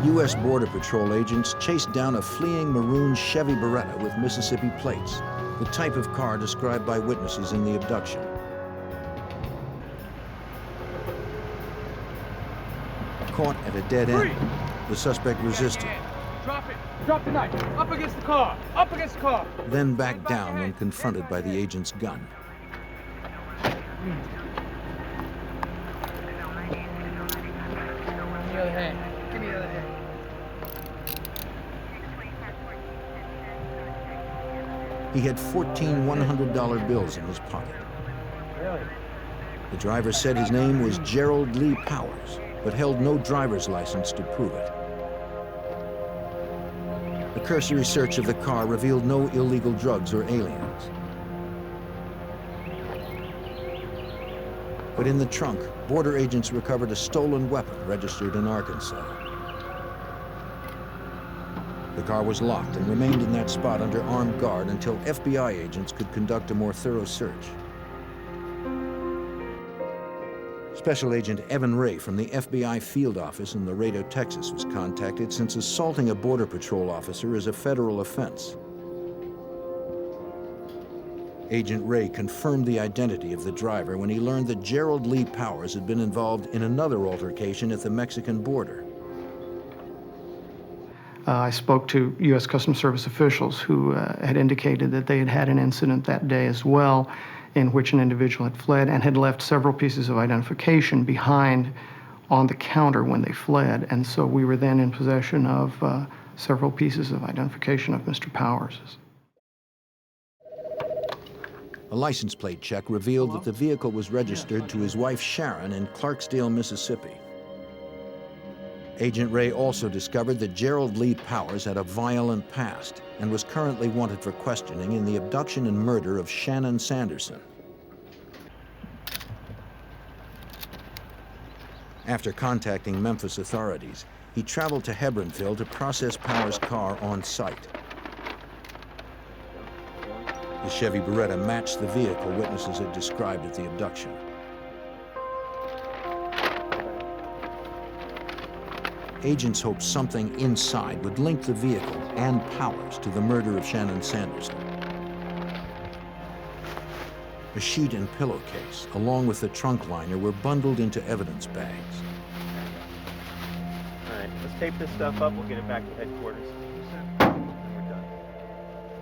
U.S. Border Patrol agents chased down a fleeing maroon Chevy Beretta with Mississippi plates, the type of car described by witnesses in the abduction. Caught at a dead end, the suspect resisted. Drop it! Drop the knife! Up against the car! Up against the car! Then backed down when confronted by the agent's gun. Give me the other hand. Give me the other hand. He had 14 $100 bills in his pocket. Really? The driver said his name was Gerald Lee Powers, but held no driver's license to prove it. A cursory search of the car revealed no illegal drugs or aliens. But in the trunk, border agents recovered a stolen weapon registered in Arkansas. The car was locked and remained in that spot under armed guard until FBI agents could conduct a more thorough search. Special Agent Evan Ray from the FBI field office in Laredo, Texas was contacted since assaulting a Border Patrol officer is a federal offense. Agent Ray confirmed the identity of the driver when he learned that Gerald Lee Powers had been involved in another altercation at the Mexican border. I spoke to U.S. Customs Service officials who had indicated that they had had an incident that day as well, in which an individual had fled and had left several pieces of identification behind on the counter when they fled. And so we were then in possession of several pieces of identification of Mr. Powers. A license plate check revealed that the vehicle was registered to his wife Sharon in Clarksdale, Mississippi. Agent Ray also discovered that Gerald Lee Powers had a violent past and was currently wanted for questioning in the abduction and murder of Shannon Sanderson. After contacting Memphis authorities, he traveled to Hebronville to process Powers' car on site. The Chevy Beretta matched the vehicle witnesses had described at the abduction. Agents hoped something inside would link the vehicle and Powers to the murder of Shannon Sanderson. A sheet and pillowcase, along with the trunk liner, were bundled into evidence bags. All right, let's tape this stuff up. We'll get it back to headquarters.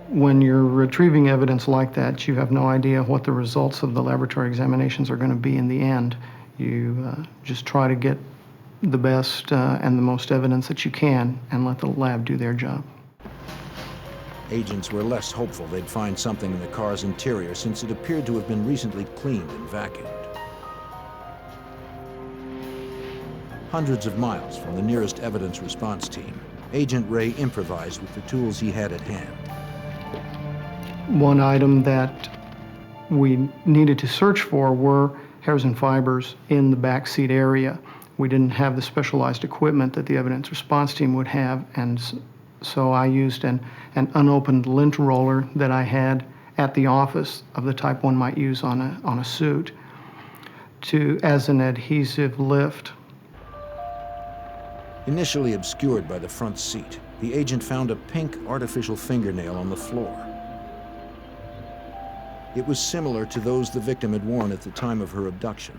When you're retrieving evidence like that, you have no idea what the results of the laboratory examinations are going to be in the end. You just try to get the best and the most evidence that you can and let the lab do their job. Agents were less hopeful they'd find something in the car's interior since it appeared to have been recently cleaned and vacuumed. Hundreds of miles from the nearest evidence response team, Agent Ray improvised with the tools he had at hand. One item that we needed to search for were hairs and fibers in the back seat area. We didn't have the specialized equipment that the evidence response team would have, and so I used an unopened lint roller that I had at the office of the type one might use on a suit as an adhesive lift. Initially obscured by the front seat, the agent found a pink artificial fingernail on the floor. It was similar to those the victim had worn at the time of her abduction.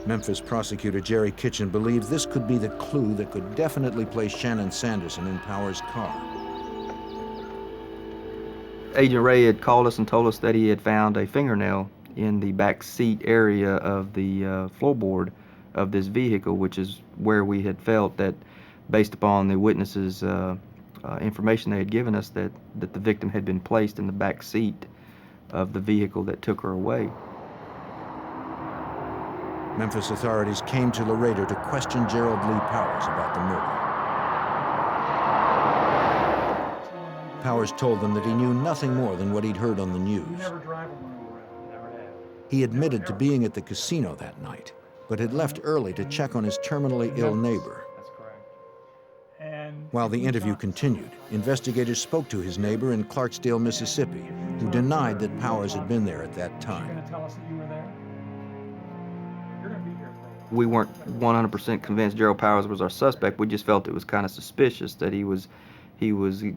Memphis prosecutor Jerry Kitchen believed this could be the clue that could definitely place Shannon Sanderson in Powers' car. Agent Ray had called us and told us that he had found a fingernail in the back seat area of the floorboard of this vehicle, which is where we had felt that, based upon the witnesses' information they had given us, that the victim had been placed in the back seat of the vehicle that took her away. Memphis authorities came to Laredo to question Gerald Lee Powers about the murder. Powers told them that he knew nothing more than what he'd heard on the news. He admitted to being at the casino that night, but had left early to check on his terminally ill neighbor. While the interview continued, investigators spoke to his neighbor in Clarksdale, Mississippi, who denied that Powers had been there at that time. We weren't 100% convinced Gerald Powers was our suspect. We just felt it was kind of suspicious that he was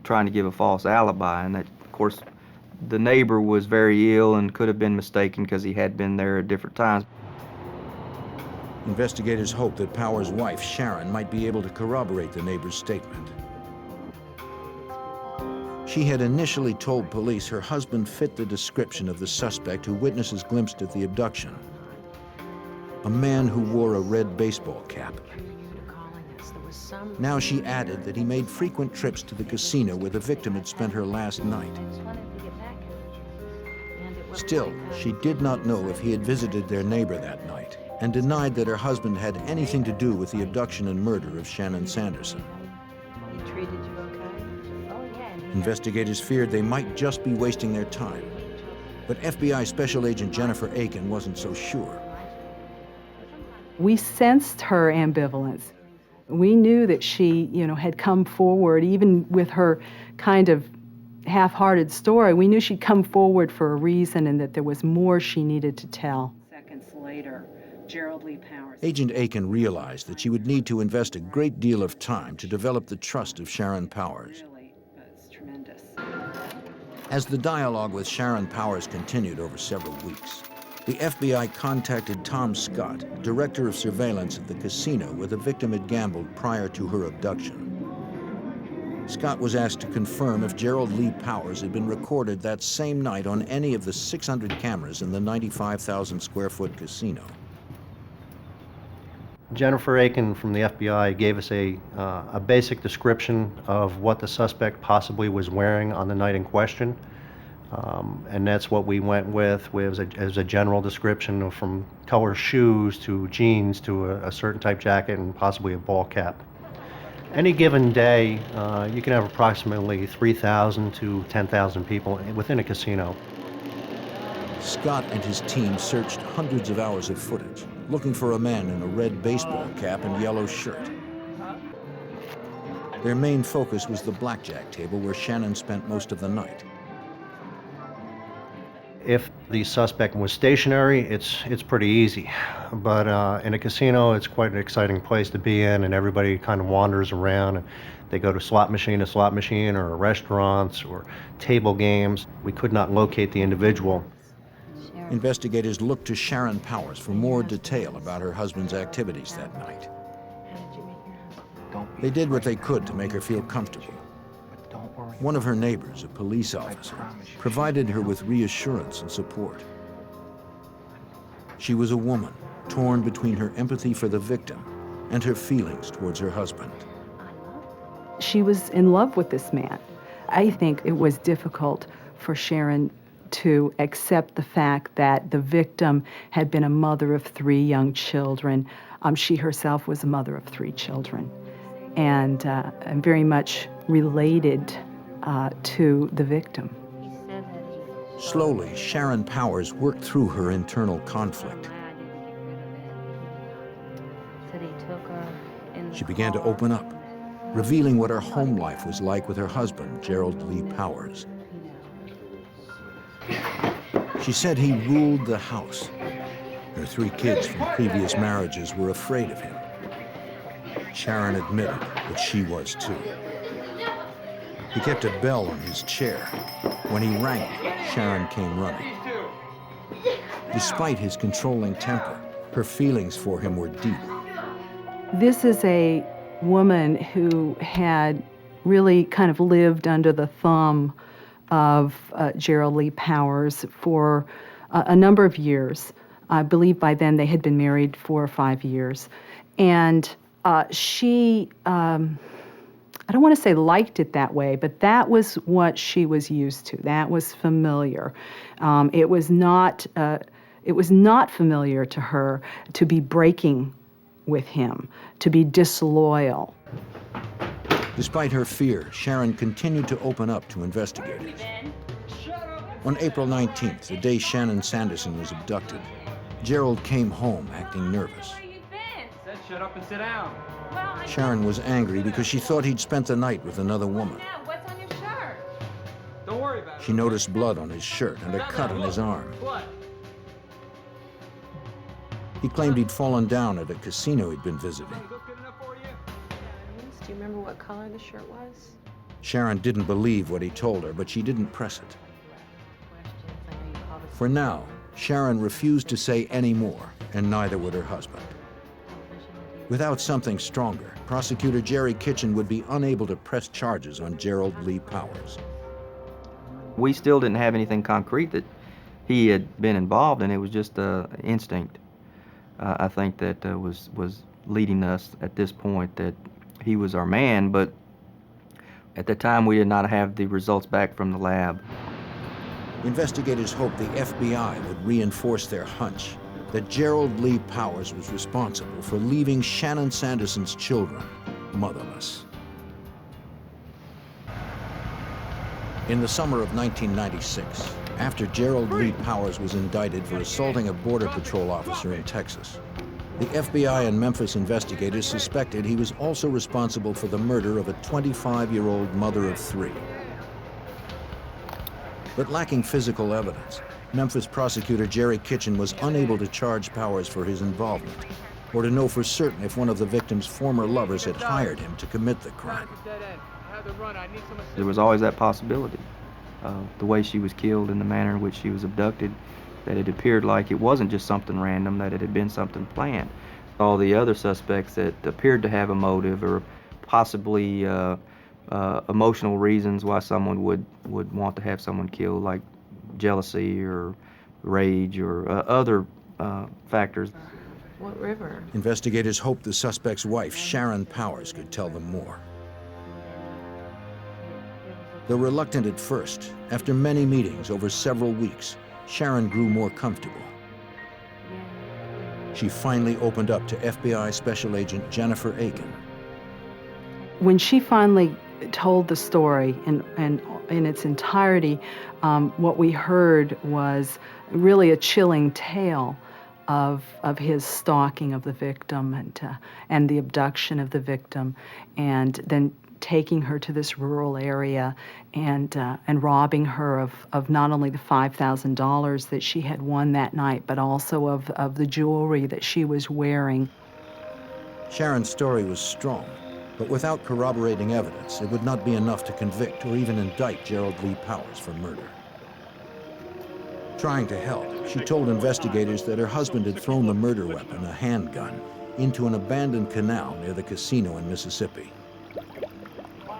trying to give a false alibi, and that, of course, the neighbor was very ill and could have been mistaken because he had been there at different times. Investigators hoped that Powers' wife, Sharon, might be able to corroborate the neighbor's statement. She had initially told police her husband fit the description of the suspect who witnesses glimpsed at the abduction. A man who wore a red baseball cap. Now she added that he made frequent trips to the casino where the victim had spent her last night. Still, she did not know if he had visited their neighbor that night, and denied that her husband had anything to do with the abduction and murder of Shannon Sanderson. He treated you okay? Oh, yeah. Investigators feared they might just be wasting their time. But FBI Special Agent Jennifer Aiken wasn't so sure. We sensed her ambivalence. We knew that she, had come forward, even with her kind of half-hearted story. We knew she'd come forward for a reason and that there was more she needed to tell. Seconds later, Gerald Lee Powers. Agent Aiken realized that she would need to invest a great deal of time to develop the trust of Sharon Powers. It's tremendous. As the dialogue with Sharon Powers continued over several weeks, the FBI contacted Tom Scott, director of surveillance at the casino where the victim had gambled prior to her abduction. Scott was asked to confirm if Gerald Lee Powers had been recorded that same night on any of the 600 cameras in the 95,000 square foot casino. Jennifer Aiken from the FBI gave us a basic description of what the suspect possibly was wearing on the night in question. And that's what we went with as a general description, from color shoes to jeans to a certain type jacket and possibly a ball cap. Any given day, you can have approximately 3,000 to 10,000 people within a casino. Scott and his team searched hundreds of hours of footage, looking for a man in a red baseball cap and yellow shirt. Their main focus was the blackjack table where Shannon spent most of the night. If the suspect was stationary, it's pretty easy. But in a casino, it's quite an exciting place to be in, and everybody kind of wanders around. They go to slot machine to slot machine, or restaurants, or table games. We could not locate the individual. Investigators looked to Sharon Powers for more detail about her husband's activities that night. They did what they could to make her feel comfortable. One of her neighbors, a police officer, provided her with reassurance and support. She was a woman, torn between her empathy for the victim and her feelings towards her husband. She was in love with this man. I think it was difficult for Sharon to accept the fact that the victim had been a mother of 3 young children. She herself was a mother of 3 children, and very much related to the victim. Slowly, Sharon Powers worked through her internal conflict. She began to open up, revealing what her home life was like with her husband, Gerald Lee Powers. She said he ruled the house. Her 3 kids from previous marriages were afraid of him. Sharon admitted that she was too. He kept a bell on his chair. When he rang it, Sharon came running. Despite his controlling temper, her feelings for him were deep. This is a woman who had really kind of lived under the thumb of Gerald Lee Powers for a number of years. I believe by then they had been married 4 or 5 years. And she, I don't want to say liked it that way, but that was what she was used to. That was familiar. It was not familiar to her to be breaking with him, to be disloyal. Despite her fear, Sharon continued to open up to investigators. On April 19th, the day Shannon Sanderson was abducted, Gerald came home acting nervous. Said shut up and sit down. Sharon was angry because she thought he'd spent the night with another woman. What's on your shirt? Don't worry about it. She noticed blood on his shirt and a cut on his arm. What? He claimed he'd fallen down at a casino he'd been visiting. Do you remember what color the shirt was? Sharon didn't believe what he told her, but she didn't press it. For now, Sharon refused to say any more, and neither would her husband. Without something stronger, prosecutor Jerry Kitchen would be unable to press charges on Gerald Lee Powers. We still didn't have anything concrete that he had been involved in. It was just instinct. I think that was leading us at this point that he was our man, but at the time we did not have the results back from the lab. Investigators hoped the FBI would reinforce their hunch that Gerald Lee Powers was responsible for leaving Shannon Sanderson's children motherless. In the summer of 1996, after Gerald Lee Powers was indicted for assaulting a Border Patrol officer in Texas, the FBI and Memphis investigators suspected he was also responsible for the murder of a 25-year-old mother of 3. But lacking physical evidence, Memphis prosecutor Jerry Kitchen was unable to charge Powers for his involvement, or to know for certain if one of the victim's former lovers had hired him to commit the crime. There was always that possibility. The way she was killed and the manner in which she was abducted, that it appeared like it wasn't just something random, that it had been something planned. All the other suspects that appeared to have a motive or possibly emotional reasons why someone would want to have someone killed, like jealousy or rage or other factors. What river? Investigators hoped the suspect's wife, Sharon Powers, could tell them more. Though reluctant at first, after many meetings over several weeks, Sharon grew more comfortable. She finally opened up to FBI Special Agent Jennifer Aiken. When she finally told the story in its entirety, what we heard was really a chilling tale of his stalking of the victim and the abduction of the victim, and then taking her to this rural area and robbing her of not only the $5,000 that she had won that night, but also of the jewelry that she was wearing. Sharon's story was strong, but without corroborating evidence, it would not be enough to convict or even indict Gerald Lee Powers for murder. Trying to help, she told investigators that her husband had thrown the murder weapon, a handgun, into an abandoned canal near the casino in Mississippi.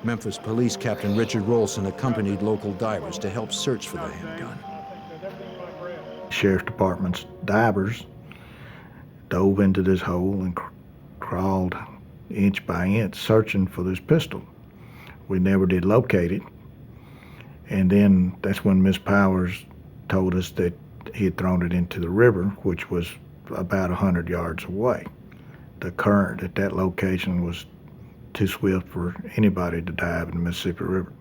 Memphis Police Captain Richard Rolson accompanied local divers to help search for the handgun. Sheriff's Department's divers dove into this hole and crawled inch by inch searching for this pistol. We never did locate it. And then that's when Miss Powers told us that he had thrown it into the river, which was about 100 yards away. The current at that location was too swift for anybody to dive in the Mississippi River.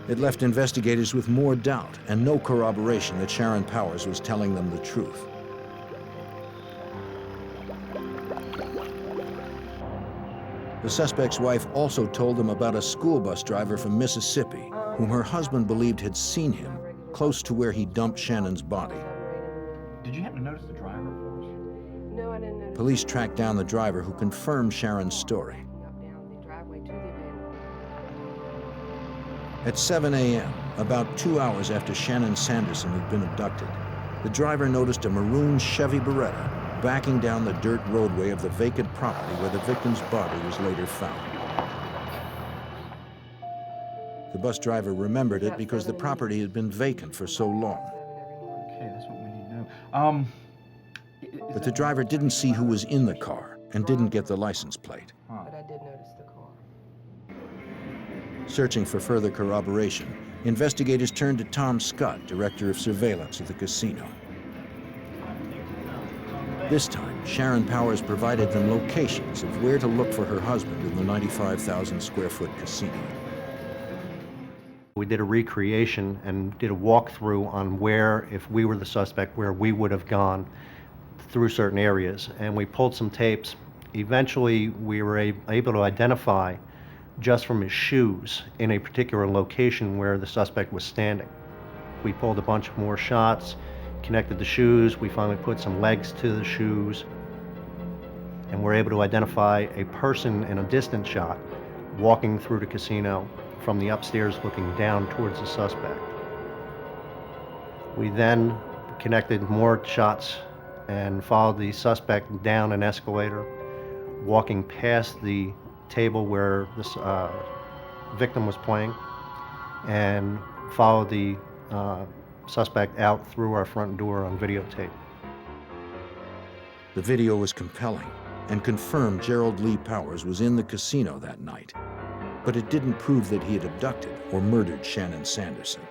It left investigators with more doubt and no corroboration that Sharon Powers was telling them the truth. The suspect's wife also told them about a school bus driver from Mississippi whom her husband believed had seen him close to where he dumped Shannon's body. Did you happen to notice the driver for us? No, I didn't notice. Police tracked down the driver who confirmed Sharon's story. At 7 a.m., about 2 hours after Shannon Sanderson had been abducted, the driver noticed a maroon Chevy Beretta backing down the dirt roadway of the vacant property where the victim's body was later found. The bus driver remembered it because the property had been vacant for so long. Okay, that's what we need to know. But the driver didn't see who was in the car and didn't get the license plate. But I did notice the car. Searching for further corroboration, investigators turned to Tom Scott, director of surveillance at the casino. This time, Sharon Powers provided them locations of where to look for her husband in the 95,000 square foot casino. We did a recreation and did a walkthrough on where, if we were the suspect, where we would have gone through certain areas. And we pulled some tapes. Eventually, we were able to identify, just from his shoes, in a particular location where the suspect was standing. We pulled a bunch more shots, connected the shoes. We finally put some legs to the shoes, and we're able to identify a person in a distant shot walking through the casino from the upstairs looking down towards the suspect. We then connected more shots and followed the suspect down an escalator, walking past the table where the victim was playing, and followed the suspect out through our front door on videotape. The video was compelling and confirmed Gerald Lee Powers was in the casino that night, but it didn't prove that he had abducted or murdered Shannon Sanderson.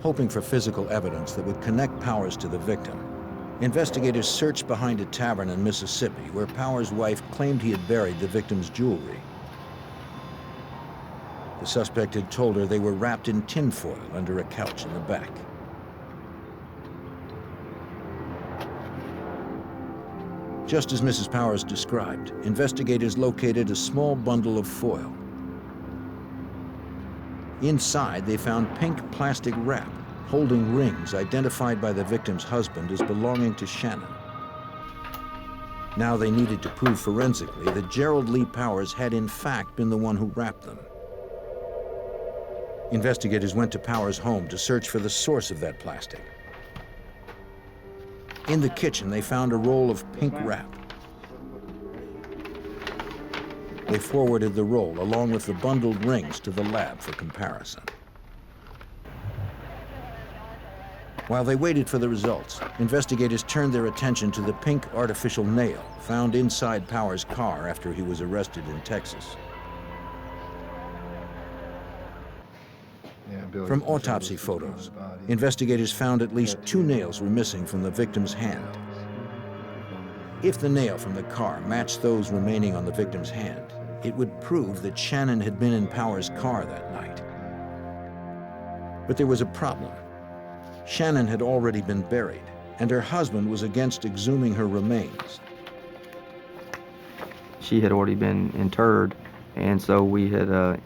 Hoping for physical evidence that would connect Powers to the victim, investigators searched behind a tavern in Mississippi where Powers' wife claimed he had buried the victim's jewelry. The suspect had told her they were wrapped in tinfoil under a couch in the back. Just as Mrs. Powers described, investigators located a small bundle of foil. Inside, they found pink plastic wrap holding rings identified by the victim's husband as belonging to Shannon. Now they needed to prove forensically that Gerald Lee Powers had in fact been the one who wrapped them. Investigators went to Powers' home to search for the source of that plastic. In the kitchen, they found a roll of pink wrap. They forwarded the roll along with the bundled rings to the lab for comparison. While they waited for the results, investigators turned their attention to the pink artificial nail found inside Powers' car after he was arrested in Texas. From autopsy photos, investigators found at least 2 nails were missing from the victim's hand. If the nail from the car matched those remaining on the victim's hand, it would prove that Shannon had been in Powers' car that night. But there was a problem. Shannon had already been buried, and her husband was against exhuming her remains. She had already been interred, and so we had a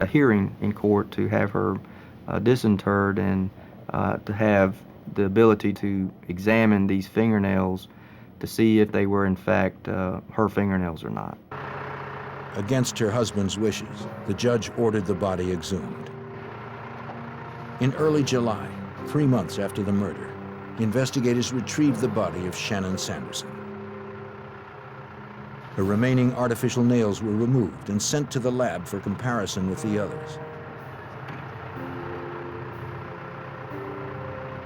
hearing in court to have her disinterred and to have the ability to examine these fingernails to see if they were in fact her fingernails or not. Against her husband's wishes, the judge ordered the body exhumed. In early July, 3 months after the murder, investigators retrieved the body of Shannon Sanderson. Her remaining artificial nails were removed and sent to the lab for comparison with the others.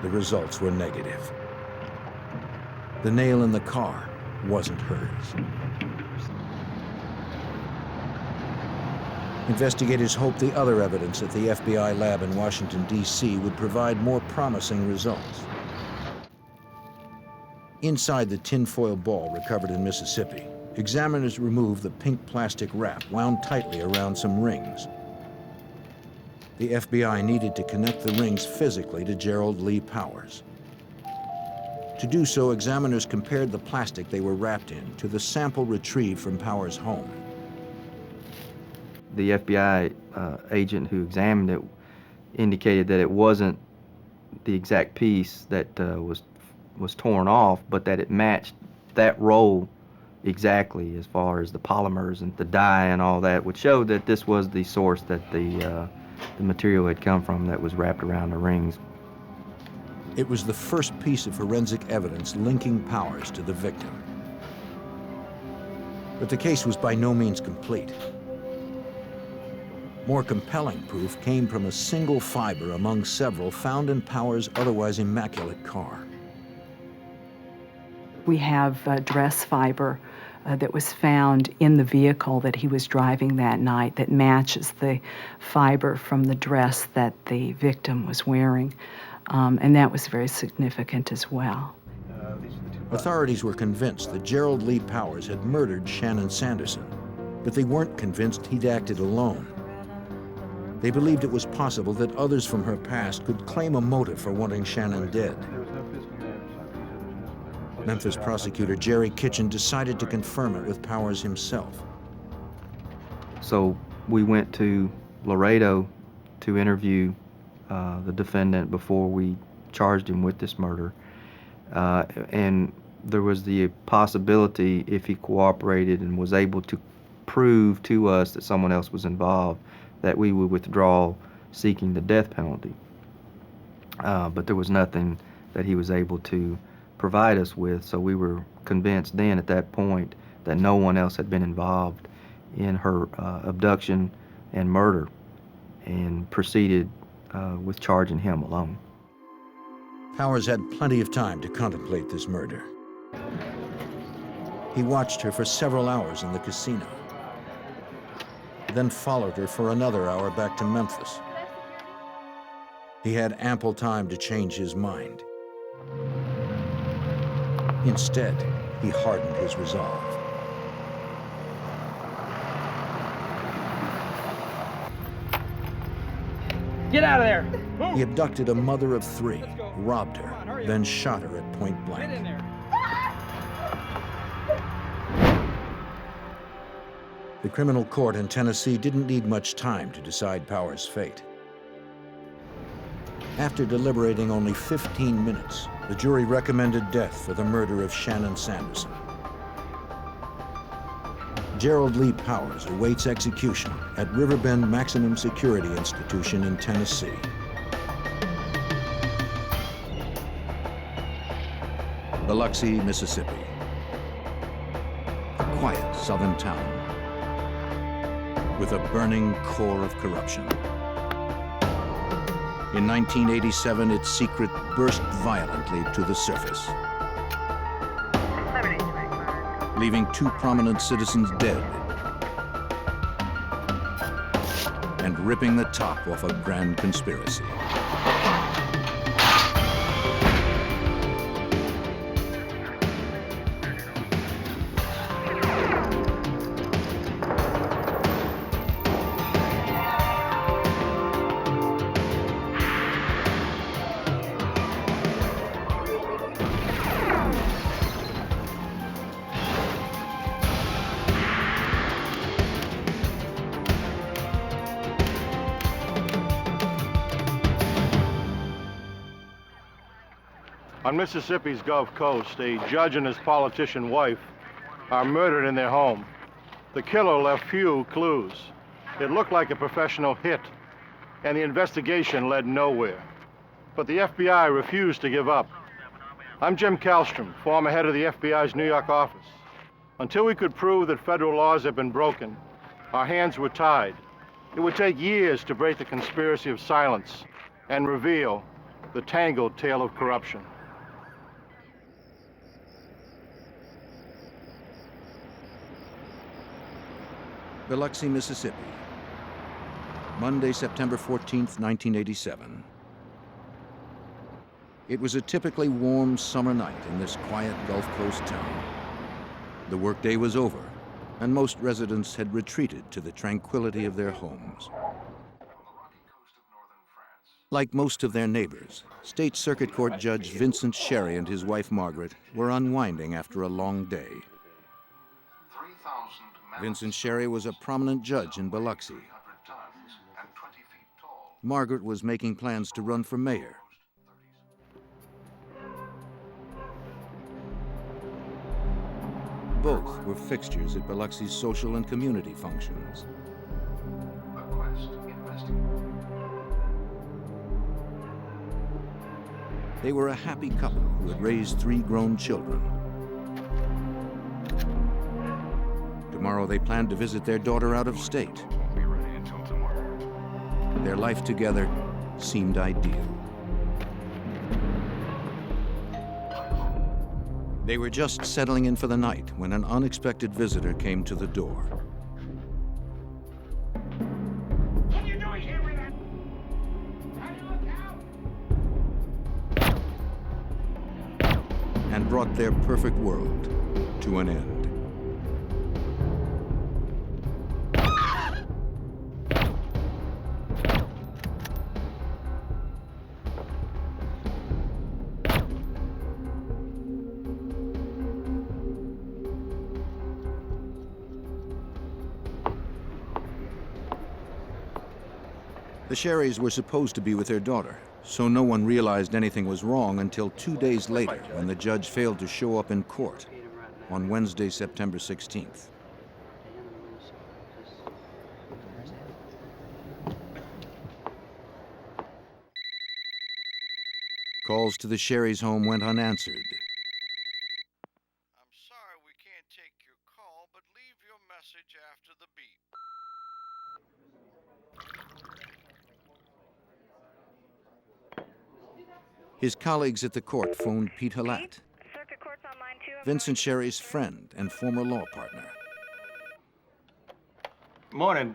The results were negative. The nail in the car wasn't hers. Investigators hoped the other evidence at the FBI lab in Washington, D.C. would provide more promising results. Inside the tinfoil ball recovered in Mississippi, examiners removed the pink plastic wrap wound tightly around some rings. The FBI needed to connect the rings physically to Gerald Lee Powers. To do so, examiners compared the plastic they were wrapped in to the sample retrieved from Powers' home. The FBI agent who examined it indicated that it wasn't the exact piece that was torn off, but that it matched that roll exactly as far as the polymers and the dye and all that, which showed that this was the source that the material had come from that was wrapped around the rings. It was the first piece of forensic evidence linking Powers to the victim. But the case was by no means complete. More compelling proof came from a single fiber among several found in Powers' otherwise immaculate car. We have dress fiber that was found in the vehicle that he was driving that night that matches the fiber from the dress that the victim was wearing. And that was very significant as well. Authorities were convinced that Gerald Lee Powers had murdered Shannon Sanderson, but they weren't convinced he'd acted alone. They believed it was possible that others from her past could claim a motive for wanting Shannon dead. Memphis prosecutor Jerry Kitchen decided to confirm it with Powers himself. So we went to Laredo to interview the defendant before we charged him with this murder. And there was the possibility, if he cooperated and was able to prove to us that someone else was involved, that we would withdraw seeking the death penalty. But there was nothing that he was able to provide us with, so we were convinced then at that point that no one else had been involved in her abduction and murder, and proceeded with charging him alone. Powers had plenty of time to contemplate this murder. He watched her for several hours in the casino, then followed her for another hour back to Memphis. He had ample time to change his mind. Instead, he hardened his resolve. Get out of there! He abducted a mother of 3, robbed her, then shot her at point blank. Get in there! The criminal court in Tennessee didn't need much time to decide Powers' fate. After deliberating only 15 minutes, the jury recommended death for the murder of Shannon Sanderson. Gerald Lee Powers awaits execution at Riverbend Maximum Security Institution in Tennessee. Biloxi, Mississippi. A quiet southern town with a burning core of corruption. In 1987, its secret burst violently to the surface, leaving 2 prominent citizens dead and ripping the top off a grand conspiracy. On Mississippi's Gulf Coast, a judge and his politician wife are murdered in their home. The killer left few clues. It looked like a professional hit, and the investigation led nowhere. But the FBI refused to give up. I'm Jim Kallstrom, former head of the FBI's New York office. Until we could prove that federal laws had been broken, our hands were tied. It would take years to break the conspiracy of silence and reveal the tangled tale of corruption. Biloxi, Mississippi. Monday, September 14th, 1987. It was a typically warm summer night in this quiet Gulf Coast town. The workday was over, and most residents had retreated to the tranquility of their homes. Like most of their neighbors, State Circuit Court Judge Vincent Sherry and his wife Margaret were unwinding after a long day. Vincent Sherry was a prominent judge in Biloxi. Margaret was making plans to run for mayor. Both were fixtures at Biloxi's social and community functions. They were a happy couple who had raised 3 grown children. Tomorrow they planned to visit their daughter out of state. Their life together seemed ideal. They were just settling in for the night when an unexpected visitor came to the door. What are you doing here with that? How do you look out? And brought their perfect world to an end. The Sherrys were supposed to be with their daughter, so no one realized anything was wrong until 2 days later when the judge failed to show up in court on Wednesday, September 16th. Calls to the Sherrys' home went unanswered. I'm sorry we can't take your call, but leave your message after the beep. His colleagues at the court phoned Pete Halat, Vincent Sherry's friend and former law partner. Morning,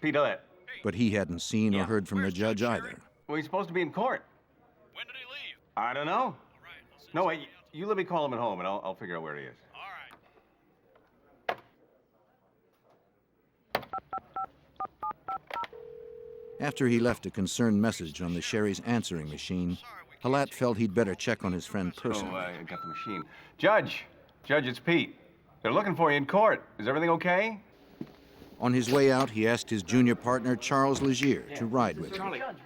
Pete Halat. But he hadn't seen or heard from the judge either. Well, he's supposed to be in court. When did he leave? I don't know. All right, No, wait, you let me call him at home and I'll figure out where he is. All right. After he left a concerned message on the Sherry's answering machine, Halat felt he'd better check on his friend personally. Oh, I got the machine. Judge, it's Pete. They're looking for you in court. Is everything okay? On his way out, he asked his junior partner, Charles Legier, to ride with him. Charlie, hold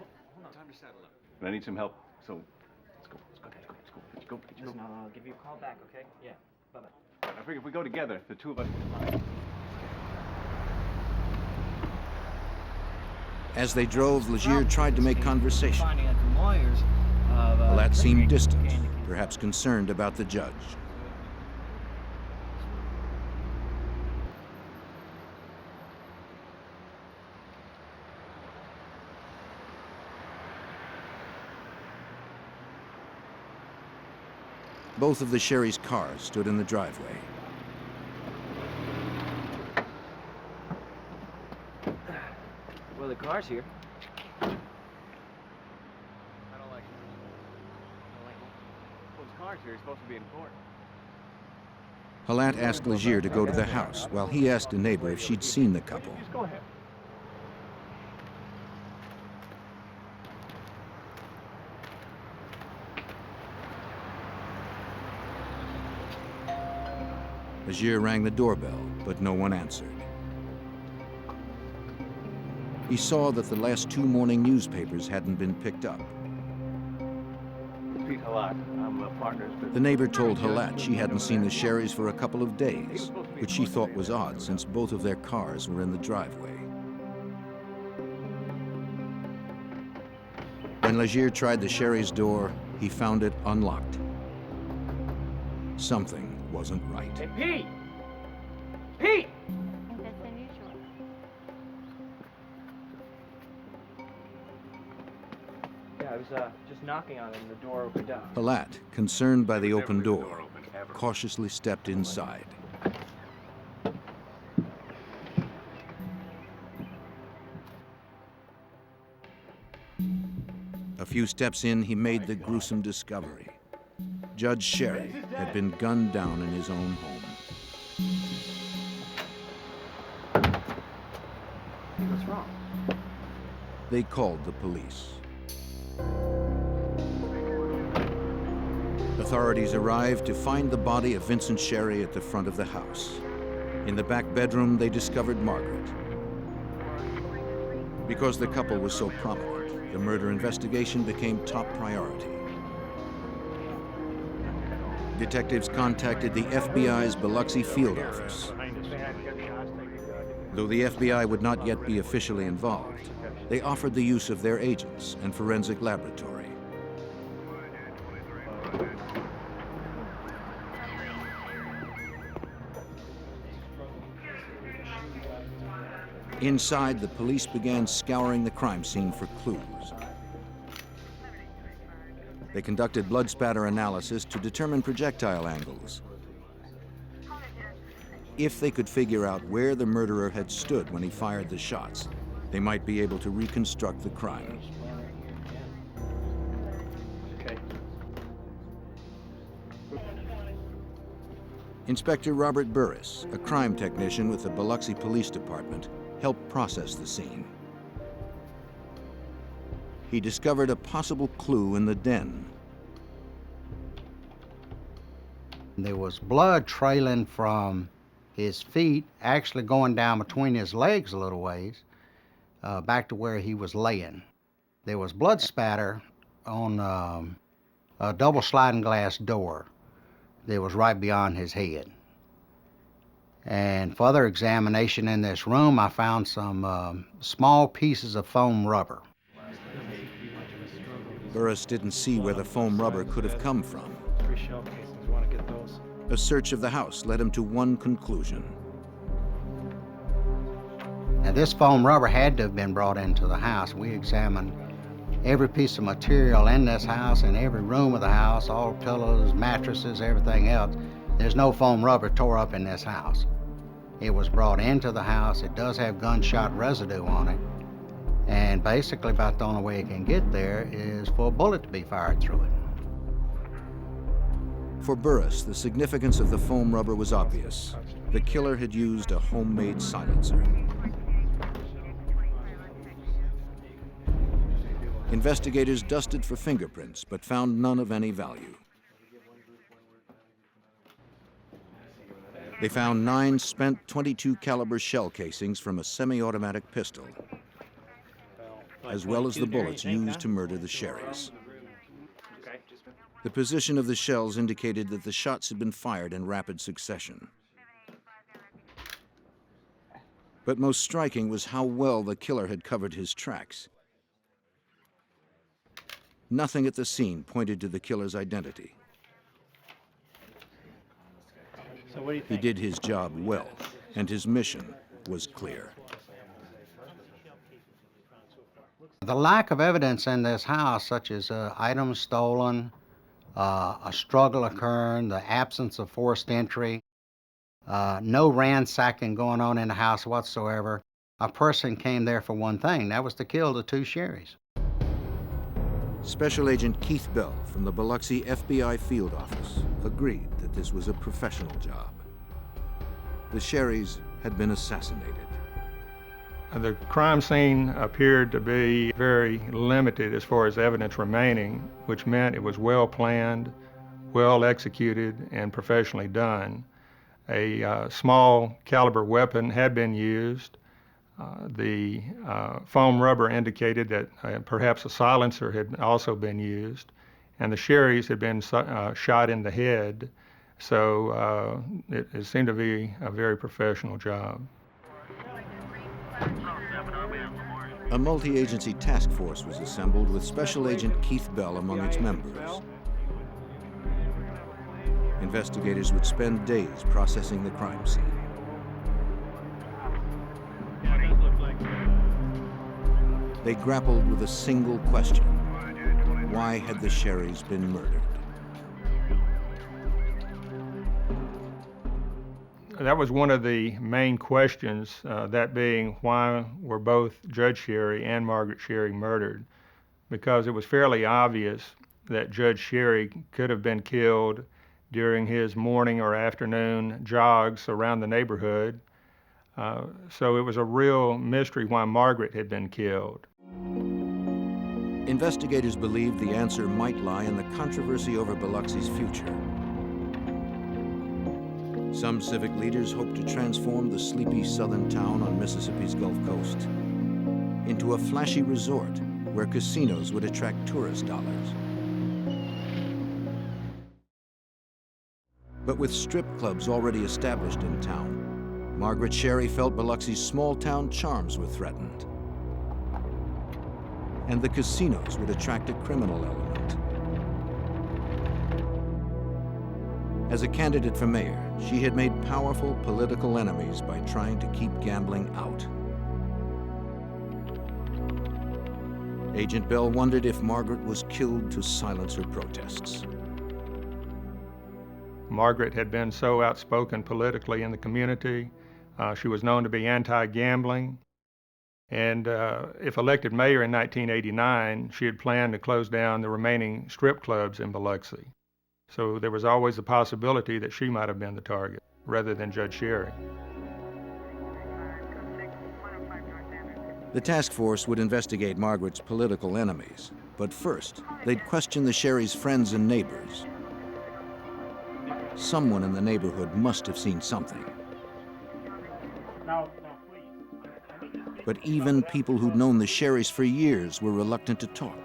on, time to settle up. I need some help, so let's go. Listen, I'll give you a call back, okay? Yeah, bye-bye. I figure if we go together, the two of us. As they drove, Legier tried to make conversation. Halat seemed distant, perhaps concerned about the judge. Both of the Sherry's cars stood in the driveway. Well, other cars here. I don't like it. Well, there's cars here. He's supposed to be in court. Halat asked Legier to go to the house, while he asked a neighbor if she'd seen the couple. Just go ahead. Legier rang the doorbell, but no one answered. He saw that the last 2 morning newspapers hadn't been picked up. Pete Halat. I'm a partner. The neighbor told Halat she hadn't seen the Sherrys for a couple of days, which she thought was odd since both of their cars were in the driveway. When Legier tried the Sherry's door, he found it unlocked. Something wasn't right. Hey, Pete! Pete! That's unusual. Yeah, I was just knocking on it and the door opened up. Halat, concerned by the open door, cautiously stepped inside. A few steps in, he made the gruesome discovery. Judge Sherry had been gunned down in his own home. What's wrong? They called the police. Authorities arrived to find the body of Vincent Sherry at the front of the house. In the back bedroom, they discovered Margaret. Because the couple was so prominent, the murder investigation became top priority. Detectives contacted the FBI's Biloxi field office. Though the FBI would not yet be officially involved, they offered the use of their agents and forensic laboratory. Inside, the police began scouring the crime scene for clues. They conducted blood spatter analysis to determine projectile angles. If they could figure out where the murderer had stood when he fired the shots, they might be able to reconstruct the crime. Okay. Inspector Robert Burris, a crime technician with the Biloxi Police Department, helped process the scene. He discovered a possible clue in the den. There was blood trailing from his feet, actually going down between his legs a little ways, back to where he was laying. There was blood spatter on a double sliding glass door that was right beyond his head. And further examination in this room, I found some small pieces of foam rubber. Burris didn't see where the foam rubber could have come from. 3 shell casings, want to get those? A search of the house led him to one conclusion. Now this foam rubber had to have been brought into the house. We examined every piece of material in this house, in every room of the house, all pillows, mattresses, everything else. There's no foam rubber tore up in this house. It was brought into the house. It does have gunshot residue on it. And basically about the only way it can get there is for a bullet to be fired through it. For Burris, the significance of the foam rubber was obvious. The killer had used a homemade silencer. Investigators dusted for fingerprints, but found none of any value. They found 9 spent .22 caliber shell casings from a semi-automatic pistol, as well as the bullets used to murder the Sherrys. The position of the shells indicated that the shots had been fired in rapid succession. But most striking was how well the killer had covered his tracks. Nothing at the scene pointed to the killer's identity. So what do you He think? did his job well, and his mission was clear. The lack of evidence in this house, such as items stolen, a struggle occurring, the absence of forced entry, no ransacking going on in the house whatsoever, A person came there for one thing, that was to kill the two Sherrys. Special Agent Keith Bell from the Biloxi FBI field office agreed that this was a professional job. The Sherrys had been assassinated. The crime scene appeared to be very limited as far as evidence remaining, which meant it was well planned, well executed, and professionally done. A small caliber weapon had been used. The foam rubber indicated that perhaps a silencer had also been used, and the Sherrys had been shot in the head, so it seemed to be a very professional job. A multi-agency task force was assembled with Special Agent Keith Bell among its members. Investigators would spend days processing the crime scene. They grappled with a single question: why had the Sherrys been murdered? That was one of the main questions, that being why were both Judge Sherry and Margaret Sherry murdered? Because it was fairly obvious that Judge Sherry could have been killed during his morning or afternoon jogs around the neighborhood. So it was a real mystery why Margaret had been killed. Investigators believed the answer might lie in the controversy over Biloxi's future. Some civic leaders hoped to transform the sleepy southern town on Mississippi's Gulf Coast into a flashy resort where casinos would attract tourist dollars. But with strip clubs already established in town, Margaret Sherry felt Biloxi's small-town charms were threatened. And the casinos would attract a criminal element. As a candidate for mayor, she had made powerful political enemies by trying to keep gambling out. Agent Bell wondered if Margaret was killed to silence her protests. Margaret had been so outspoken politically in the community. She was known to be anti-gambling. And if elected mayor in 1989, she had planned to close down the remaining strip clubs in Biloxi. So there was always the possibility that she might have been the target, rather than Judge Sherry. The task force would investigate Margaret's political enemies, but first, they'd question the Sherrys' friends and neighbors. Someone in the neighborhood must have seen something. But even people who'd known the Sherrys for years were reluctant to talk,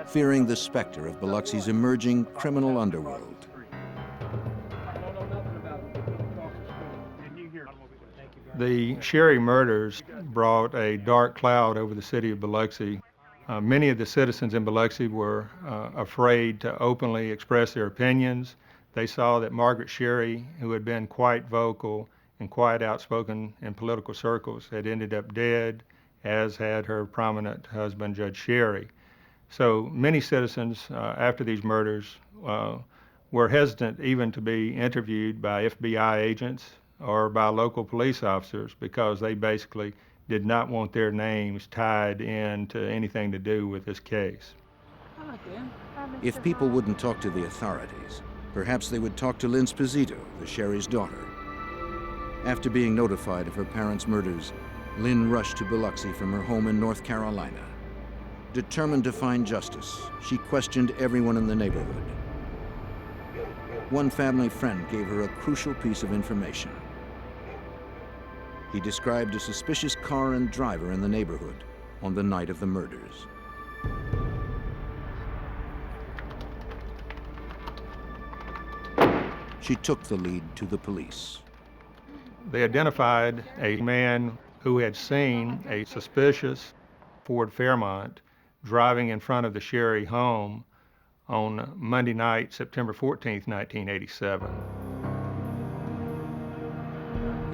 fearing the specter of Biloxi's emerging criminal underworld. The Sherry murders brought a dark cloud over the city of Biloxi. Many of the citizens in Biloxi were afraid to openly express their opinions. They saw that Margaret Sherry, who had been quite vocal and quite outspoken in political circles, had ended up dead, as had her prominent husband, Judge Sherry. So many citizens after these murders were hesitant even to be interviewed by FBI agents or by local police officers because they basically did not want their names tied into anything to do with this case. If people wouldn't talk to the authorities, perhaps they would talk to Lynn Sposito, the Sherry's daughter. After being notified of her parents' murders, Lynn rushed to Biloxi from her home in North Carolina. Determined to find justice, she questioned everyone in the neighborhood. One family friend gave her a crucial piece of information. He described a suspicious car and driver in the neighborhood on the night of the murders. She took the lead to the police. They identified a man who had seen a suspicious Ford Fairmont driving in front of the Sherry home on Monday night, September 14th, 1987.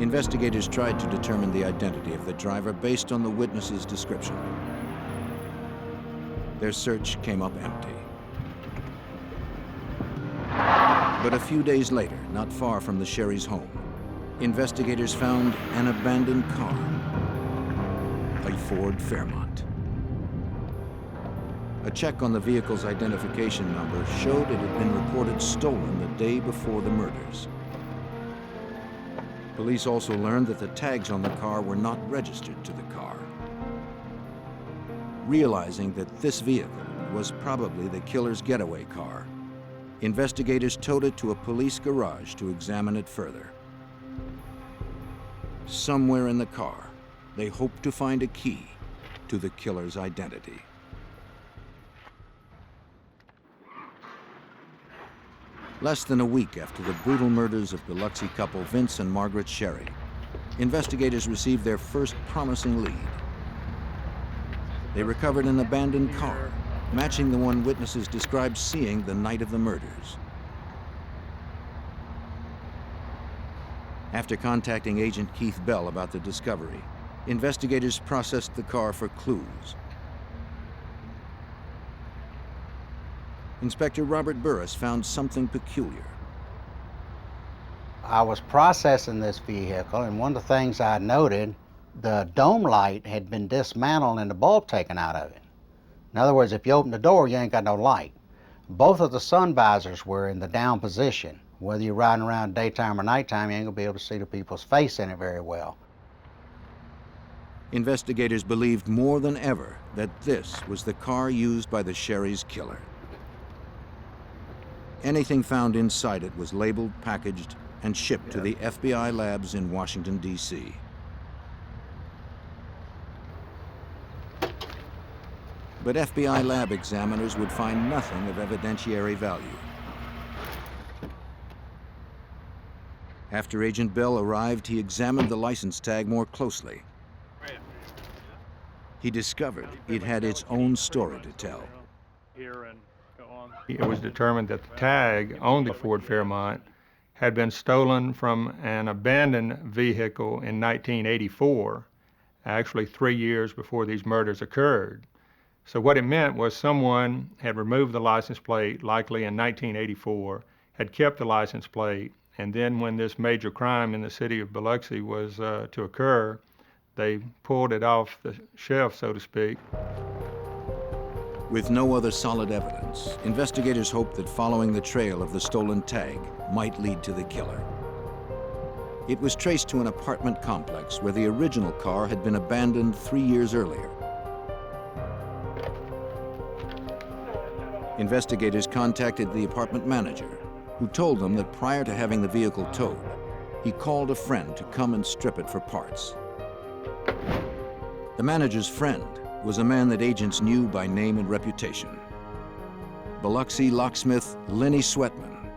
Investigators tried to determine the identity of the driver based on the witness's description. Their search came up empty. But a few days later, not far from the Sherry's home, investigators found an abandoned car, a Ford Fairmont. A check on the vehicle's identification number showed it had been reported stolen the day before the murders. Police also learned that the tags on the car were not registered to the car. Realizing that this vehicle was probably the killer's getaway car, investigators towed it to a police garage to examine it further. Somewhere in the car, they hoped to find a key to the killer's identity. Less than a week after the brutal murders of Biloxi couple Vince and Margaret Sherry, investigators received their first promising lead. They recovered an abandoned car, matching the one witnesses described seeing the night of the murders. After contacting Agent Keith Bell about the discovery, investigators processed the car for clues. Inspector Robert Burris found something peculiar. I was processing this vehicle, and one of the things I noted, the dome light had been dismantled and the bulb taken out of it. In other words, if you open the door, you ain't got no light. Both of the sun visors were in the down position. Whether you're riding around daytime or nighttime, you ain't gonna be able to see the people's face in it very well. Investigators believed more than ever that this was the car used by the Sherry's killer. Anything found inside it was labeled, packaged, and shipped to the FBI labs in Washington, D.C. But FBI lab examiners would find nothing of evidentiary value. After Agent Bell arrived, he examined the license tag more closely. He discovered it had its own story to tell. It was determined that the tag on the Ford Fairmont had been stolen from an abandoned vehicle in 1984, actually 3 years before these murders occurred. So what it meant was someone had removed the license plate, likely in 1984, had kept the license plate, and then when this major crime in the city of Biloxi was to occur, they pulled it off the shelf, so to speak. With no other solid evidence, investigators hoped that following the trail of the stolen tag might lead to the killer. It was traced to an apartment complex where the original car had been abandoned 3 years earlier. Investigators contacted the apartment manager, who told them that prior to having the vehicle towed, he called a friend to come and strip it for parts. The manager's friend was a man that agents knew by name and reputation. Biloxi locksmith Lenny Sweatman.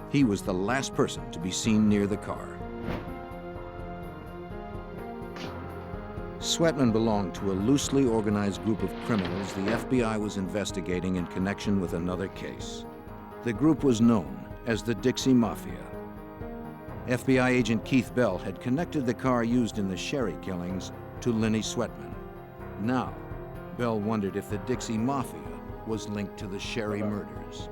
He was the last person to be seen near the car. Sweatman belonged to a loosely organized group of criminals the FBI was investigating in connection with another case. The group was known as the Dixie Mafia. FBI agent Keith Bell had connected the car used in the Sherry killings to Lenny Sweatman. Now, Bell wondered if the Dixie Mafia was linked to the Sherry murders.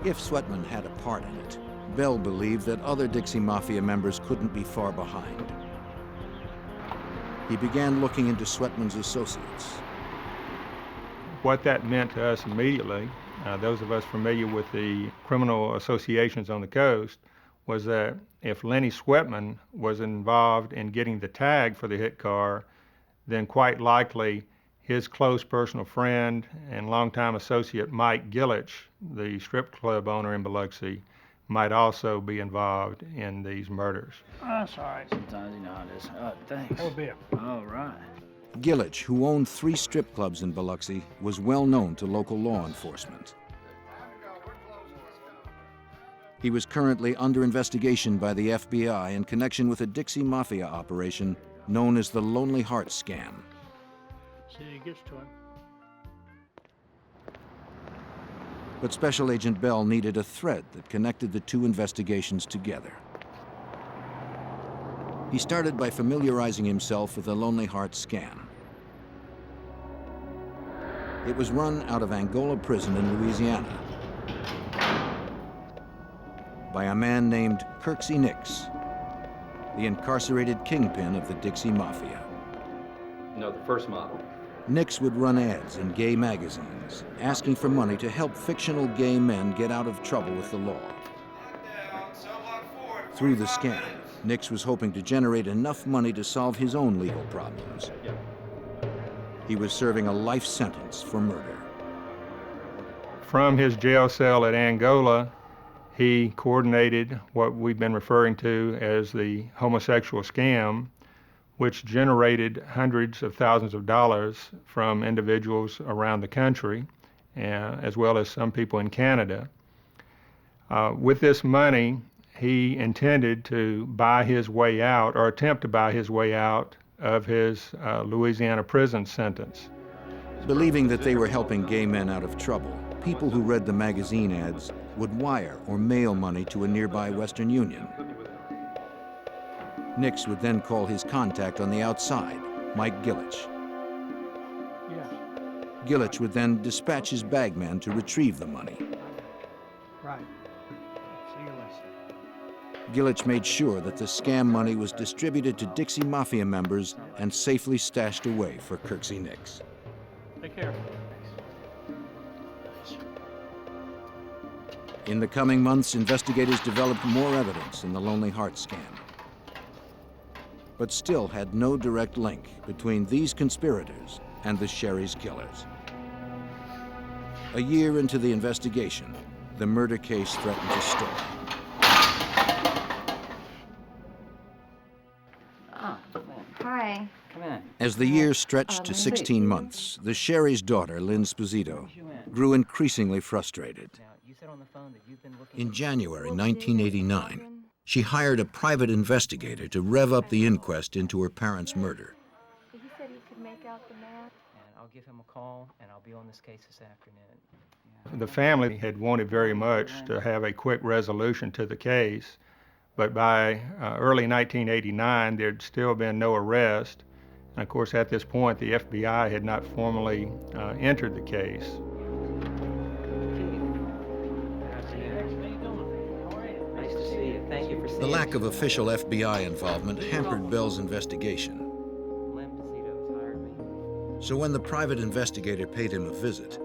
If Sweatman had a part in it, Bell believed that other Dixie Mafia members couldn't be far behind. He began looking into Sweatman's associates. What that meant to us immediately, those of us familiar with the criminal associations on the coast, was that if Lenny Sweatman was involved in getting the tag for the hit car, then quite likely his close personal friend and longtime associate Mike Gillich, the strip club owner in Biloxi, might also be involved in these murders. That's all right. Sometimes you know how it is. Thanks. Have a beer. All right. Gillich, who owned 3 strip clubs in Biloxi, was well known to local law enforcement. He was currently under investigation by the FBI in connection with a Dixie Mafia operation known as the Lonely Heart Scam. See, he gets to him. But Special Agent Bell needed a thread that connected the two investigations together. He started by familiarizing himself with the Lonely Heart Scam. It was run out of Angola Prison in Louisiana. by a man named Kirksey Nix, the incarcerated kingpin of the Dixie Mafia. No, the first model. Nix would run ads in gay magazines, asking for money to help fictional gay men get out of trouble with the law. Through the scam, Nix was hoping to generate enough money to solve his own legal problems. He was serving a life sentence for murder. From his jail cell at Angola, he coordinated what we've been referring to as the homosexual scam, which generated hundreds of thousands of dollars from individuals around the country, as well as some people in Canada. With this money, he intended to buy his way out, or attempt to buy his way out, of his Louisiana prison sentence. Believing that they were helping gay men out of trouble, people who read the magazine ads would wire or mail money to a nearby Western Union. Nix would then call his contact on the outside, Mike Gillich. Gillich would then dispatch his bagman to retrieve the money. Right. See you later. Gillich made sure that the scam money was distributed to Dixie Mafia members and safely stashed away for Kirksey Nix. Take care. In the coming months, investigators developed more evidence in the Lonely Heart scam, but still had no direct link between these conspirators and the Sherry's killers. A year into the investigation, the murder case threatened to stall. Hi. Come in. As the year stretched to 16 months, the Sherry's daughter, Lynn Sposito, grew increasingly frustrated. In January 1989, she hired a private investigator to rev up the inquest into her parents' murder. He said he could make out the man. And I'll give him a call, and I'll be on this case this afternoon. The family had wanted very much to have a quick resolution to the case, but by early 1989, there'd still been no arrest. And of course, at this point, the FBI had not formally entered the case. Nice to see you. Thank you for seeing The lack of official FBI involvement hampered Bell's investigation. So when the private investigator paid him a visit,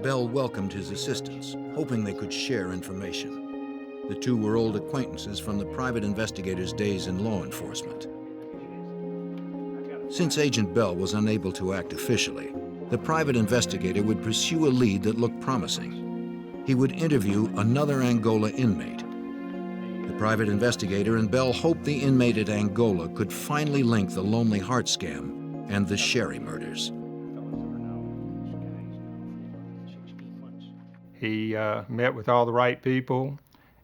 Bell welcomed his assistants, hoping they could share information. The two were old acquaintances from the private investigator's days in law enforcement. Since Agent Bell was unable to act officially, the private investigator would pursue a lead that looked promising. He would interview another Angola inmate. The private investigator and Bell hoped the inmate at Angola could finally link the Lonely Heart scam and the Sherry murders. He met with all the right people,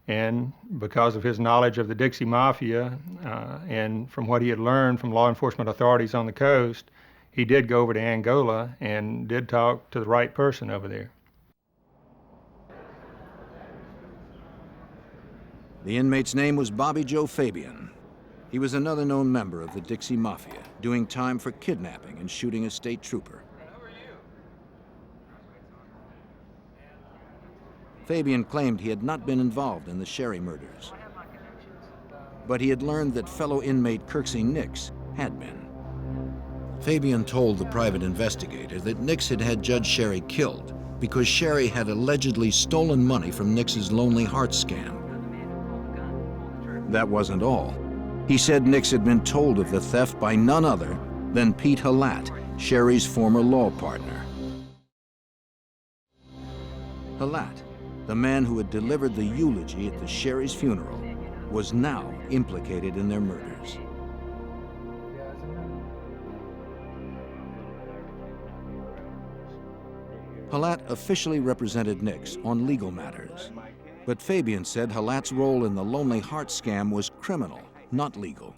and because of his knowledge of the Dixie Mafia and from what he had learned from law enforcement authorities on the coast, he did go over to Angola and did talk to the right person over there. The inmate's name was Bobby Joe Fabian. He was another known member of the Dixie Mafia, doing time for kidnapping and shooting a state trooper. Fabian claimed he had not been involved in the Sherry murders, but he had learned that fellow inmate Kirksey Nix had been. Fabian told the private investigator that Nix had had Judge Sherry killed because Sherry had allegedly stolen money from Nix's Lonely Heart scam. That wasn't all. He said Nix had been told of the theft by none other than Pete Halat, Sherry's former law partner. Halat, the man who had delivered the eulogy at the Sherry's funeral, was now implicated in their murders. Halat officially represented Nix on legal matters, but Fabian said Halat's role in the Lonely Heart scam was criminal, not legal.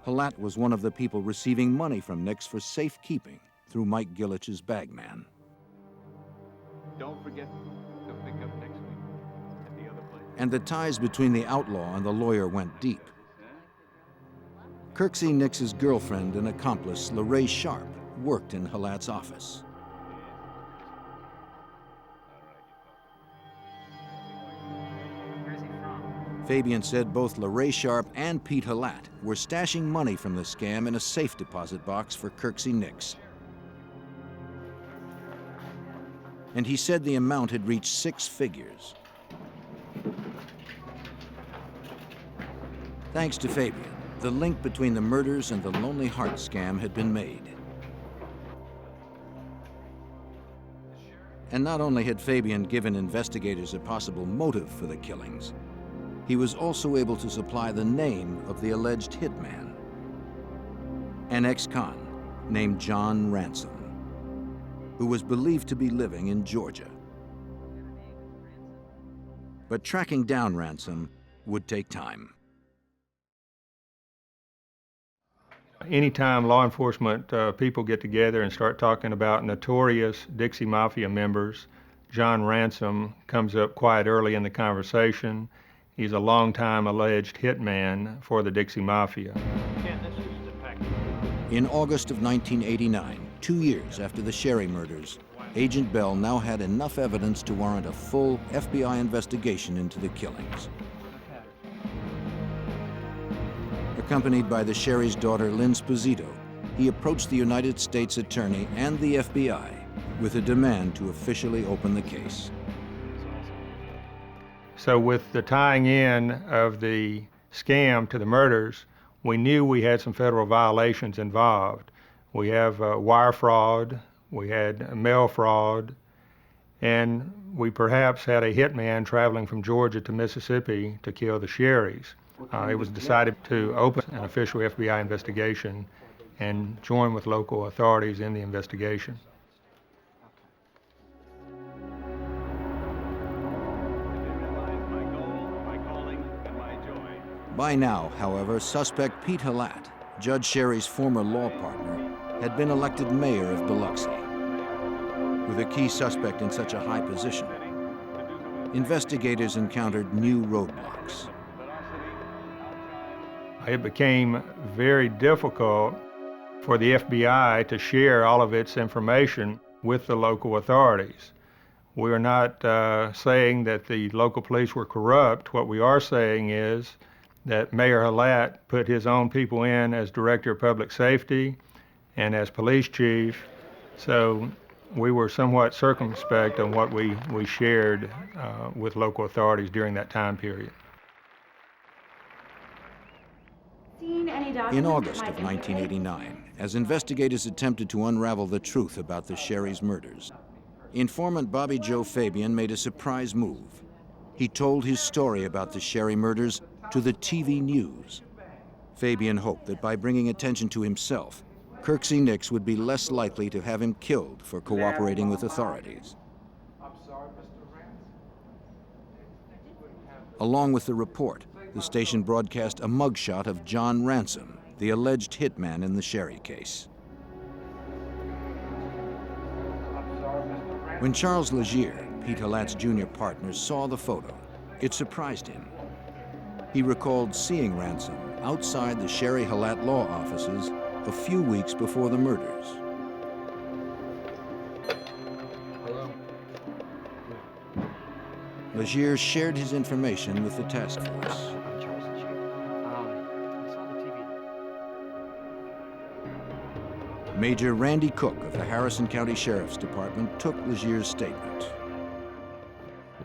Halat was one of the people receiving money from Nix for safekeeping through Mike Gillich's bagman. Don't forget to pick up next week at the other place. And the ties between the outlaw and the lawyer went deep. Kirksey Nix's girlfriend and accomplice, LaRae Sharp, worked in Halat's office. Fabian said both LaRae Sharp and Pete Halat were stashing money from the scam in a safe deposit box for Kirksey Nix. And he said the amount had reached 6 figures. Thanks to Fabian, the link between the murders and the Lonely Heart scam had been made. And not only had Fabian given investigators a possible motive for the killings, he was also able to supply the name of the alleged hitman, an ex-con named John Ransom, who was believed to be living in Georgia. But tracking down Ransom would take time. Anytime law enforcement people get together and start talking about notorious Dixie Mafia members, John Ransom comes up quite early in the conversation. He's a longtime alleged hitman for the Dixie Mafia. In August of 1989, 2 years after the Sherry murders, Agent Bell now had enough evidence to warrant a full FBI investigation into the killings. Accompanied by the Sherry's daughter, Lynn Sposito, he approached the United States Attorney and the FBI with a demand to officially open the case. So with the tying in of the scam to the murders, we knew we had some federal violations involved. We have wire fraud, we had mail fraud, and we perhaps had a hitman traveling from Georgia to Mississippi to kill the Sherrys. It was decided to open an official FBI investigation and join with local authorities in the investigation. By now, however, suspect Pete Halat, Judge Sherry's former law partner, had been elected mayor of Biloxi. With a key suspect in such a high position, investigators encountered new roadblocks. It became very difficult for the FBI to share all of its information with the local authorities. We are not saying that the local police were corrupt. What we are saying is that Mayor Halat put his own people in as Director of Public Safety and as Police Chief, so we were somewhat circumspect on what we shared with local authorities during that time period. In August of 1989, as investigators attempted to unravel the truth about the Sherry's murders, informant Bobby Joe Fabian made a surprise move. He told his story about the Sherry murders to the TV news. Fabian hoped that by bringing attention to himself, Kirksey Nix would be less likely to have him killed for cooperating with authorities. Along with the report, the station broadcast a mugshot of John Ransom, the alleged hitman in the Sherry case. When Charles Legier, Pete Halat's junior partner, saw the photo, it surprised him. He recalled seeing Ransom outside the Sherry Halat law offices a few weeks before the murders. Legier shared his information with the task force. Major Randy Cook of the Harrison County Sheriff's Department took Legier's statement.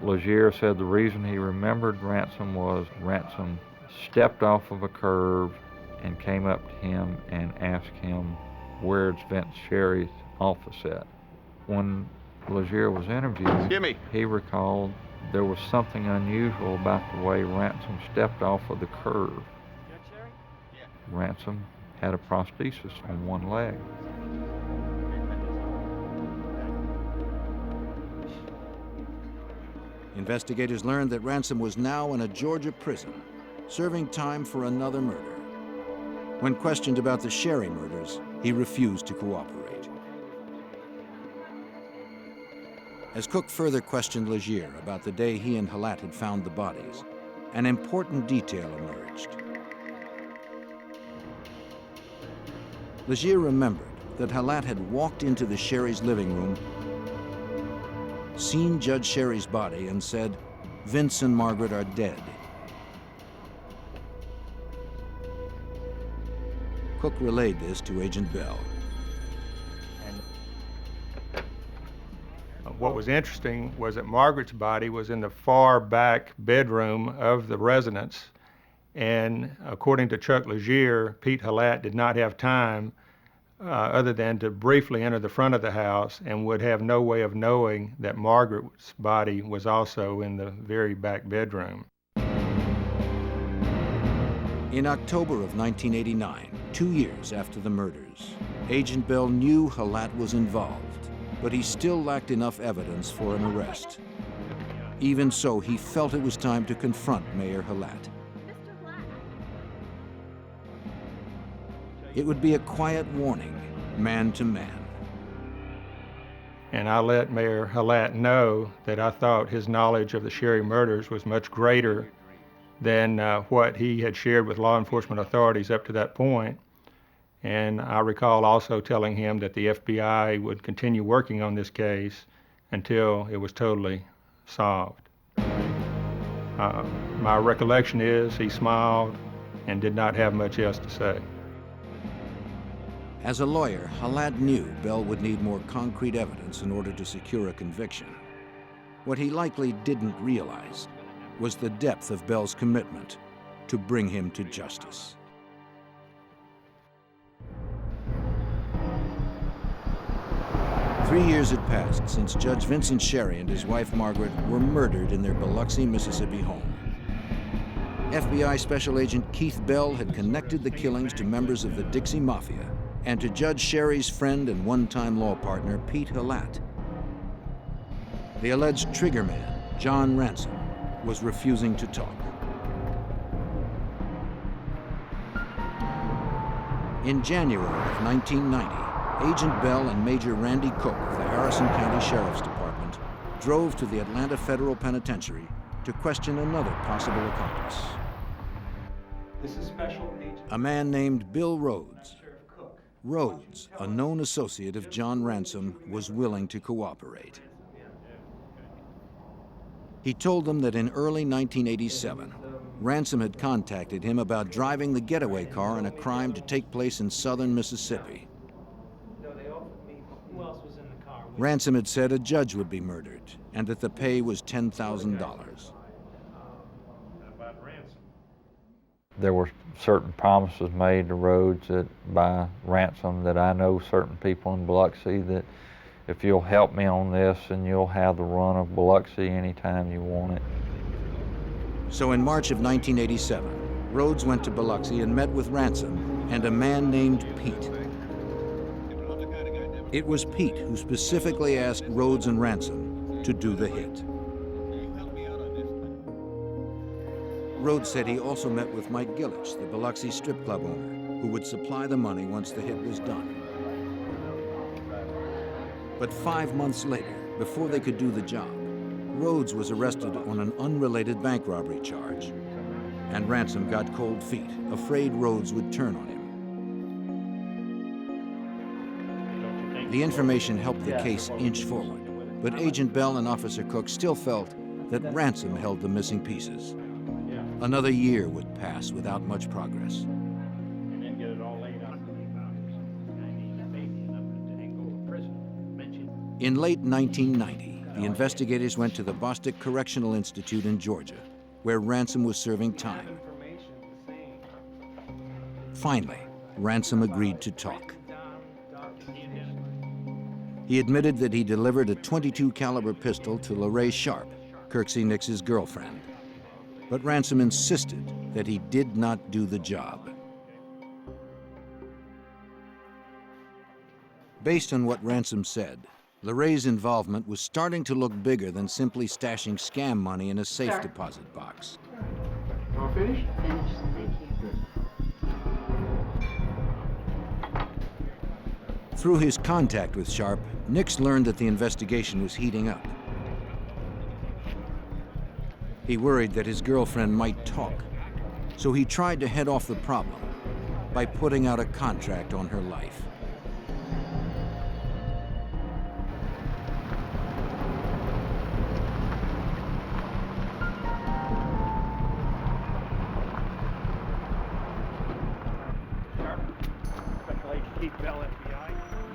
Legier said the reason he remembered Ransom was Ransom stepped off of a curve and came up to him and asked him, "Where's Vince Sherry's office at?" When Legier was interviewed, he recalled there was something unusual about the way Ransom stepped off of the curve. Ransom had a prosthesis on one leg. Investigators learned that Ransom was now in a Georgia prison, serving time for another murder. When questioned about the Sherry murders, he refused to cooperate. As Cook further questioned Legier about the day he and Halat had found the bodies, an important detail emerged. Legier remembered that Halat had walked into the Sherry's living room, seen Judge Sherry's body, and said, "Vince and Margaret are dead." Cook relayed this to Agent Bell. What was interesting was that Margaret's body was in the far back bedroom of the residence, and according to Chuck Legier, Pete Halat did not have time other than to briefly enter the front of the house and would have no way of knowing that Margaret's body was also in the very back bedroom. In October of 1989, 2 years after the murders, Agent Bell knew Halat was involved, but he still lacked enough evidence for an arrest. Even so, he felt it was time to confront Mayor Halat. It would be a quiet warning, man to man. And I let Mayor Halat know that I thought his knowledge of the Sherry murders was much greater than what he had shared with law enforcement authorities up to that point. And I recall also telling him that the FBI would continue working on this case until it was totally solved. My recollection is he smiled and did not have much else to say. As a lawyer, Halat knew Bell would need more concrete evidence in order to secure a conviction. What he likely didn't realize was the depth of Bell's commitment to bring him to justice. Three years had passed since Judge Vincent Sherry and his wife Margaret were murdered in their Biloxi, Mississippi home. FBI Special Agent Keith Bell had connected the killings to members of the Dixie Mafia and to Judge Sherry's friend and one-time law partner, Pete Halat. The alleged triggerman, John Ransom, was refusing to talk. In January of 1990, Agent Bell and Major Randy Cook of the Harrison County Sheriff's Department drove to the Atlanta Federal Penitentiary to question another possible accomplice. This is Special Agent. A man named Bill Rhodes. Rhodes, a known associate of John Ransom, was willing to cooperate. He told them that in early 1987, Ransom had contacted him about driving the getaway car in a crime to take place in southern Mississippi. Ransom had said a judge would be murdered and that the pay was $10,000. There were certain promises made to Rhodes by Ransom that I know certain people in Biloxi that if you'll help me on this and you'll have the run of Biloxi anytime you want it. So in March of 1987, Rhodes went to Biloxi and met with Ransom and a man named Pete. It was Pete who specifically asked Rhodes and Ransom to do the hit. Rhodes said he also met with Mike Gillich, the Biloxi strip club owner, who would supply the money once the hit was done. But 5 months later, before they could do the job, Rhodes was arrested on an unrelated bank robbery charge, and Ransom got cold feet, afraid Rhodes would turn on him. The information helped the case inch forward, but Agent Bell and Officer Cook still felt that Ransom held the missing pieces. Another year would pass without much progress. In late 1990, the investigators went to the Bostick Correctional Institute in Georgia, where Ransom was serving time. Finally, Ransom agreed to talk. He admitted that he delivered a .22 caliber pistol to Lorraine Sharp, Kirksey Nix's girlfriend. But Ransom insisted that he did not do the job. Based on what Ransom said, Lorraine's involvement was starting to look bigger than simply stashing scam money in a safe deposit box. All finished? Finished, thank you. Through his contact with Sharp, Nix learned that the investigation was heating up. He worried that his girlfriend might talk, so he tried to head off the problem by putting out a contract on her life.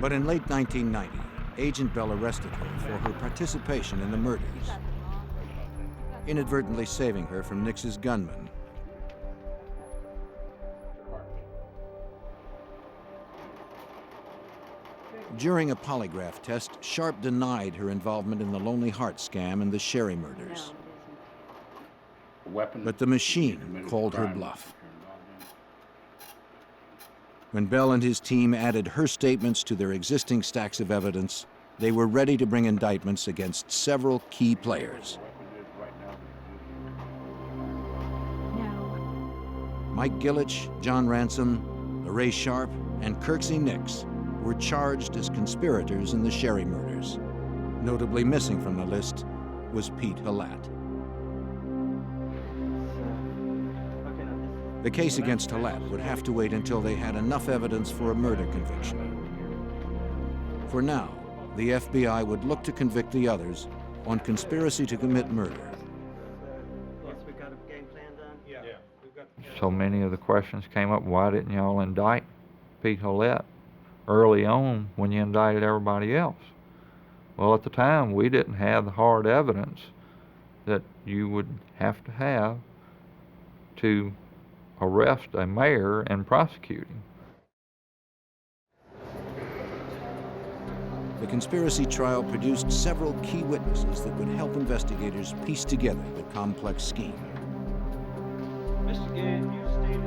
But in late 1990, Agent Bell arrested her for her participation in the murders, inadvertently saving her from Nix's gunman. During a polygraph test, Sharp denied her involvement in the Lonely Heart scam and the Sherry murders. But the machine called her bluff. When Bell and his team added her statements to their existing stacks of evidence, they were ready to bring indictments against several key players. Mike Gillich, John Ransom, LaRae Sharp, and Kirksey Nix were charged as conspirators in the Sherry murders. Notably missing from the list was Pete Halat. The case against Halat would have to wait until they had enough evidence for a murder conviction. For now, the FBI would look to convict the others on conspiracy to commit murder. So many of the questions came up, why didn't y'all indict Pete Halat early on when you indicted everybody else? Well, at the time, we didn't have the hard evidence that you would have to arrest a mayor and prosecute him. The conspiracy trial produced several key witnesses that would help investigators piece together the complex scheme. Mr. Gant, you stated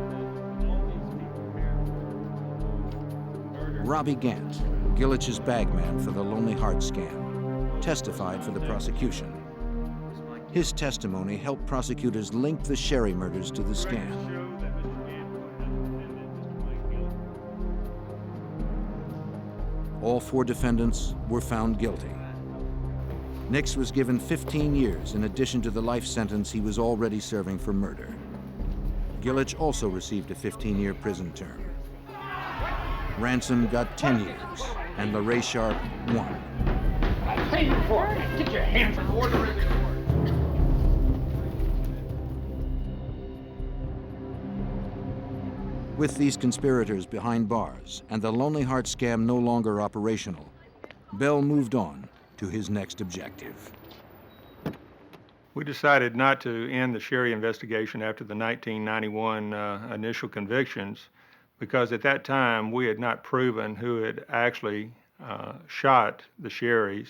that all these people here murdered. Robbie Gant, Gillich's bagman for the Lonely Heart scam, testified for the prosecution. His testimony helped prosecutors link the Sherry murders to the scam. All 4 defendants were found guilty. Nix was given 15 years in addition to the life sentence he was already serving for murder. Gillich also received a 15-year prison term. Ransom got 10 years, and LaRae Sharp 1. I'll pay you for it. Get your hands on order in the court. With these conspirators behind bars and the Lonely Heart scam no longer operational, Bell moved on to his next objective. We decided not to end the Sherry investigation after the 1991 initial convictions because at that time we had not proven who had actually shot the Sherrys,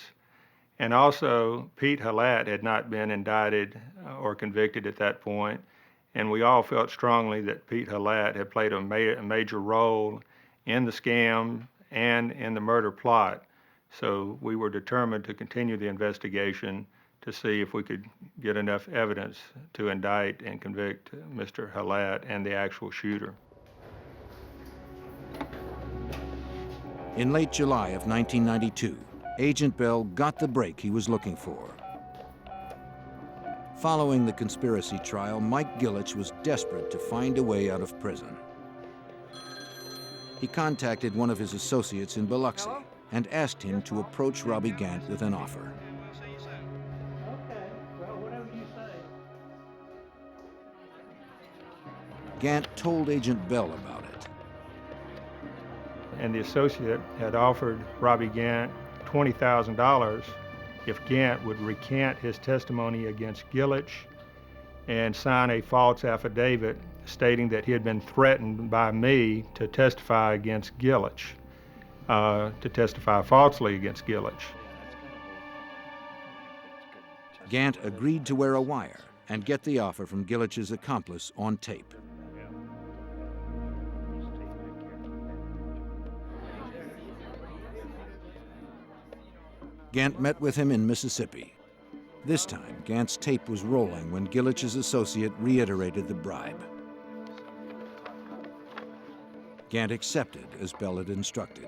and also Pete Halat had not been indicted or convicted at that point, and we all felt strongly that Pete Halat had played a major role in the scam and in the murder plot. So we were determined to continue the investigation to see if we could get enough evidence to indict and convict Mr. Halat and the actual shooter. In late July of 1992, Agent Bell got the break he was looking for. Following the conspiracy trial, Mike Gillich was desperate to find a way out of prison. He contacted one of his associates in Biloxi and asked him to approach Robbie Gant with an offer. Gant told Agent Bell about it. And the associate had offered Robbie Gant $20,000 if Gant would recant his testimony against Gillich and sign a false affidavit stating that he had been threatened by me to testify against Gillich, to testify falsely against Gillich. Gant agreed to wear a wire and get the offer from Gillich's accomplice on tape. Gant met with him in Mississippi. This time, Gant's tape was rolling when Gillich's associate reiterated the bribe. Gant accepted as Bell had instructed.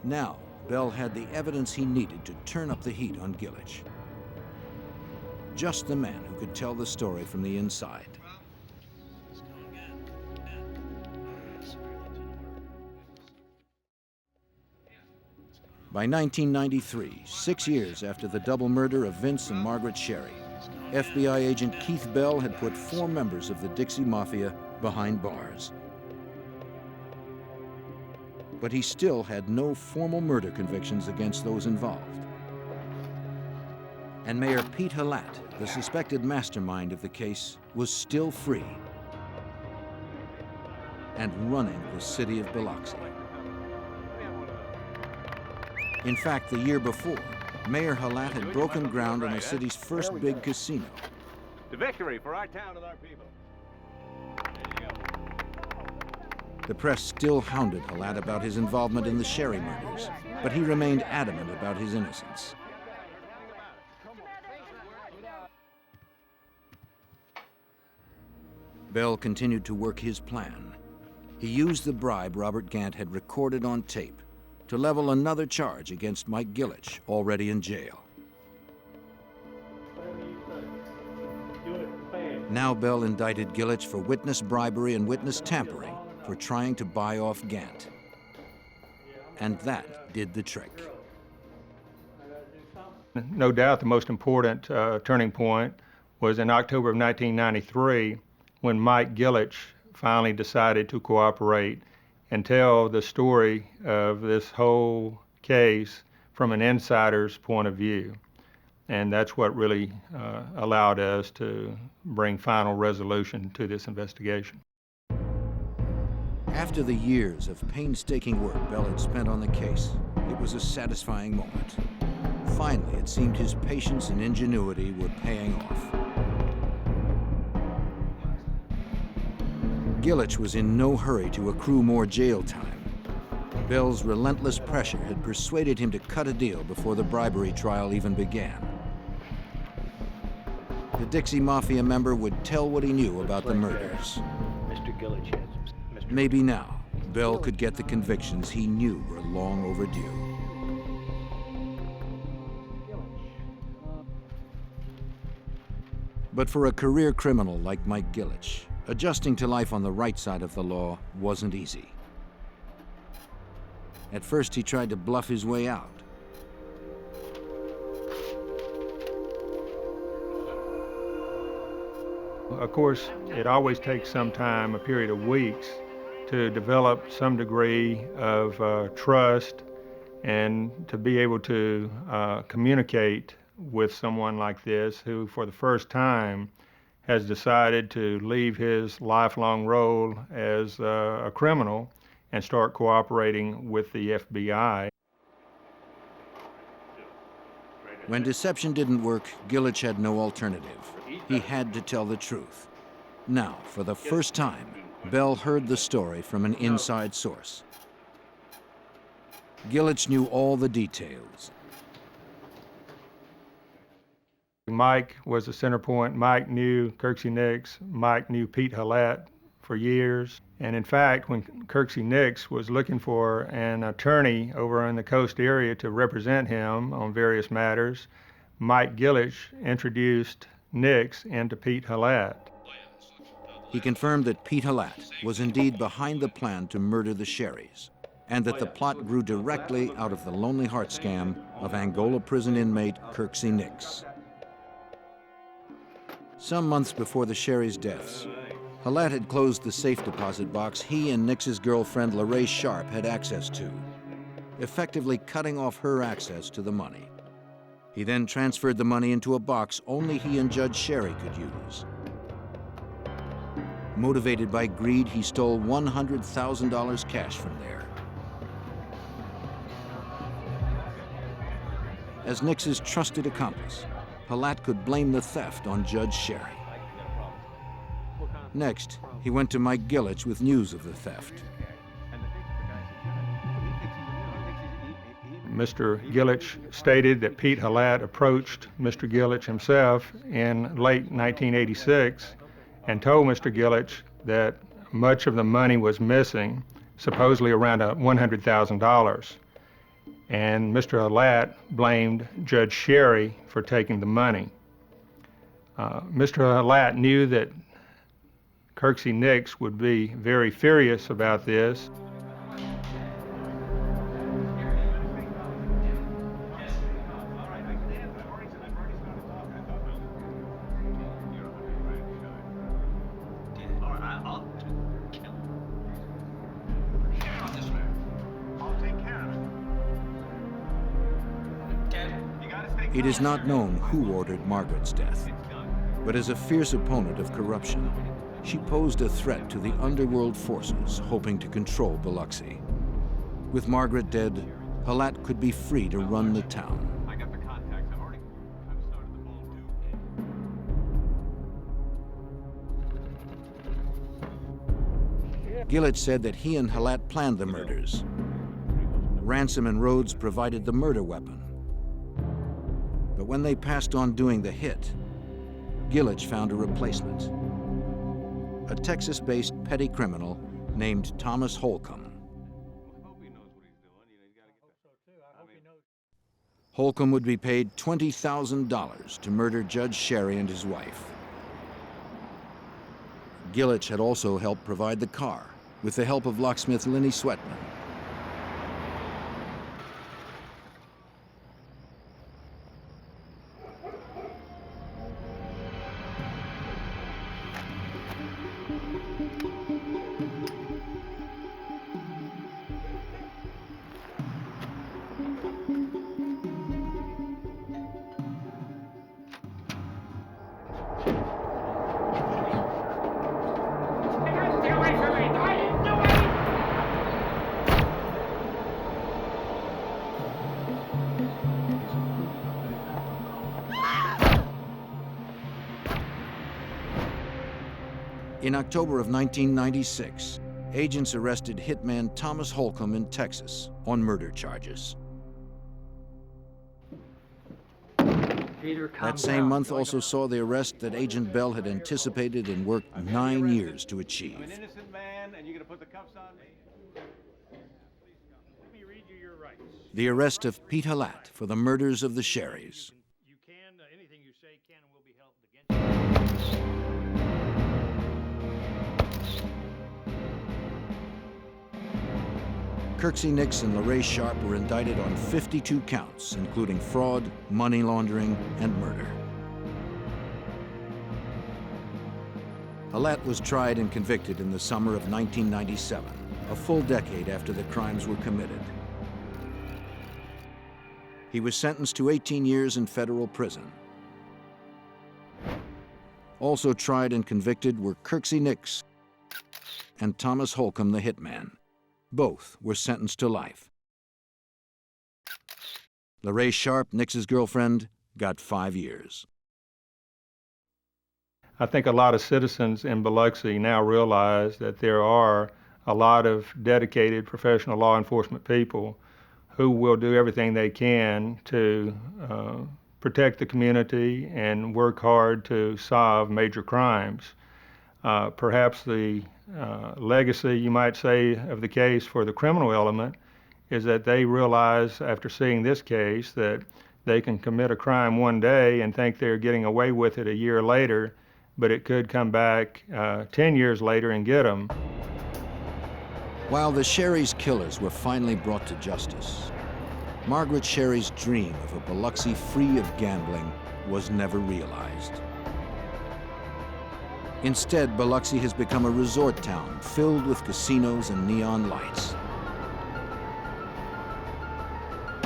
Now, Bell had the evidence he needed to turn up the heat on Gillich. Just the man who could tell the story from the inside. By 1993, 6 years after the double murder of Vince and Margaret Sherry, FBI agent Keith Bell had put 4 members of the Dixie Mafia behind bars. But he still had no formal murder convictions against those involved. And Mayor Pete Halat, the suspected mastermind of the case, was still free and running the city of Biloxi. In fact, the year before, Mayor Halat had broken ground on the city's first big casino. The victory for our town and our people. The press still hounded Halat about his involvement in the Sherry murders, but he remained adamant about his innocence. Bell continued to work his plan. He used the bribe Robert Gant had recorded on tape to level another charge against Mike Gillich, already in jail. Now Bell indicted Gillich for witness bribery and witness tampering for trying to buy off Gant. And that did the trick. No doubt the most important turning point was in October of 1993 when Mike Gillich finally decided to cooperate and tell the story of this whole case from an insider's point of view. And that's what really allowed us to bring final resolution to this investigation. After the years of painstaking work Bell had spent on the case, it was a satisfying moment. Finally, it seemed his patience and ingenuity were paying off. Gillich was in no hurry to accrue more jail time. Bell's relentless pressure had persuaded him to cut a deal before the bribery trial even began. The Dixie Mafia member would tell what he knew about the murders. Mr. Gillich has Maybe now, Bell could get the convictions he knew were long overdue. But for a career criminal like Mike Gillich, adjusting to life on the right side of the law wasn't easy. At first, he tried to bluff his way out. Of course, it always takes some time, a period of weeks, to develop some degree of trust and to be able to communicate with someone like this who, for the first time, has decided to leave his lifelong role as a criminal and start cooperating with the FBI. When deception didn't work, Gillich had no alternative. He had to tell the truth. Now, for the first time, Bell heard the story from an inside source. Gillich knew all the details. Mike was the center point. Mike knew Kirksey Nix. Mike knew Pete Halat for years. And in fact, when Kirksey Nix was looking for an attorney over in the coast area to represent him on various matters, Mike Gillich introduced Nix into Pete Halat. He confirmed that Pete Halat was indeed behind the plan to murder the Sherrys, and that the plot grew directly out of the Lonely Heart scam of Angola prison inmate Kirksey Nix. Some months before the Sherrys' deaths, Halat had closed the safe deposit box he and Nix's girlfriend LaRae Sharp had access to, effectively cutting off her access to the money. He then transferred the money into a box only he and Judge Sherry could use. Motivated by greed, he stole $100,000 cash from there. As Nix's trusted accomplice, Halat could blame the theft on Judge Sherry. Next, he went to Mike Gillich with news of the theft. Mr. Gillich stated that Pete Halat approached Mr. Gillich himself in late 1986 and told Mr. Gillich that much of the money was missing, supposedly around $100,000. And Mr. Halat blamed Judge Sherry for taking the money. Mr. Halat knew that Kirksey Nix would be very furious about this. It is not known who ordered Margaret's death, but as a fierce opponent of corruption, she posed a threat to the underworld forces hoping to control Biloxi. With Margaret dead, Halat could be free to run the town. Gillett said that he and Halat planned the murders. Ransom and Rhodes provided the murder weapon. But when they passed on doing the hit, Gillett found a replacement. A Texas-based petty criminal named Thomas Holcomb. Holcomb would be paid $20,000 to murder Judge Sherry and his wife. Gillett had also helped provide the car, with the help of locksmith Lenny Sweatman. In October of 1996, agents arrested hitman Thomas Holcomb in Texas on murder charges. That same month also saw the arrest that Agent Bell had anticipated and worked 9 years to achieve. An innocent man, and you're gonna put the cuffs on me? Let me read you your rights. The arrest of Pete Halat for the murders of the Sherrys. Anything you say can and will be held against you. Kirksey Nix and LaRae Sharp were indicted on 52 counts, including fraud, money laundering, and murder. Halat was tried and convicted in the summer of 1997, a full decade after the crimes were committed. He was sentenced to 18 years in federal prison. Also tried and convicted were Kirksey Nix and Thomas Holcomb, the hitman. Both were sentenced to life. LaRae Sharp, Nix's girlfriend, got 5 years. I think a lot of citizens in Biloxi now realize that there are a lot of dedicated professional law enforcement people who will do everything they can to protect the community and work hard to solve major crimes. Perhaps the legacy, you might say, of the case for the criminal element is that they realize after seeing this case that they can commit a crime one day and think they're getting away with it a year later, but it could come back 10 years later and get them. While the Sherry's killers were finally brought to justice, Margaret Sherry's dream of a Biloxi free of gambling was never realized. Instead, Biloxi has become a resort town filled with casinos and neon lights.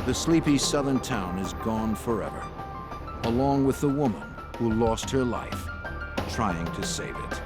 The sleepy southern town is gone forever, along with the woman who lost her life trying to save it.